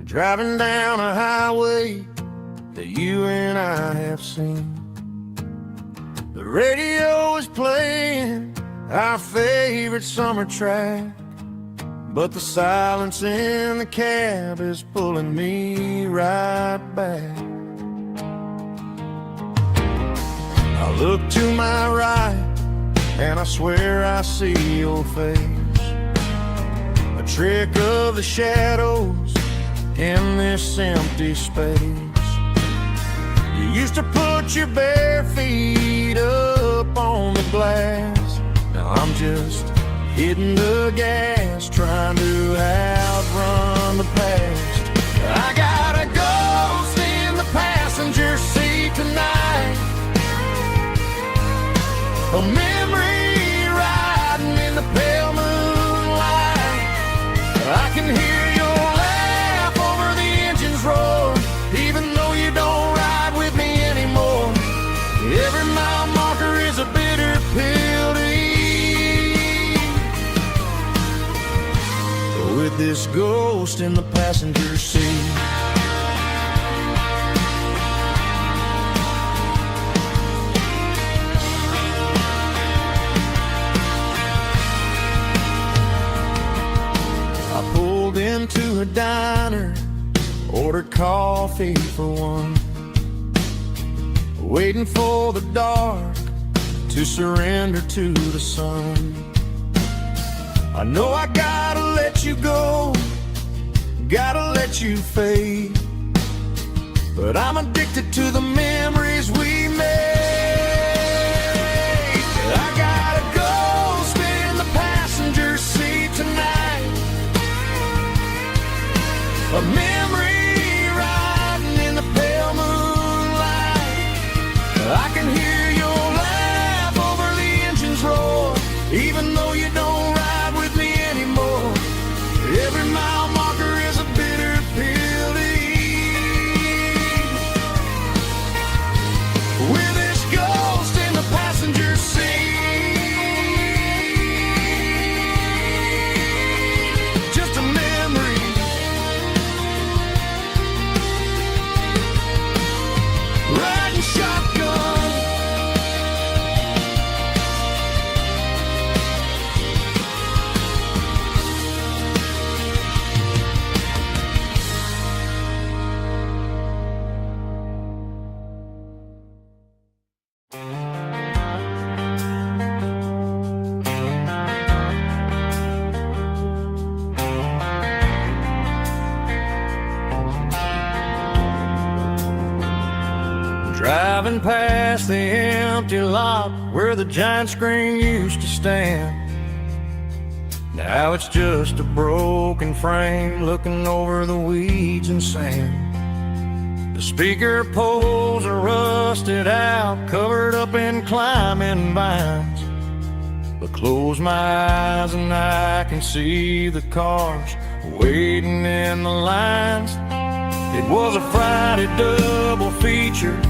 Driving down a highway that you and I have seen. The radio is playing our favorite summer track, but the silence in the cab is pulling me right back. I look to my right and I swear I see your face, a trick of the shadows in this empty space. You used to put your bare feet up on the glass. Now I'm just hitting the gas, trying to outrun the past. I got a ghost in the passenger seat tonight, a memory riding in the pale moonlight. I can hear your laugh over the engine's roar, even though you don't ride with me anymore. Every mile marker is a bitter pill to eat, with this ghost in the passenger seat. I pulled into a diner, ordered coffee for one, waiting for the dark to surrender to the sun. I know I gotta let you go, gotta let you fade, but I'm addicted to the memories we made. I got a ghost in the passenger seat tonight, a memory riding in the pale moonlight. I can hear your laugh over the engine's roar, even though you don't ride with me anymore. Every mile marker is a bitter pill to eat, with this ghost in the passenger seat. Just a memory, riding shotgun. Driving past the empty lot where the giant screen used to stand. Now it's just a broken frame looking over the weeds and sand. The speaker poles are rusted out, covered up in climbing vines. But close my eyes and I can see the cars waiting in the lines. It was a Friday double feature,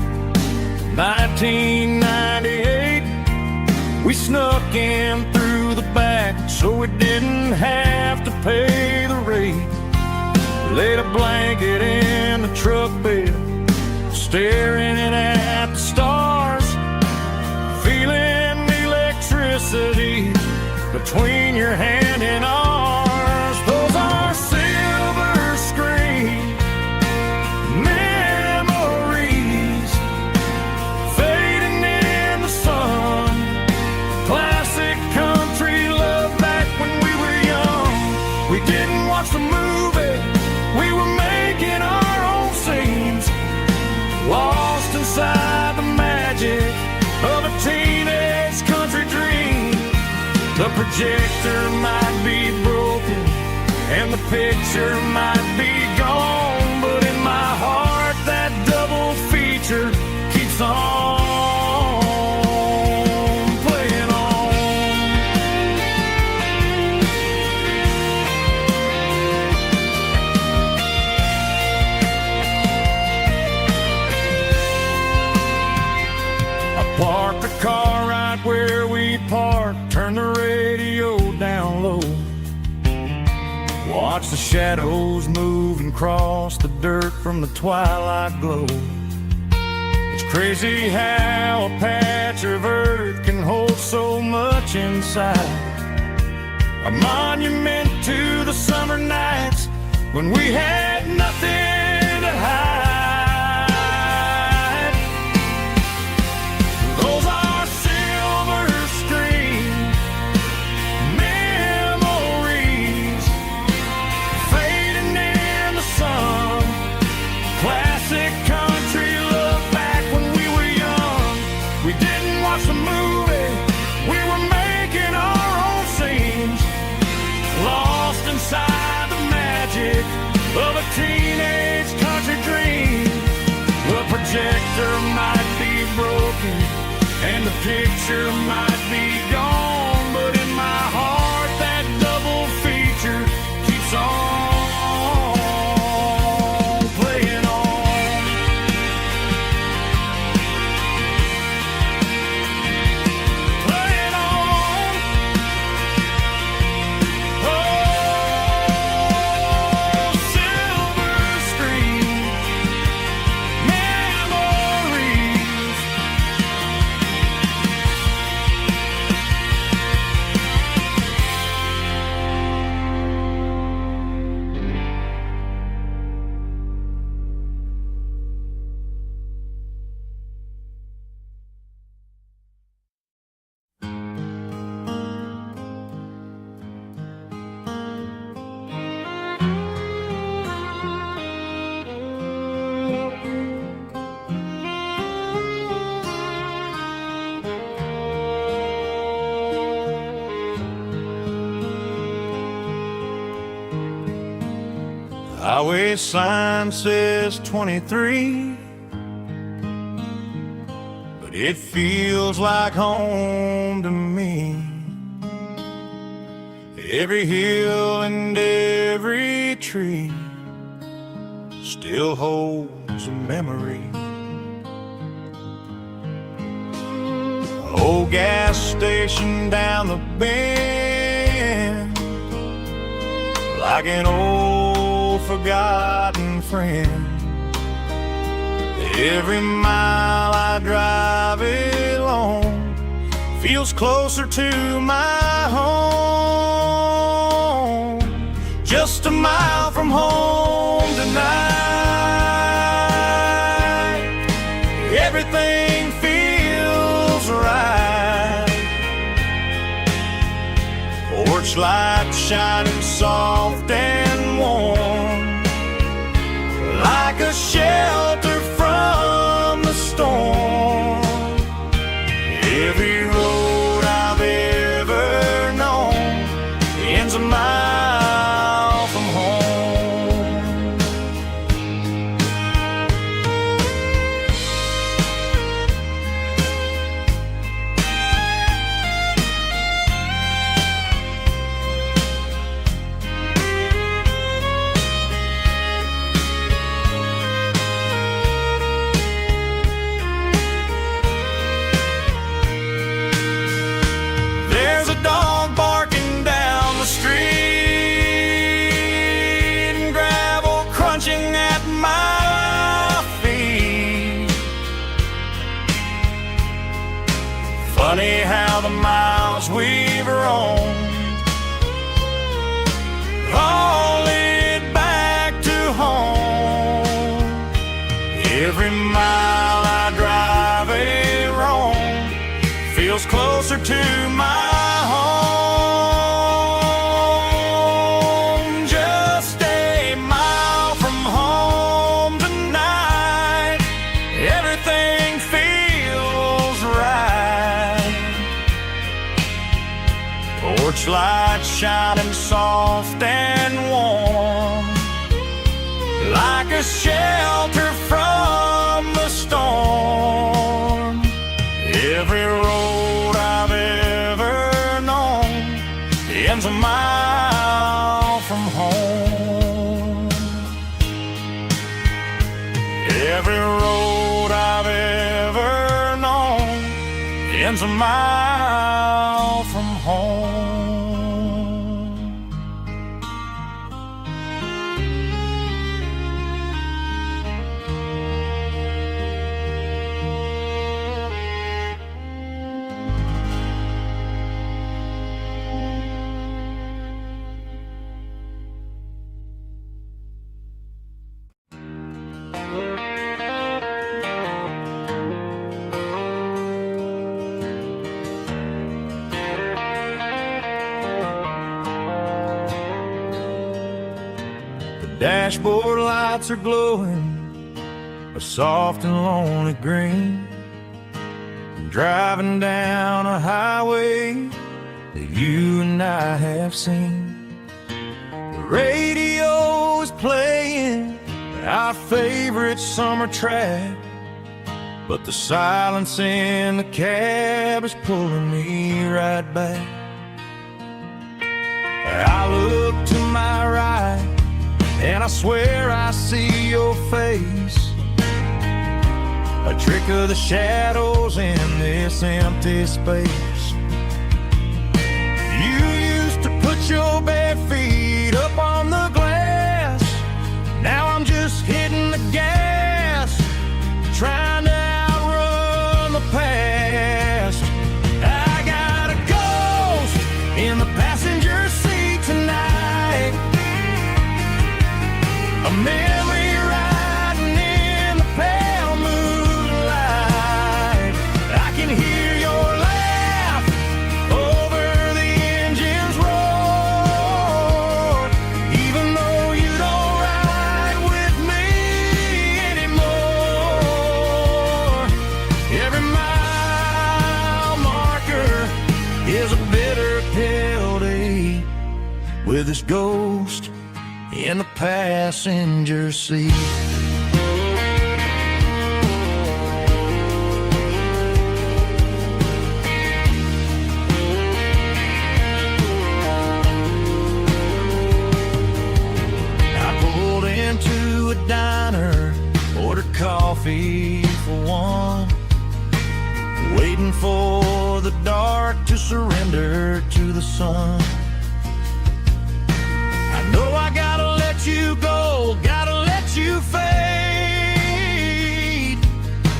1998. We snuck in through the back so we didn't have to pay the rate. Laid a blanket in the truck bed, staring at the stars, feeling the electricity between your hand and ours. Those are silver screen memories fading in the sun. Classic country love back when we were young. We didn't watch the movie, we were making our own scenes, lost inside the magic of a teenage country dream. The projector might be broken and the picture might be gone, but in my heart that double feature keeps on playing on. I parked the car right where we parked watch the shadows move and cross the dirt from the twilight glow. It's crazy how a patch of earth can hold so much inside. A monument to the summer nights when we had nothing to hide. Those are silver screen memories fading in the sun. Classic country love back when we were young. We didn't watch the movie, we were making our own scenes, lost inside the magic of a teenage country dream. The projector might be broken and the picture might be gone, but in my heart that double feature keeps on playing on. Playing on. Oh, silver screen memories. Highway sign says 23, but it feels like home to me. Every hill and every tree still holds a memory. Old gas station down the bend, like an old forgotten friend. Every mile I drive it along feels closer to my home. Just a mile from home tonight, everything feels right. Porch light shining soft and warm, like a shelter from the storm. Every road I've ever known ends a mile from home. There's a dog barking down the street and gravel crunching at my feet. Funny how the miles we've roamed all lead back to home. Every mile I drive a roam feels closer to my home. Just a mile from home tonight, everything feels right. Porch light shining soft and warm, like a shelter from the storm. Every road I've ever known ends a mile from home. Every road I've ever known ends a mile from home. Dashboard lights are glowing a soft and lonely green. Driving down a highway that you and I have seen. The radio is playing our favorite summer track, but the silence in the cab is pulling me right back. I look to my right and I swear I see your face, a trick of the shadows in this empty space. You used to put your bare feet up on the glass. Now I'm just hitting the gas, trying to outrun the past. I got a ghost in the passenger seat tonight, a memory riding in the pale moonlight. I can hear your laugh over the engine's roar, even though you don't ride with me anymore. Every mile marker is a bitter pill to eat, with this ghost in the passenger seat. I pulled into a diner, ordered coffee for one, waiting for the dark to surrender to the sun. I know I gotta let you go, gotta let you fade,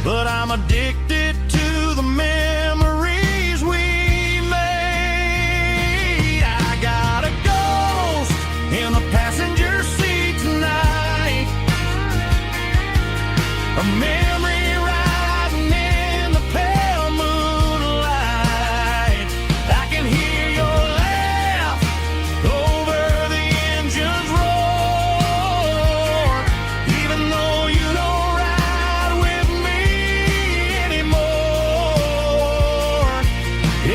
but I'm addicted to the memories we made. I got a ghost in the passenger seat tonight, a memory riding in the pale moonlight. I can hear your laugh over the engine's roar, even though you don't ride with me anymore.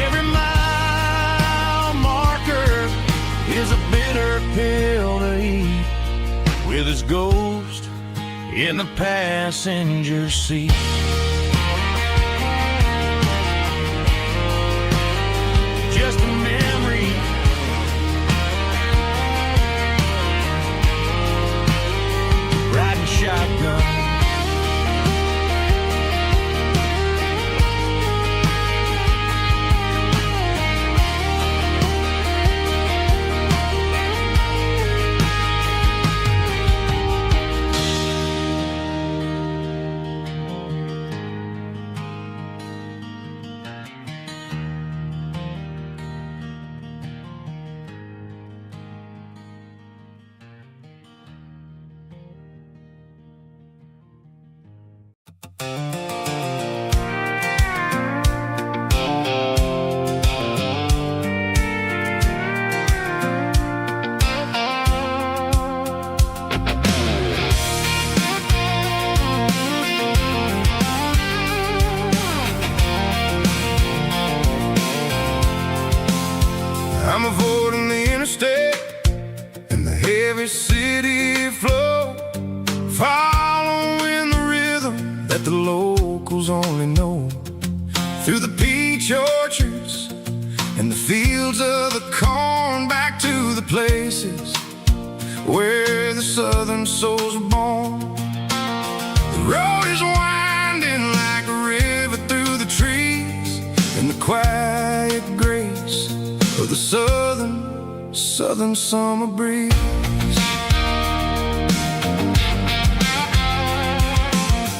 Every mile marker is a bitter pill to eat, with his ghost in the passenger seat. Just a memory, riding shotgun. I'm avoiding the interstate and the heavy city flow, following the rhythm that the locals only know, through the peach orchards and the fields of the corn, back to the places where the southern souls are born. The road is winding like a river through the trees, and the quiet grace of the southern summer breeze.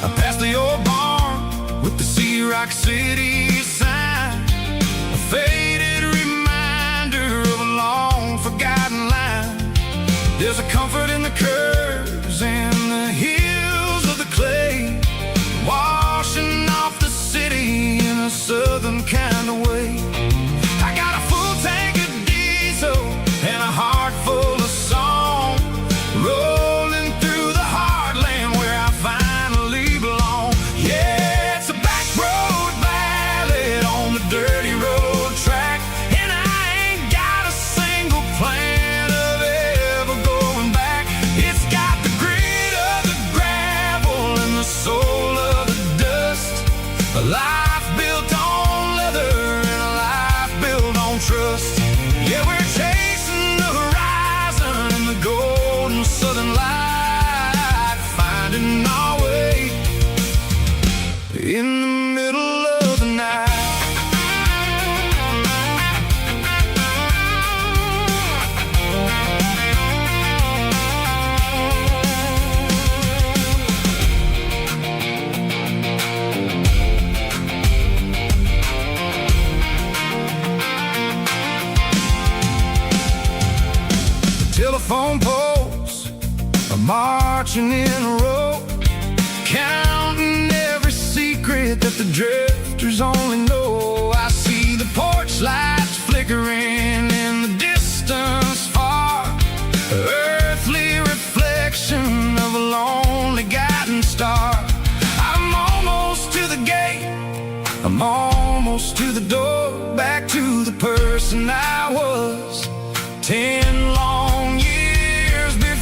I passed the old barn with the Sea Rock City sign, a faded reminder of a long forgotten line. There's a comfort in the curves and the hills of the clay, washing off the city in a southern kind of way. I got a full tank of diesel and a heart full of song, roll marching in a row, counting every secret that the drifters only know. I see the porch lights flickering in the distance far, earthly reflection of a lonely guiding star. I'm almost to the gate, I'm almost to the door, back to the person I was 10 long years before.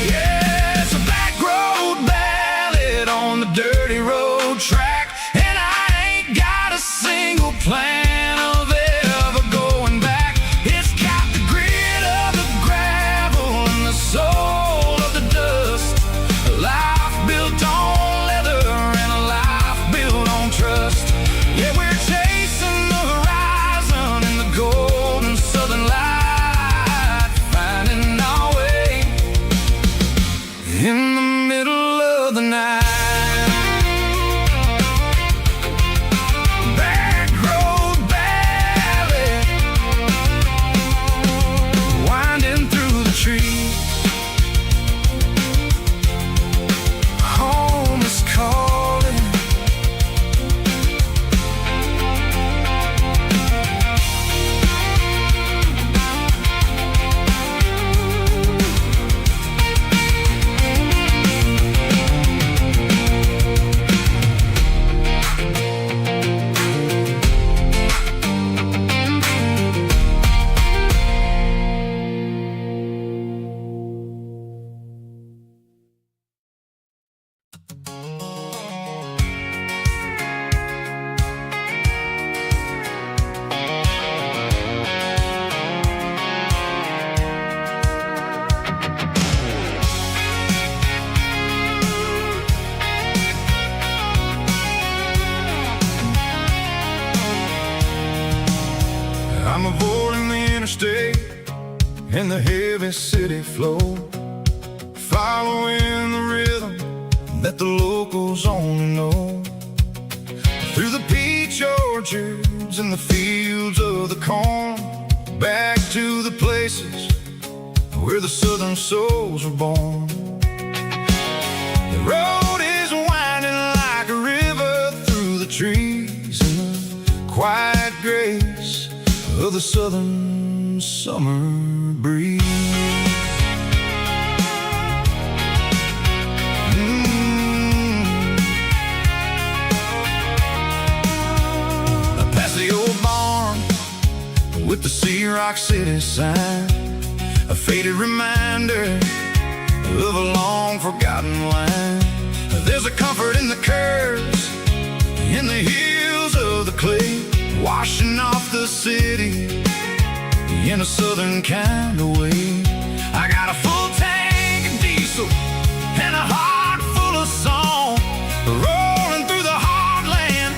Yeah, it's a back road ballad on the dirty road track, and I ain't got a single plan of ever going back. It's got the grit of the gravel and the soul of the dust, a life built on leather and a life built on trust. Yeah, we're chasing the horizon in the golden southern light, finding our way in the middle of the night. Back road ballad, winding through the trees. Home is calling. I'm avoiding the interstate and the heavy city flow, following the rhythm that the locals only know. Through the peach orchards and the fields of the corn, back to the places where the southern souls were born. The road is winding like a river through the trees in the quiet grace of the southern summer breeze. Past the old barn with the Sea Rock City sign, a faded reminder of a long forgotten line. There's a comfort in the curves, in the hills of the clay, washing off the city in a southern kind of way. I got a full tank of diesel and a heart full of song, rolling through the heartland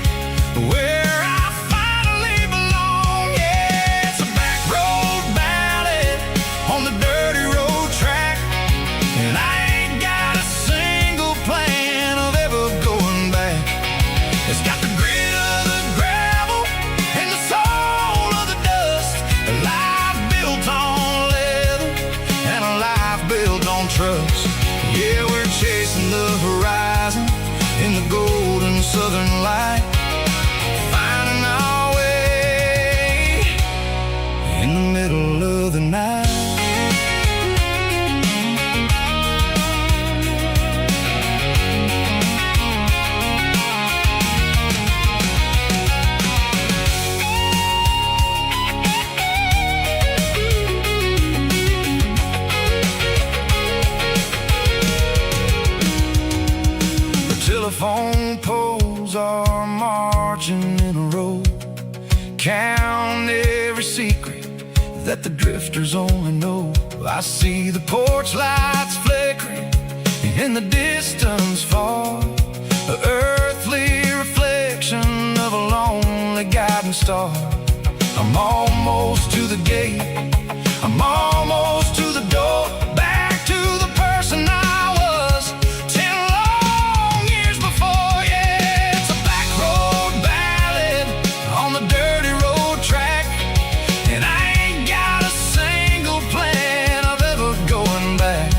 where I finally belong. Yeah, it's a back road ballad on the dirty road track, and I ain't got a single plan of ever going back. It's got the grit of the gravel and the soul of the dust, a life built on leather and a life built on trust. Yeah, we're chasing the horizon in the golden southern light, finding our way in the middle of the night. Telephone poles are marching in a row, count every secret that the drifters only know. I see the porch lights flickering in the distance far, the earthly reflection of a lonely guiding star. I'm almost to the gate, I'm almost to the door, back to the person I was 10 long years before. Yeah, it's a back road ballad on the dirty road track, and I ain't got a single plan of ever going back.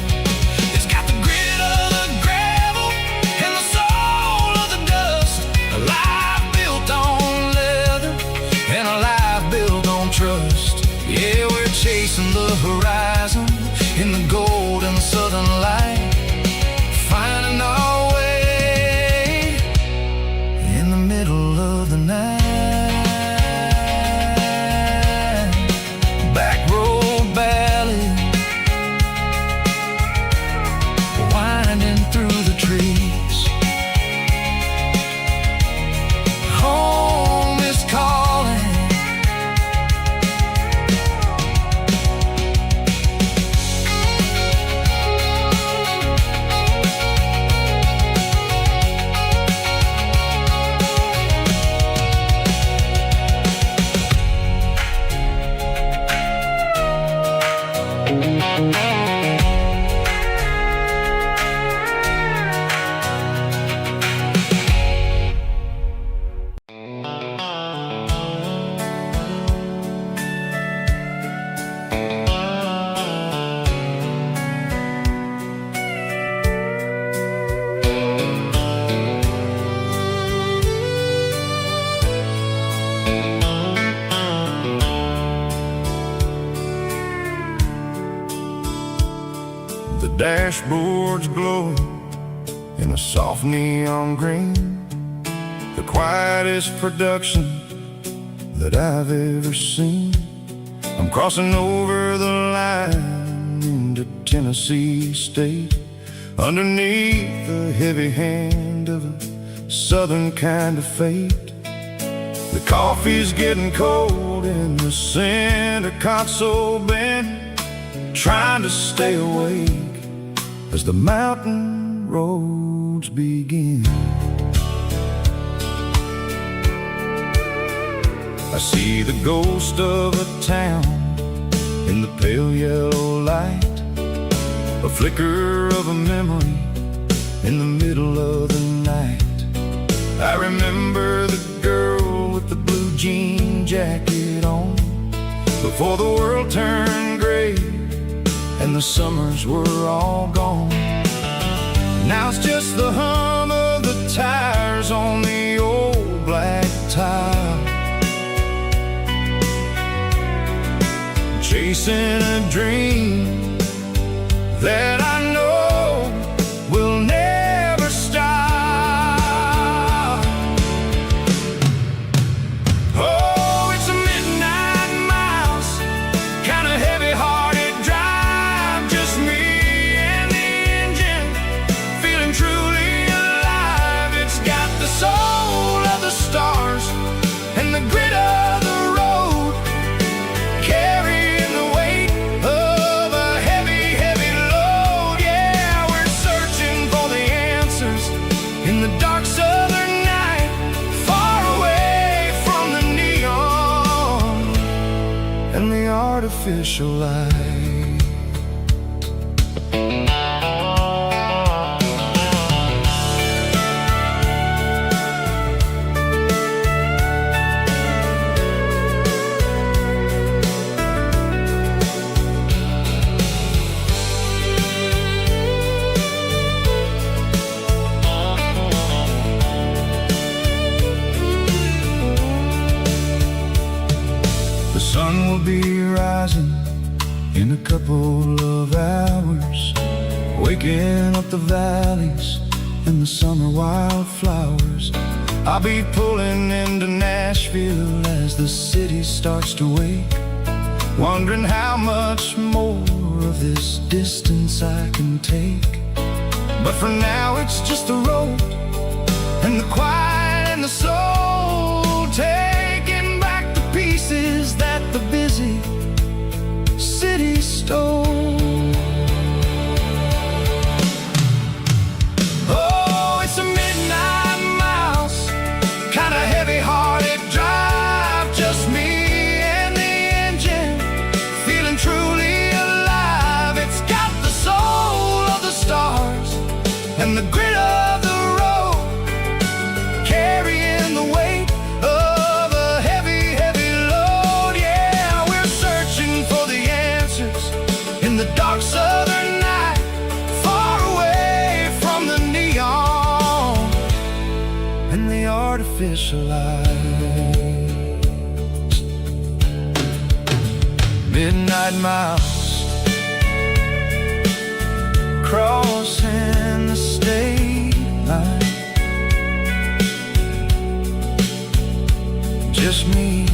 dashboard's glowing in a soft neon green, the quietest production that I've ever seen. I'm crossing over the line into Tennessee State, underneath the heavy hand of a southern kind of fate. The coffee's getting cold in the center console bin, trying to stay awake as the mountain roads begin. I see the ghost of a town in the pale yellow light, a flicker of a memory in the middle of the night. I remember the girl with the blue jean jacket on, before the world turned gray and the summers were all gone. Now it's just the hum of the tires on the old black tile, chasing a dream that I know will never stop. Oh, it's a midnight miles, kind of heavy-hearted drive, just me and the engine, feeling truly alive. It's got the soul of the stars and the grit of the road, carrying the weight of a heavy, heavy load. Yeah, we're searching for the answers in the dark southern night, far away from the neon and the artificial light. The sun will be rising in a couple of hours, waking up the valleys and the summer wildflowers. I'll be pulling into Nashville as the city starts to wake, wondering how much more of this distance I can take. But for now it's just the road and the quiet and the soul, taking back the pieces that the busy city stole. Oh, it's a midnight miles, kind of heavy-hearted drive, just me and the engine, feeling truly alive. It's got the soul of the stars and the grit of the road, carrying the weight of a heavy, heavy load. Yeah, we're searching for the answers in the dark southern night, far away from the neon and the artificial light. Midnight miles, crossing the state line, just me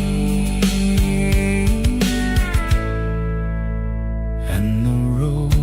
and the road.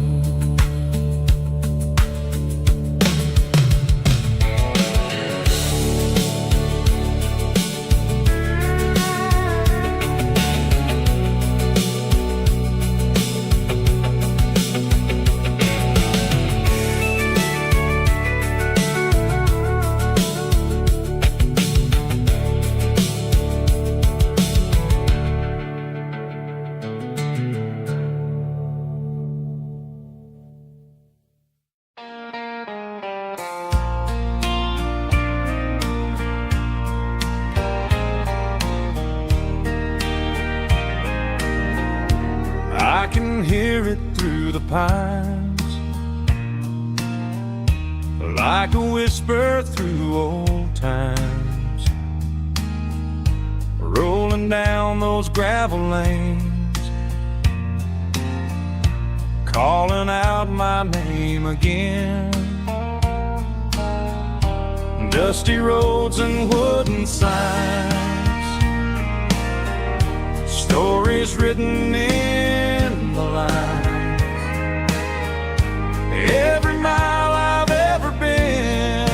I can hear it through the pines, like a whisper through old times, rolling down those gravel lanes, calling out my name again. Dusty roads and wooden signs, stories written in the lines. Every mile I've ever been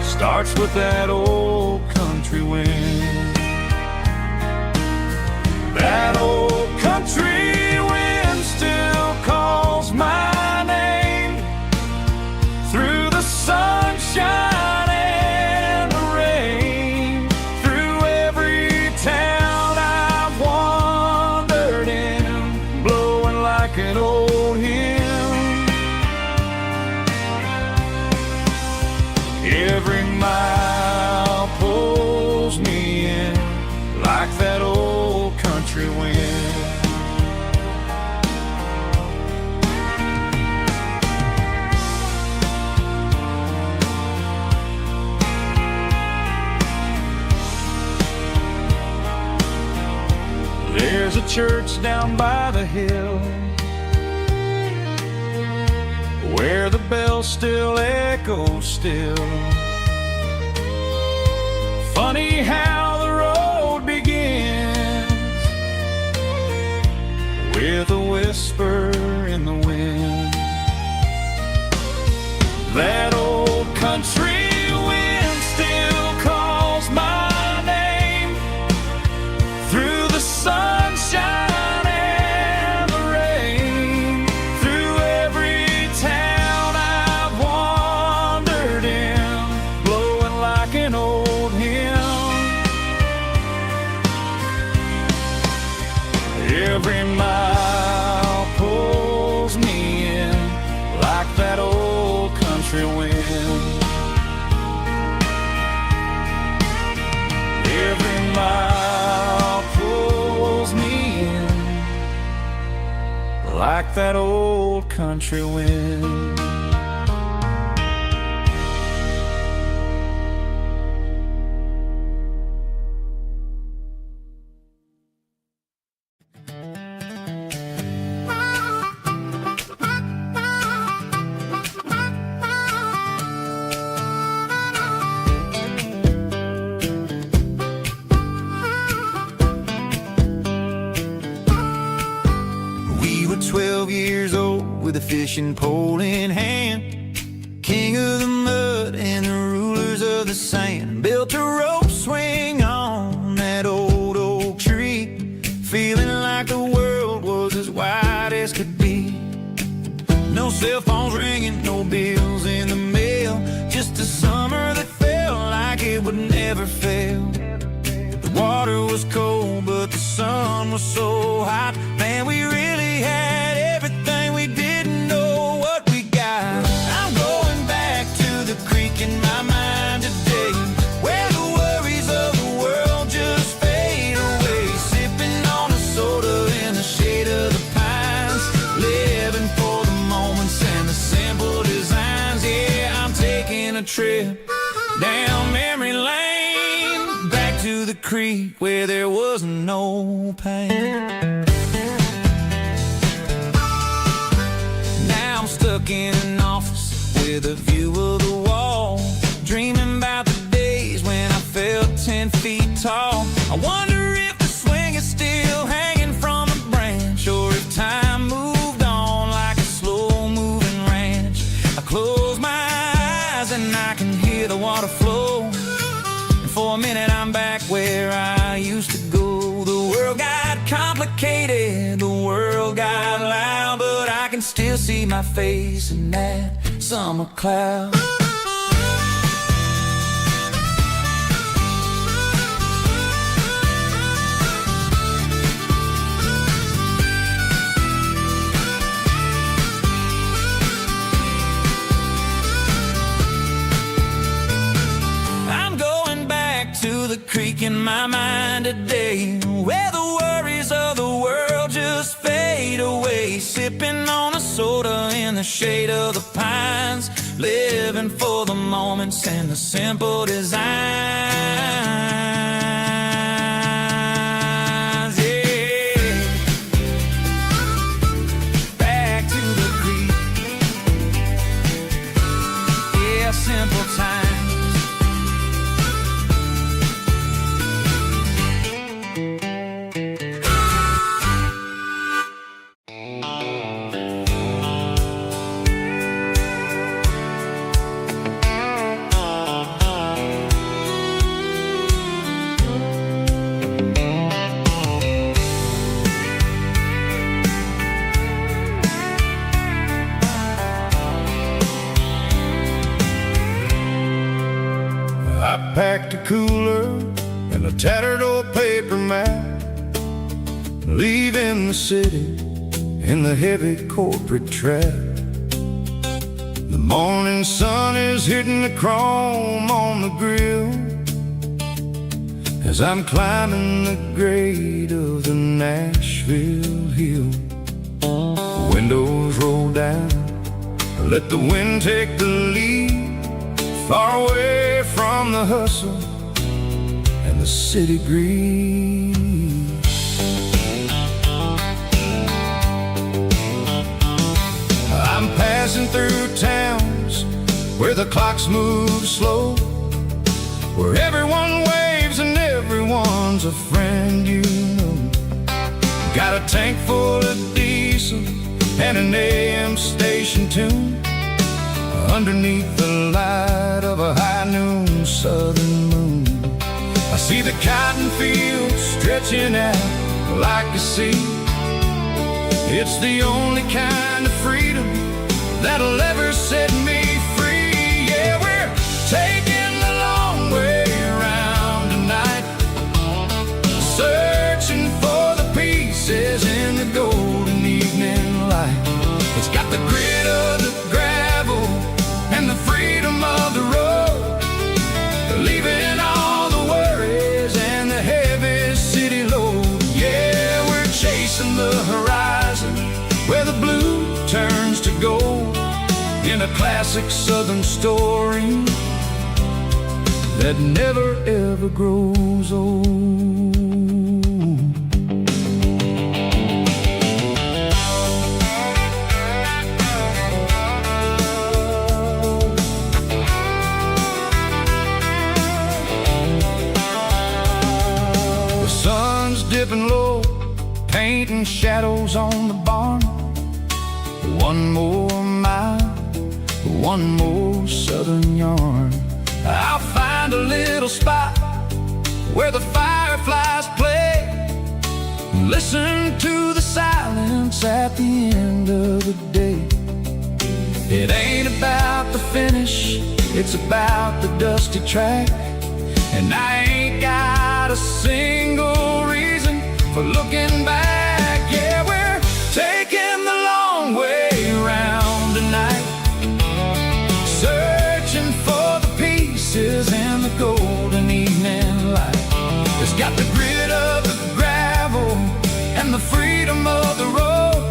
starts with that old country wind. That old country wind still calls my name through the sunshine and the rain, through every town I've wandered in, blowing like an old hymn. Every mile pulls me in like that old country wind. There's a church down by the hill where the bells still echo still. Funny how the road begins with a whisper in the wind. That old country wind still calls my name through the sunshine and the rain, through every town I've wandered in, blowing like an old hymn. Every mile pulls me in like that old country wind. Every mile pulls me in like that old country wind. We were 12 years old with a fishing pole in hand, king of the mud and the rulers of the sand. Built a rope swing on that old oak tree, feeling like the world was as wide as could be. No cell phones ringing, no bills in the mail, just a summer that felt like it would never fail. The water was cold, but the sun was so hot. Man, we really had everything, we didn't know what we got. I'm going back to the creek in my mind today, where the worries of the world just fade away. Sipping on a soda in the shade of the pines, living for the moments and the simple designs. Yeah, I'm taking a trip down memory lane, back to the creek where there was no pain. Now I'm stuck in an office with a view of the wall, dreaming about the days when I felt 10 feet tall. I wonder if the swing is still hanging from a branch, or if time moved on like a slow-moving ranch. I close my eyes and I can hear the water flow, and for a minute I'm back where I used to go. The world got complicated, the world got loud, but I can still see my face in that summer cloud. I'm going back to the creek in my mind today, where the worries of the world just fade away. Sipping on a soda in the shade of the pines, living for the moments and the simple designs. Yeah. simple times. I packed a cooler and a tattered old paper map, leaving the city in the heavy corporate trap. The morning sun is hitting the chrome on the grill as I'm climbing the grade of the Nashville hill. The windows roll down, let the wind take the lead, far away from the hustle and the city greed. I'm passing through towns where the clocks move slow, where everyone waves and everyone's a friend you know. Got a tank full of diesel and an AM station tune underneath the light of a high noon southern moon. I see the cotton fields stretching out like a sea. It's the only kind of freedom that'll ever set me free. Yeah, we're taking the long way around tonight, searching for the pieces in the golden evening light. It's got the grit of the gravel and the freedom of the road, leaving all the worries and the heavy city load. Yeah, we're chasing the horizon where the blue turns to gold, in a classic southern story that never ever grows old. Dipping low, painting shadows on the barn. One more mile, one more southern yarn. I'll find a little spot where the fireflies play, listen to the silence at the end of the day. It ain't about the finish, it's about the dusty track. And I ain't got a single reason for looking back. Yeah, we're taking the long way around tonight, searching for the pieces in the golden evening light. It's got the grit of the gravel and the freedom of the road,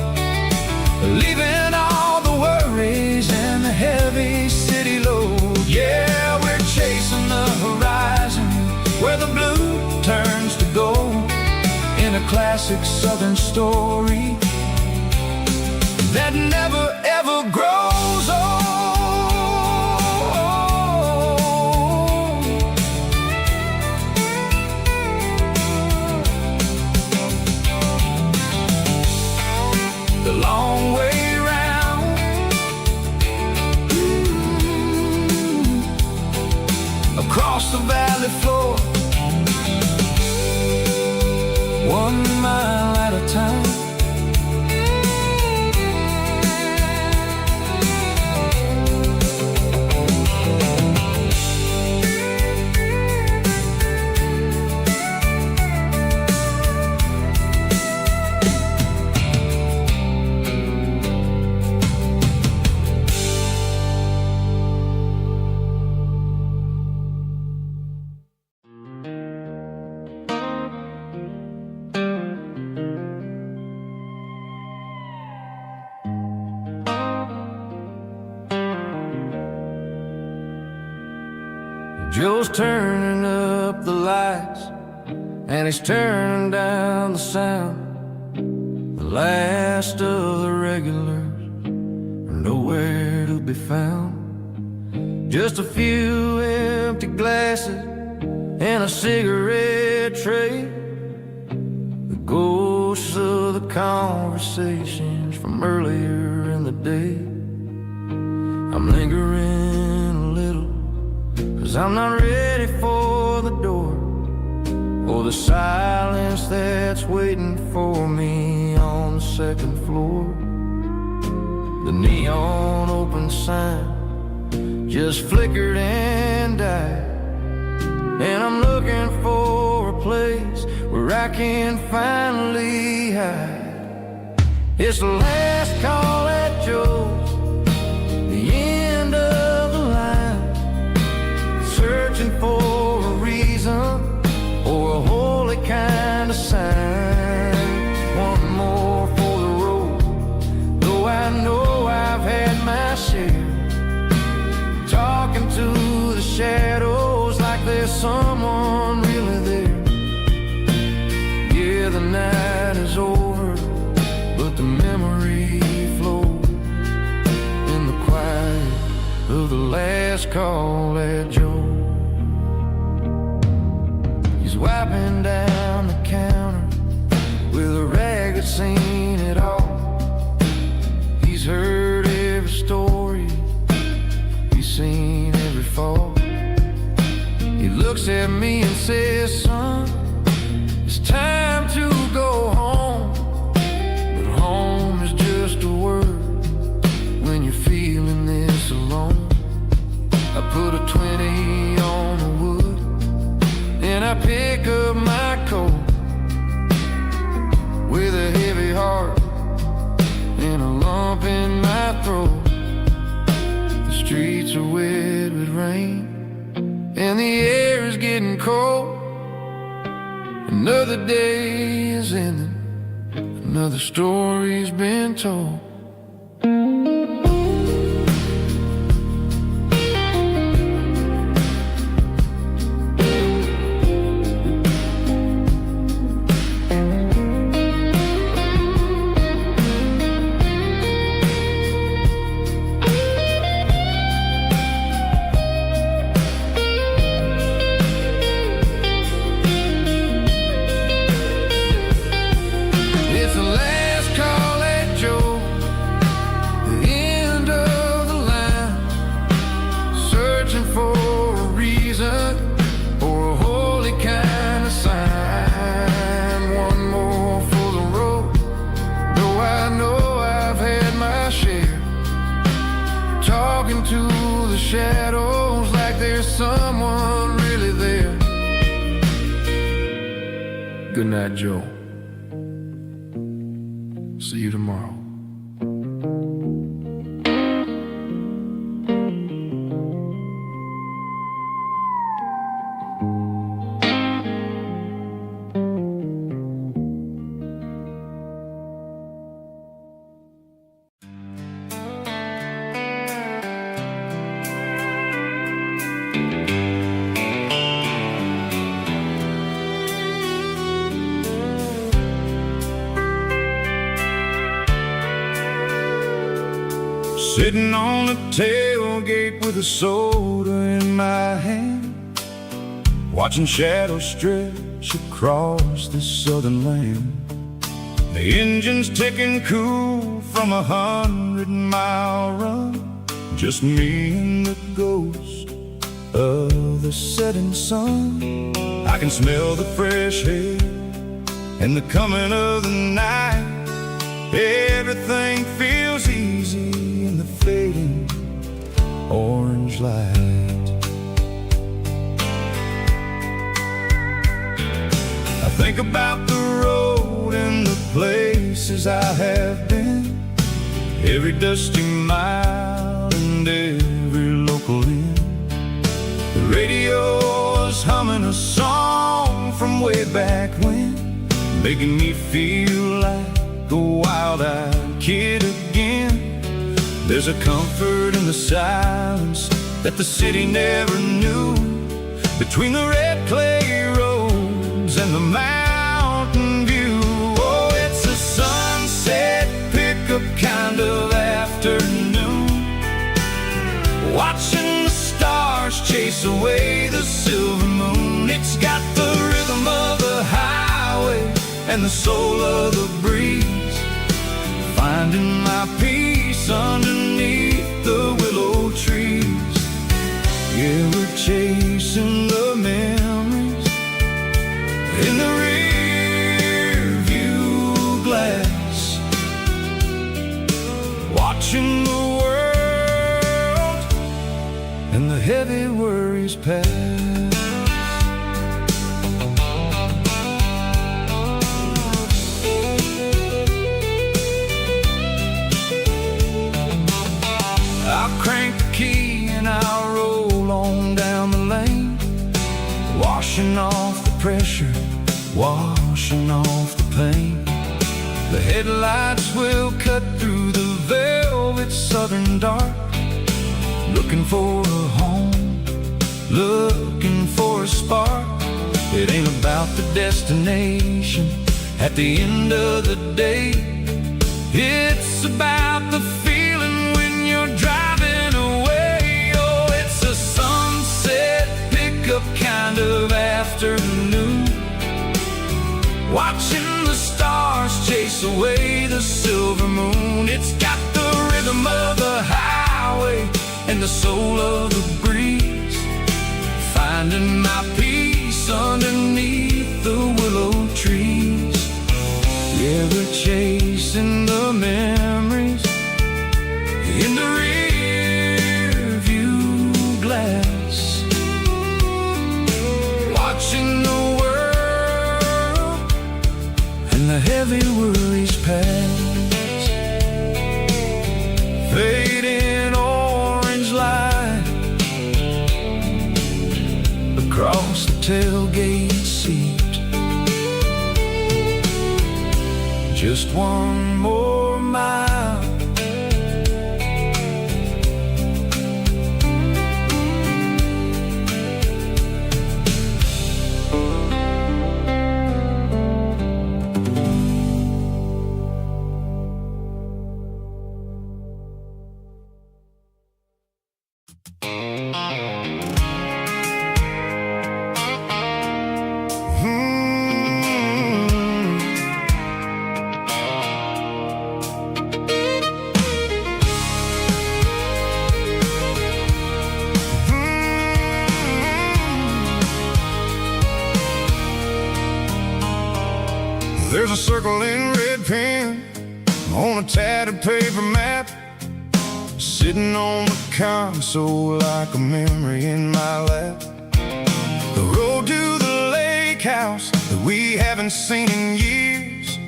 leaving all the worries and the heavy city load. Yeah, we're chasing the horizon where the blue turns to gold, in a classic southern story that never ever grows old. The long way round, across the valley floor, 1 mile at a time. Joe's turning up the lights and he's turning down the sound. The last of the regulars are nowhere to be found. Just a few empty glasses and a cigarette tray, the ghosts of the conversations from earlier in the day. I'm lingering a little, 'cause I'm not ready for the door, or the silence that's waiting for me on the second floor. The neon open sign just flickered and died, and I'm looking for a place where I can finally hide. It's the last call at Joe's, the end of the line, searching for a reason or a holy kind of sign. One more for the road, though I know I've had my share. Talking to the shadows like there's someone really there. Yeah, the night is over, but the memory flows in the quiet of the last call at Joe. He's wiping down the counter with a rag that's seen it all. He's heard every story, seen every fall. He looks at me and says, son, it's time to go home. But home is just a word when you're feeling this alone. I put a 20 on the wood and I pick up my coat with a heavy heart and a lump in my throat. Streets are wet with rain and the air is getting cold. Another day is ending, another story's been told. To the shadows like there's someone really there. Good night, Joe. See you tomorrow. Sitting on the tailgate with a soda in my hand, watching shadows stretch across this southern land. The engine's ticking cool from 100-mile run, just me and the ghost of the setting sun. I can smell the fresh air and the coming of the night. Everything feels easy in the fading orange light. I think about the road and the places I have been, every dusty mile and every local inn. The radio is humming a song from way back when, making me feel like a wild-eyed kid again. There's a comfort in the silence that the city never knew, between the red clay roads and the mountain view. Oh, it's a sunset pickup kind of afternoon, watching the stars away the silver moon. It's got the rhythm of the highway and the soul of the breeze, finding my peace underneath the willow trees. Yeah, we're chasing the memories in the rear view glass, watching the world and the heavy worries pass. I'll crank the key and I'll roll on down the lane, washing off the pressure, washing off the pain. The headlights will cut through the velvet southern dark, looking for a home, looking for a spark. It ain't about the destination at the end of the day, it's about the feeling when you're driving away. Oh, it's a sunset pickup kind of afternoon, watching the stars chase away the silver moon. It's got the rhythm of the highway and the soul of the breeze, finding my peace underneath the willow trees. Yeah, we're chasing the memories in the rear view glass, watching the world and the heavy worries pass. Fading orange light across the tailgate seat, just one more mile. There's a circle in red pen on a tattered paper map, sitting on the console like a memory in my lap. The road to the lake house that we haven't seen in years,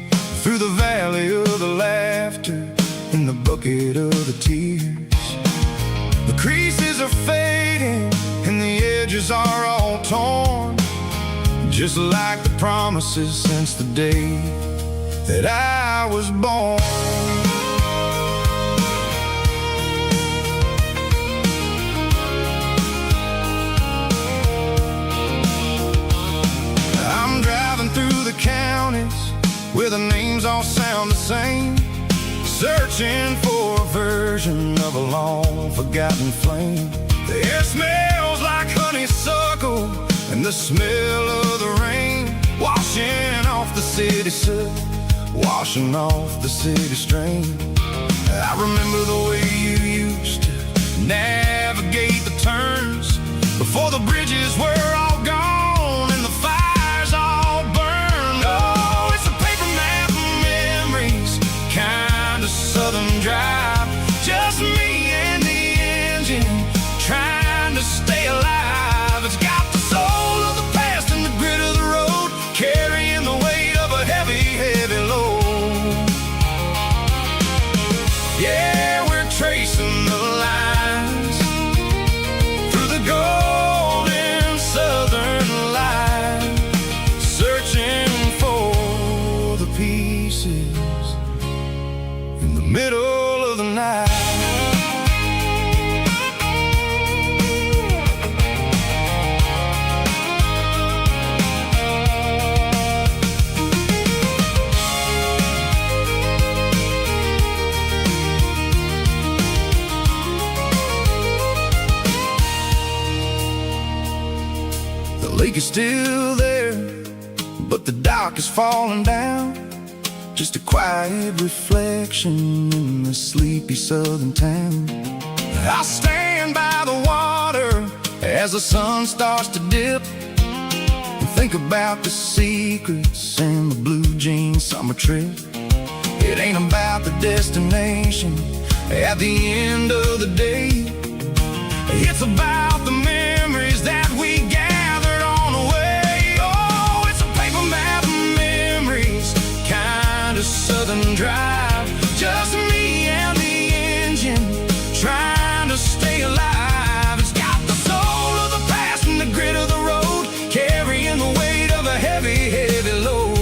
through the valley of the laughter and the bucket of the tears. The creases are fading and the edges are all torn, just like the promises since the day that I was born. I'm driving through the counties where the names all sound the same, searching for a version of a long forgotten flame. The air smells like honeysuckle and the smell of the rain, washing off the city soot, washing off the city strain. I remember the way you used to navigate the turns before the bridges were all gone and the fires all burned. Oh, it's a paper map of memories, kind of southern drive, just me and the engine trying to stay alive. It's got the soul of the past and the grit of the road, carrying the weight of a heavy, heavy load. Yeah, we're tracing the lines through the golden southern light, searching for the pieces in the middle of the night. lake is still there, but the dock is falling down. Just a quiet reflection in the sleepy southern town. I stand by the water as the sun starts to dip, and think about the secrets and the blue jean summer trip. It ain't about the destination at the end of the day. It's about the memories that we gathered on the way. Oh, it's a paper map of memories, kind of southern drive. Just me and the engine, trying to stay alive. It's got the soul of the past and the grit of the road, carrying the weight of a heavy, heavy load.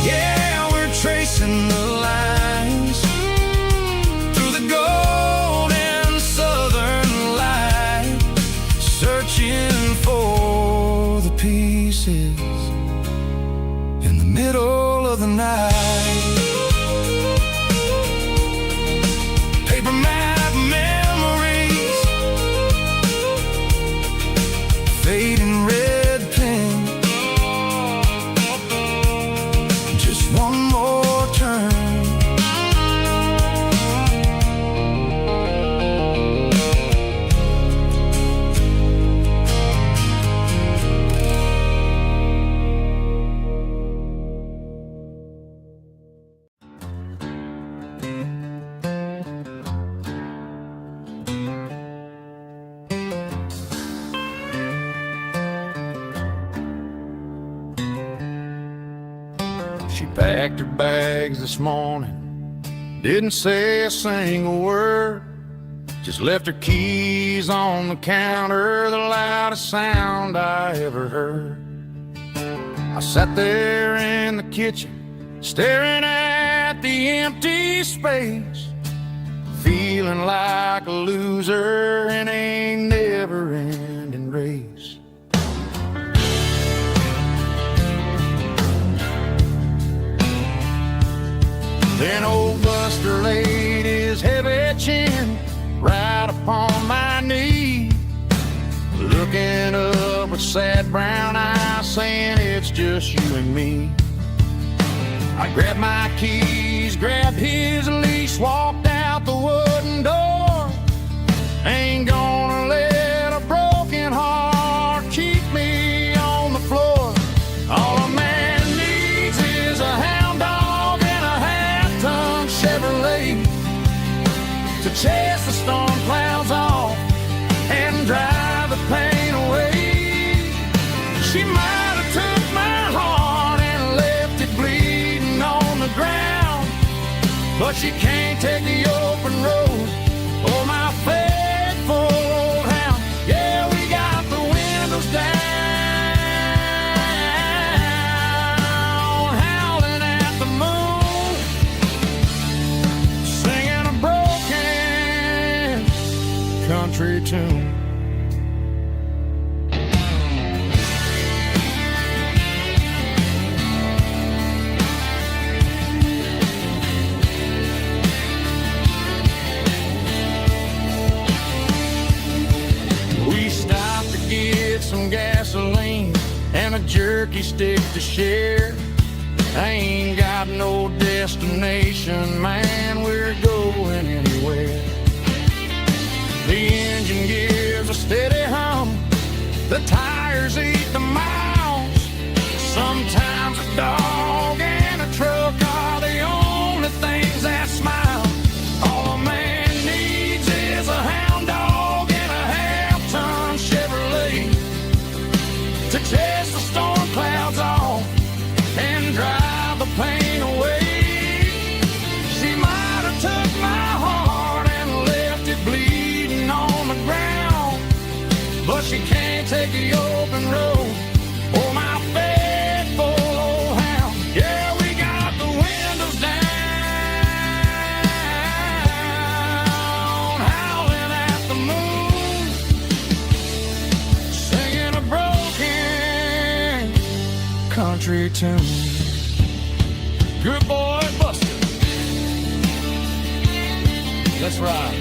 Yeah, we're tracing the lines through the golden southern light, searching for the pieces in the middle of the night. Paper map memories, fading red pen, just one more turn. She packed her bags this morning, didn't say a single word, just left her keys on the counter, the loudest sound I ever heard. I sat there in the kitchen, staring at the empty space, feeling like a loser in a never-ending race. Then old Buster laid his heavy chin right upon my knee, looking up with sad brown eyes, saying it's just you and me. I grabbed my keys, grabbed his leash, walked out the wooden door. Ain't gonna let a broken heart keep me on the floor. All a man needs is a hound dog and a half-ton Chevrolet to chase the storm clouds off and drive the pain away. She might have took my heart and left it bleeding on the ground, but she can't take the open road or my faithful old hound. Yeah, we got the windows down, howling at the moon, singing a broken country tune. We stopped to get some gasoline and a jerky stick to share. I ain't got no destination, man, we're going anywhere. The engine gives a steady hum, the tires eat the miles. Sometimes a dog and a truck are the only things that smile. All a man needs is a hound dog and a half-ton Chevrolet to chase the storm clouds off and drive the pain away. She might have took my heart and left it bleeding on the ground, but she can't take the open road or my faithful old hound. Yeah, we got the windows down, howling at the moon, singing a broken country tune. Good boy, Buster. Let's ride.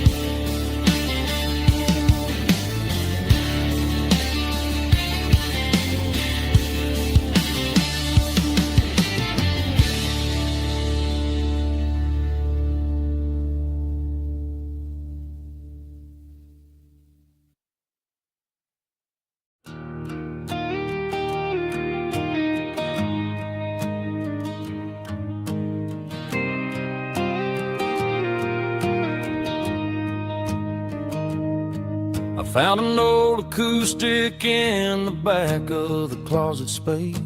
Found an old acoustic in the back of the closet space.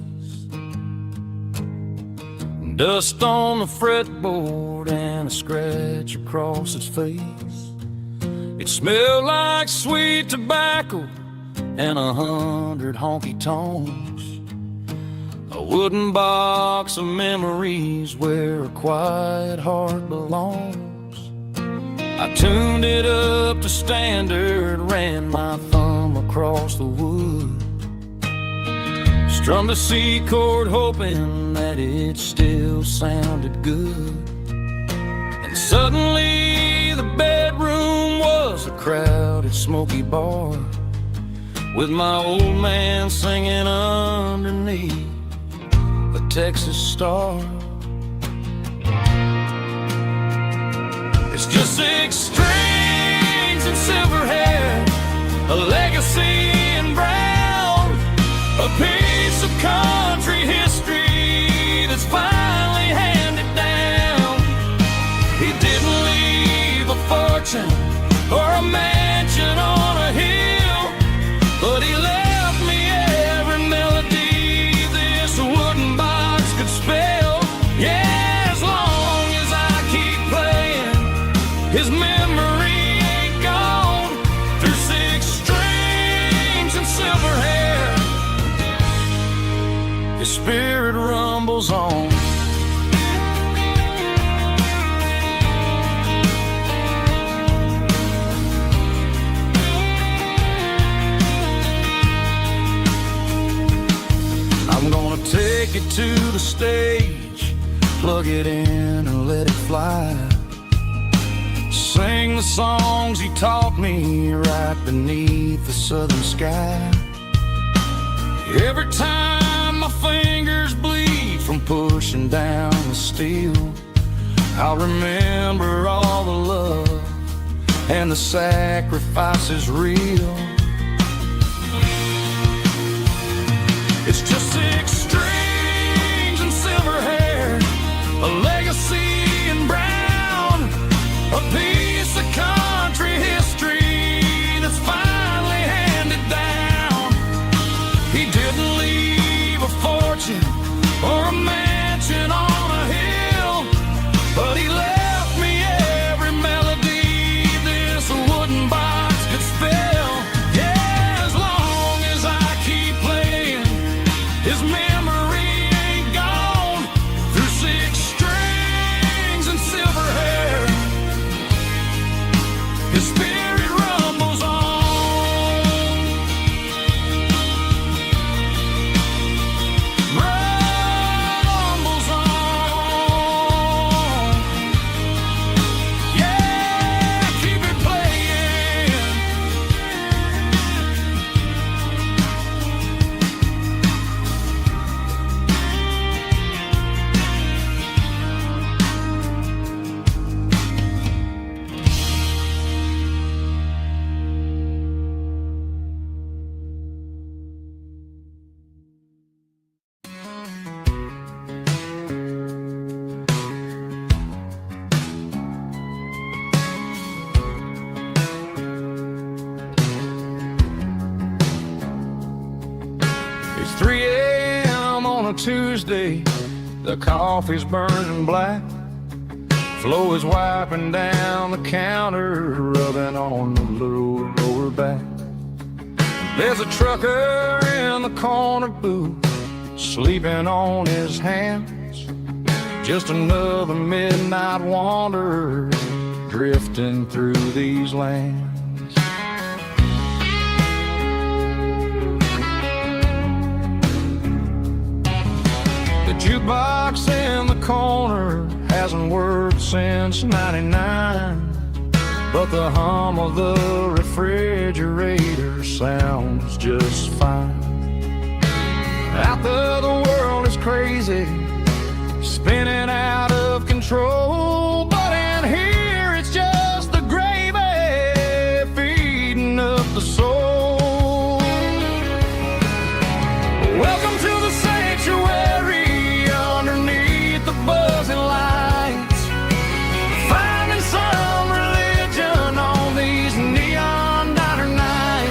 Dust on the fretboard and a scratch across its face. It smelled like sweet tobacco and 100 honky-tonks. A wooden box of memories where a quiet heart belongs. I tuned it up to standard, ran my thumb across the wood. Strummed a C chord hoping that it still sounded good. And suddenly the bedroom was a crowded smoky bar, with my old man singing underneath the Texas star. It's just 6 strings and silver hair, a legacy in brown, a piece of country history that's finally handed down. He didn't leave a fortune or a mansion on a hill, but he left me every melody this wooden box could spell. Yeah, as long as I keep playing, his memory ain't gone. Through 6 strings and silver hair, his spirit rumbles on. I'm gonna take it to the stage, plug it in and let it fly. Sing the songs he taught me right beneath the southern sky. Every time my fingers bleed from pushing down the steel, I'll remember all the love and the sacrifices real. It's just 6 strings and silver hair, a legacy in brown, a piece of country history that's finally handed down. He didn't leave a fortune or a mansion on a hill, but he left me every melody this wooden box could spell. Yeah, as long as I keep playing, his memory ain't gone. Through 6 strings and silver hair, his spirit rumbles on. Rumbles on. Yeah, keep it playing. It's 3 a.m. on a Tuesday, the coffee's burning black. Flo is wiping down the counter, rubbing on the little lower back. There's a trucker in the corner booth, sleeping on his hands. Just another midnight wanderer, drifting through these lands. The jukebox in the corner hasn't worked since '99, but the hum of the refrigerator sounds just fine. Out there the world is crazy, spinning out of control, but in here it's just the gravy feeding up the soul. Welcome to the sanctuary underneath the buzzing lights, finding some religion on these neon diner nights.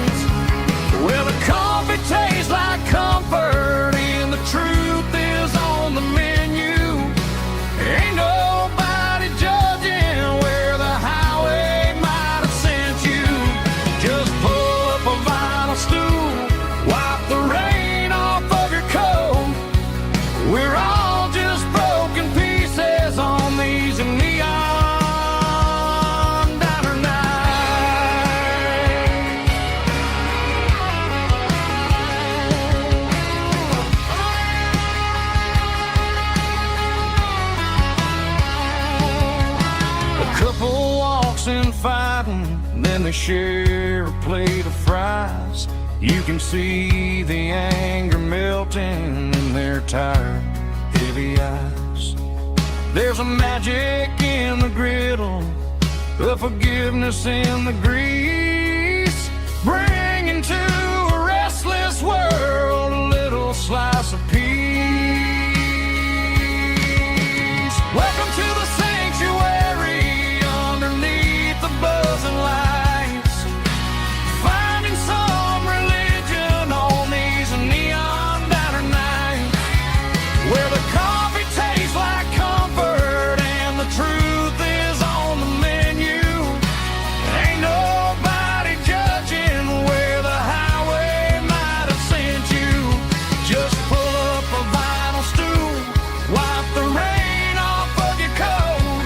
share a plate of fries, you can see the anger melting in their tired, heavy eyes. There's a magic in the griddle, a forgiveness in the grease, bringing to a restless world a little slice of peace. Welcome to the sanctuary underneath the buzzing lights, finding some religion on these neon diner nights, where the coffee tastes like comfort and the truth is on the menu. Ain't nobody judging where the highway might have sent you. Just pull up a vinyl stool, wipe the rain off of your coat.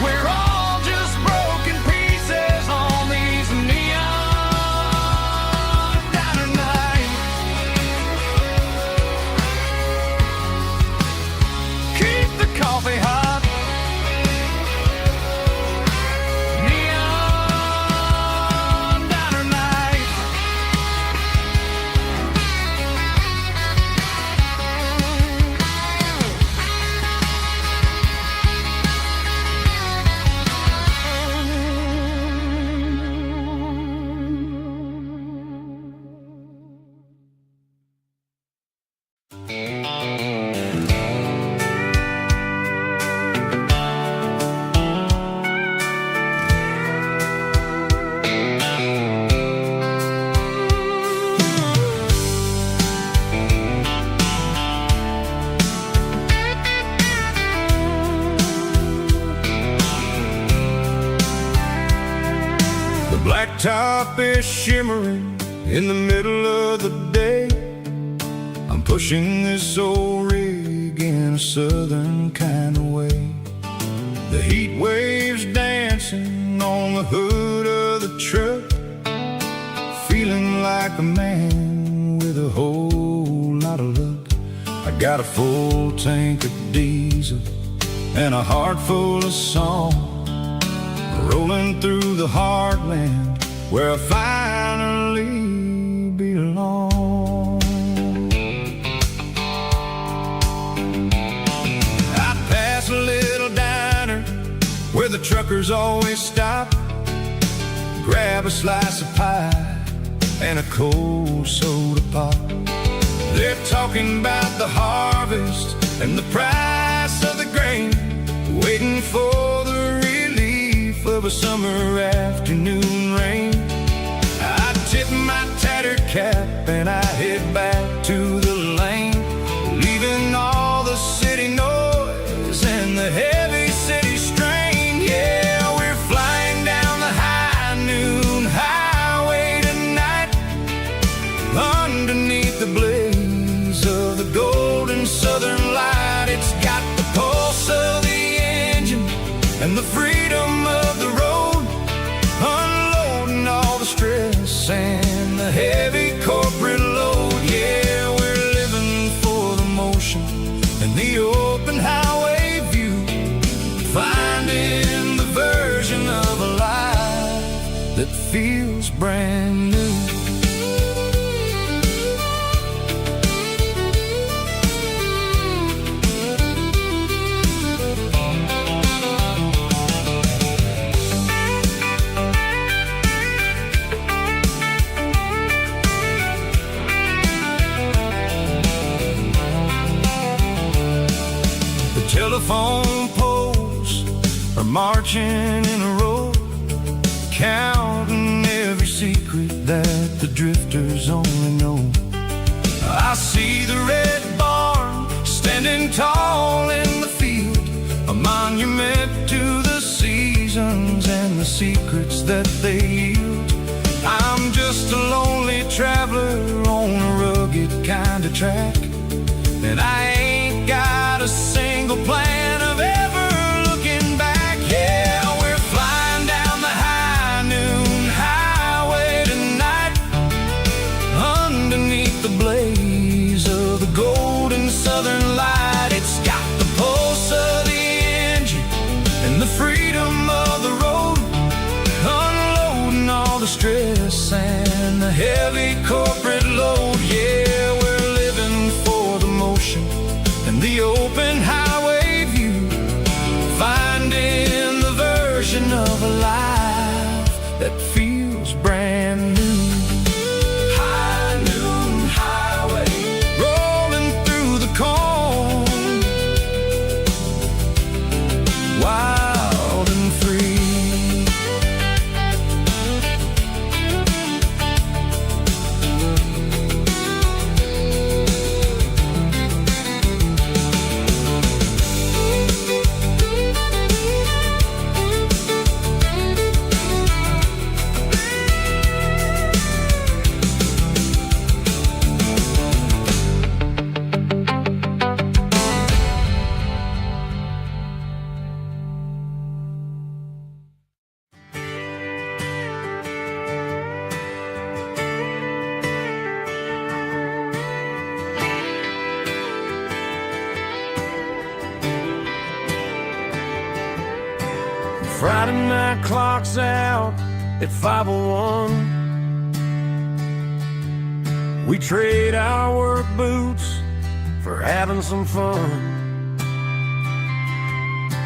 We're all just broken pieces on these neon diner nights. Keep the coffee hot. Neon diner nights. The blacktop is shimmering in the middle of the day. I'm pushing this old rig in a southern kind of way. The heat waves dancing on the hood of the truck, feeling like a man with a whole lot of luck. I got a full tank of diesel and a heart full of song, rolling through the heartland where I finally belong. I pass a little diner where the truckers always stop, grab a slice of pie and a cold soda pop. They're talking about the harvest and the price of the grain, waiting for the relief of a summer afternoon rain. I tip my tattered cap and I head back to the lane, leaving all the city noise and the heavy city strain. Yeah, we're flying down the high noon highway tonight, underneath the blaze of the golden southern light. It's got the pulse of the engine and the freedom of the road, unloading all the stress and the heavy corporate load. Yeah, we're living for the motion and the open highway view, finding the version of a life that feels brand new. Telephone poles are marching in a row, counting every secret that the drifters only know. I see the red barn standing tall in the field, a monument to the seasons and the secrets that they yield. I'm just a lonely traveler on a rugged kind of track, and I ain't got a single plan of ever looking back. Yeah, we're flying down the high noon highway tonight, underneath the blaze of the golden southern light. It's got the pulse of the engine and the freedom of the road, unloading all the stress and the heavy corporate load. Yeah, we're living for the motion and the open highway view, finding the version of a life that feels brand new. High noon highway, rolling through the corn, wild and free. Friday night clock's out at 5:01. We trade our work boots for having some fun.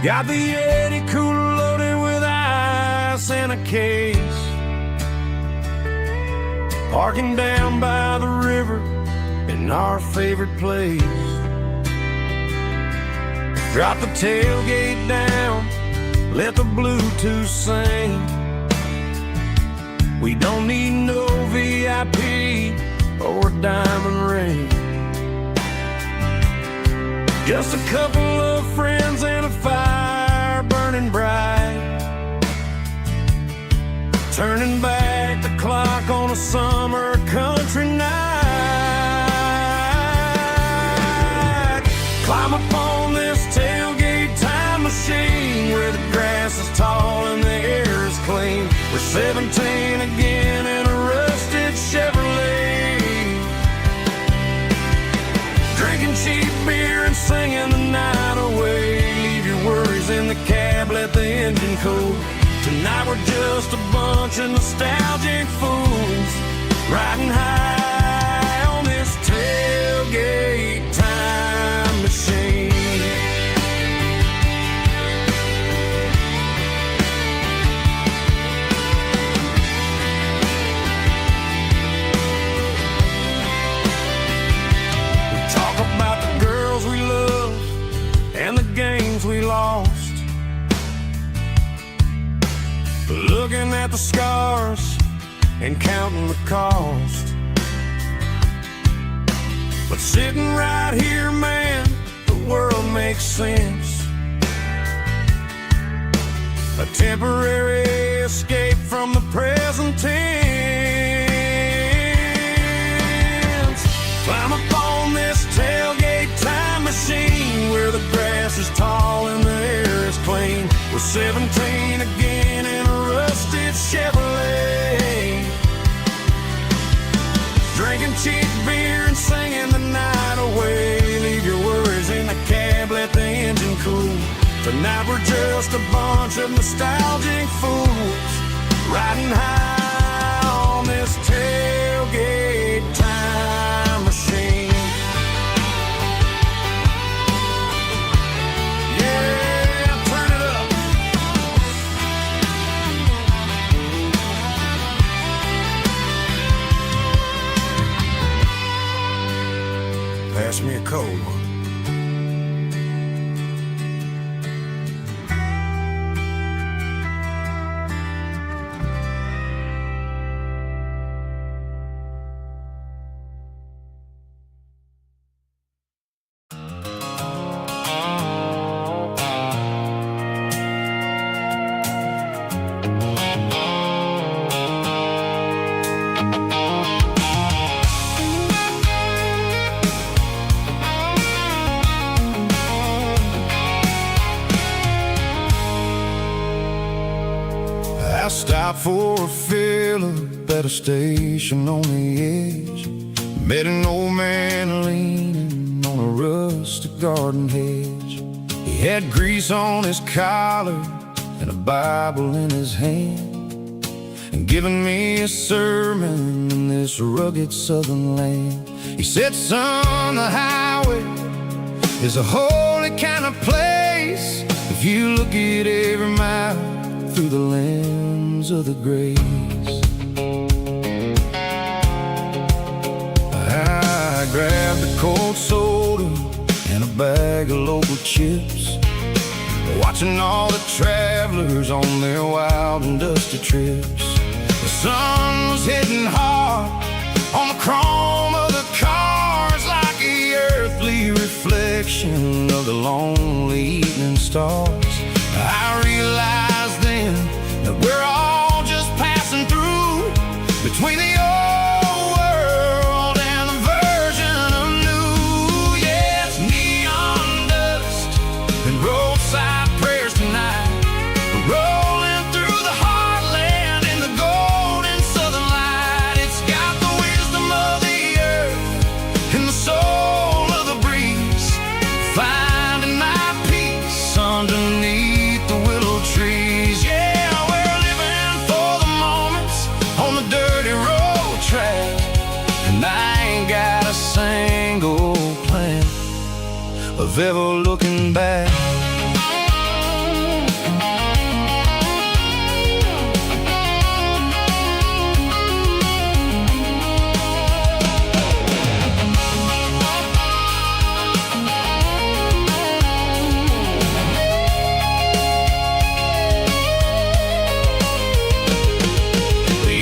Got the Yeti cooler loaded with ice and a case, parking down by the river in our favorite place. Drop the tailgate down, let the Bluetooth sing. We don't need no VIP or diamond ring. Just a couple of friends and a fire burning bright, turning back the clock on a summer country night. Climb up on this tailgate time machine where the grass is tall and the air is clean. We're 17 again in a rusted Chevrolet, drinking cheap beer and singing the night away. Leave your worries in the cab, let the engine cool. Tonight we're just a bunch of nostalgic fools, riding high on this tailgate time machine. And the games we lost, looking at the scars and counting the cost. But sitting right here, man, the world makes sense. A temporary escape from the present tense. Climb up on this tailgate time machine where the grass is tall and the air is clean. We're 17 again in a rusted Chevrolet, drinking cheap beer and singing the night away. Leave your worries in the cab, let the engine cool. Tonight we're just a bunch of nostalgic fools, riding high on this tailgate time machine. Pass me a cold one. I stopped for a fill-up at a station on the edge. Met an old man leaning on a rustic garden hedge. He had grease on his collar and a Bible in his hand. giving me a sermon in this rugged southern land. He said, son, the highway is a holy kind of place if you look at every mile through the lens of the grace. I grabbed a cold soda and a bag of local chips, watching all the travelers on their wild and dusty trips. The sun was hitting hard on the chrome of the cars, like the earthly reflection of the lonely evening stars. I realized then that we're all just passing through between the old world and the version of new. Yeah, it's neon dust and roadside prayers tonight, rolling through the heartland in the golden southern light. It's got the wisdom of the earth and the soul of the breeze, finding my peace underneath the willow trees. Yeah, we're living for the moments on the dirty road track, and I ain't got a single plan of ever looking back.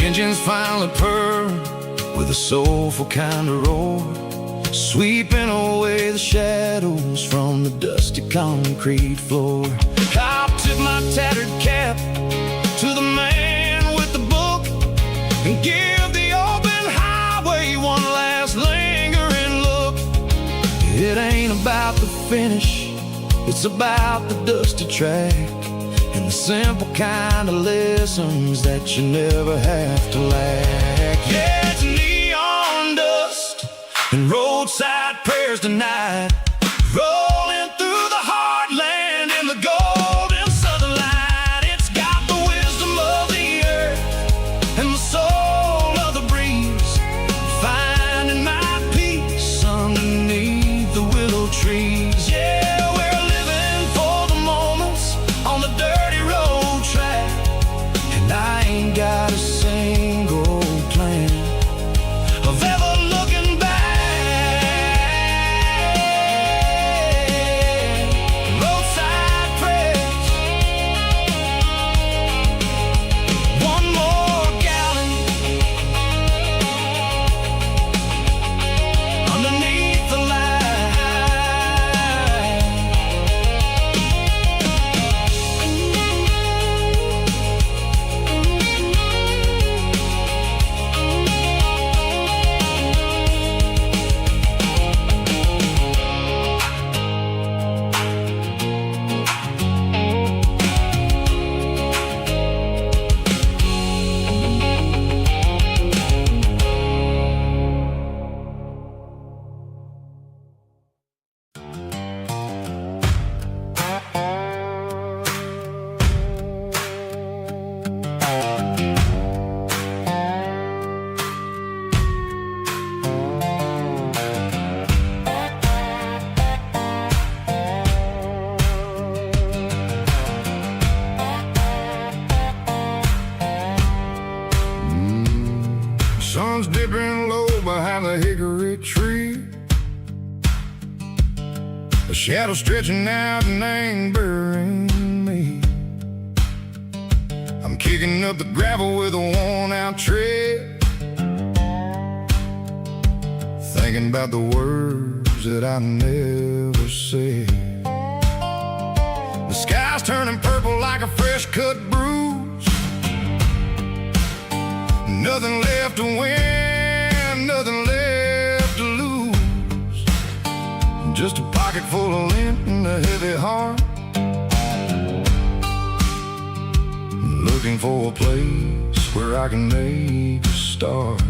Engines finally purr with a soulful kind of roar, sweeping away the shadows from the dusty concrete floor. I'll tip my tattered cap to the man with the book and give the open highway one last lingering look. It ain't about the finish, it's about the dusty track and the simple kind of lessons that you never have to lack. Yeah, it's neon dust and roadside prayers tonight, rolling through the heartland in the golden southern light. It's got the wisdom of the earth and the soul of the breeze, finding my peace underneath the willow trees. Yeah, we're living for the moments on the dirty road track, and I ain't got a single plan of ever looking back. Roadside prayers, one more gallon underneath the light. Sun's dipping low behind the hickory tree, a shadow stretching out and angering me. I'm kicking up the gravel with a worn-out tread, thinking about the words that I never said. The sky's turning purple like a fresh-cut bruise, nothing left to win, nothing left to lose, just a pocket full of lint and a heavy heart, looking for a place where I can make a start.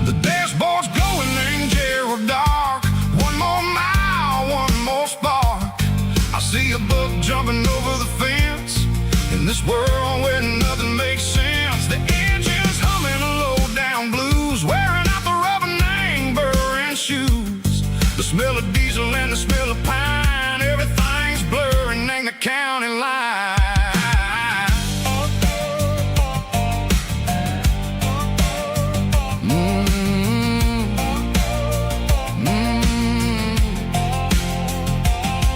The dashboard's glowing angel dark, one more mile, one more spark. I see a buck jumping over the fence, and this world where nothing makes sense. The engine's humming a low-down blues, wearing out the rubber name burring shoes. The smell of diesel and the smell of pine, everything's blurring in the county line.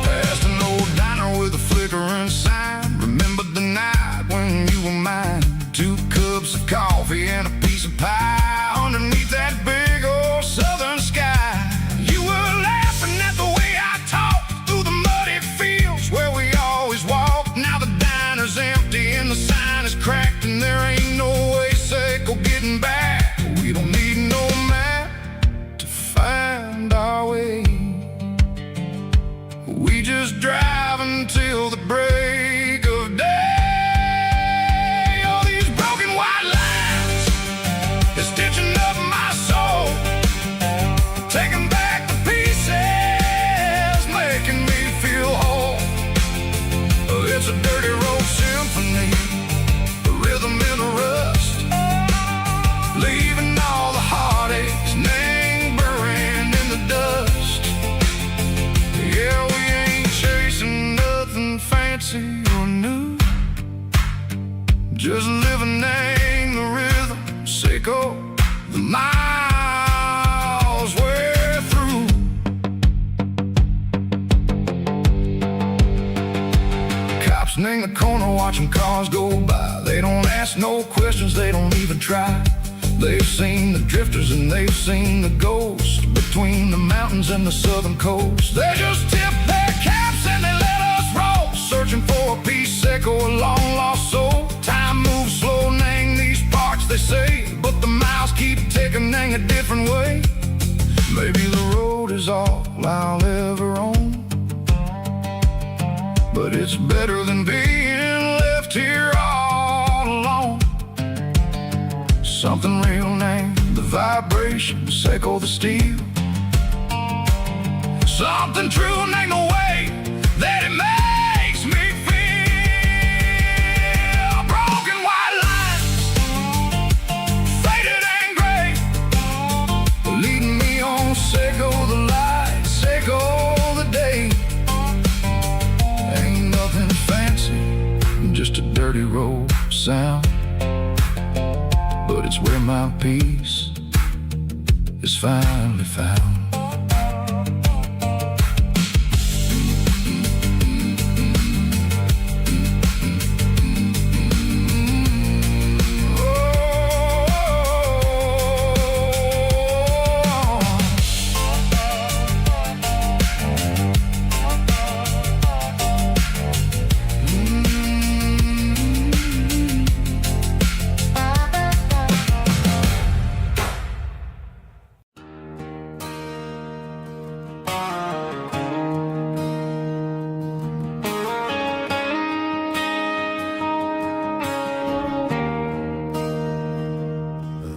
Past an old diner with a flickering sign, remember the night when you were mine. 2 cups of coffee and a piece of pie underneath that big old southern sky. You were laughing at the way I talked through the muddy fields where we always walked. Now the diner's empty and the sign is cracked, and there ain't no way Seco getting back. We don't need no map to find our way. We just drive until the break of day. All these broken white lines is stitching up my soul, taking back the pieces, making me feel whole. It's a dirty road symphony, a rhythm in the rust, leaving all the heartaches lingering in the dust. Yeah, we ain't chasing nothing fancy or new, just living in the rhythm, Seco, the miles we're through. Cops in the corner watching cars go by. They don't ask no questions, they don't even try. They've seen the drifters and they've seen the ghosts between the mountains and the southern coast. They just tip their caps and they let us roll, searching for a piece, Seco, a long lost soul. Time moves slow in these parts, they say, but the miles keep ticking in a different way. Maybe the road is all I'll ever own, but it's better than being left here all alone. Something real named the vibration, Seco the steel. Something true named the way that it makes me feel. Broken white lines, faded and gray, leading me on, Seco the light, Seco the day. Ain't nothing fancy, just a dirty road sound, but it's where my peace is finally found.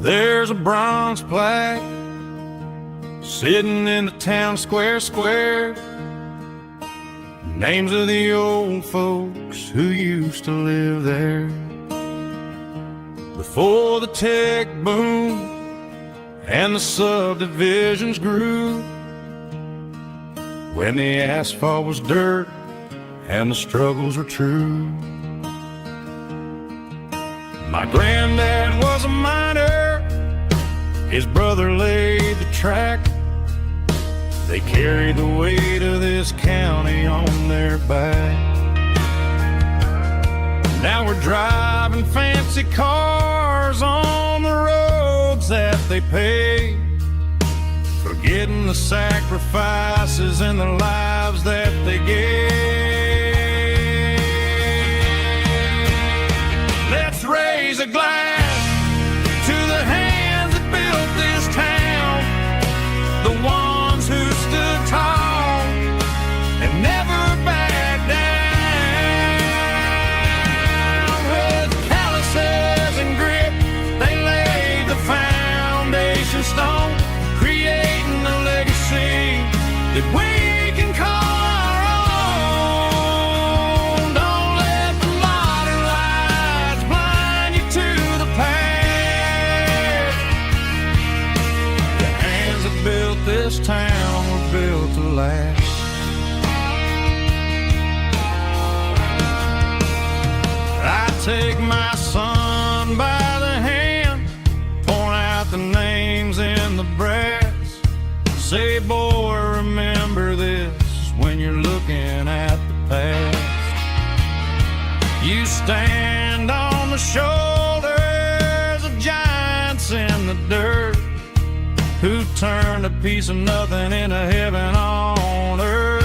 There's a bronze plaque sitting in the town square. Names of the old folks who used to live there before the tech boom and the subdivisions grew, when the asphalt was dirt and the struggles were true. My granddad was a miner, his brother laid the track. They carried the weight of this county on their back. Now we're driving fancy cars on the roads that they paved, forgetting the sacrifices and the lives that they gave. Let's raise a glass to the hands that built this town, the ones who stood tall and never backed down. With calluses and grit, they laid the foundation stone, creating a legacy that we can call our own. Don't let the modern life town were built to last. I take my son by the hand, point out the names in the brass, say, boy, remember this when you're looking at the past. You stand on the shoulders of giants in the dirt, who turned a piece of nothing into heaven on earth.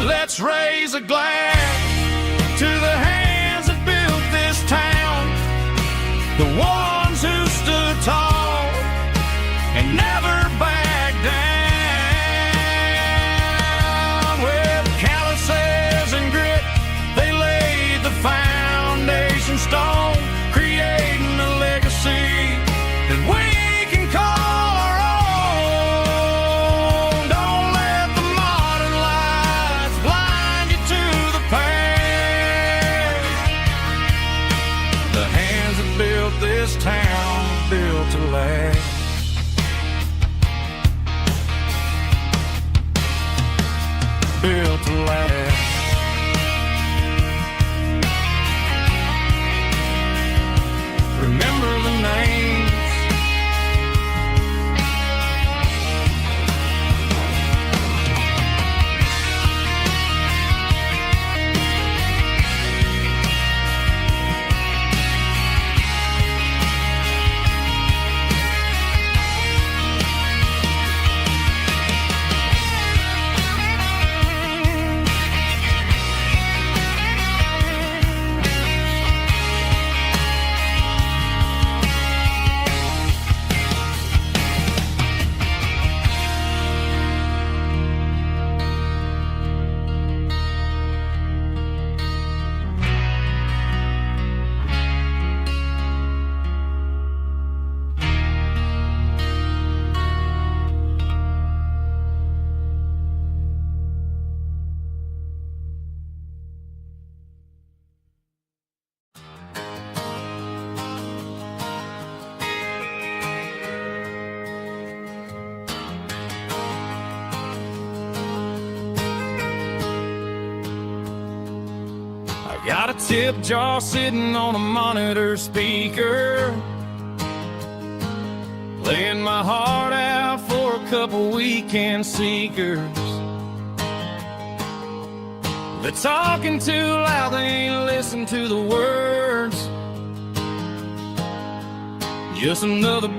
Let's raise a glass to the hands that built this town, the ones who stood tall and never backed down. With calluses and grit, they laid the foundation stone, creating a legacy that we can call our own. Don't let the modern lights blind you to the past. The hands that built this town were built to last. Built to last. Remember the names. Got a tip jar sitting on a monitor speaker, laying my heart out for a couple weekend seekers. They're talking too loud, they ain't listen to the words. Just another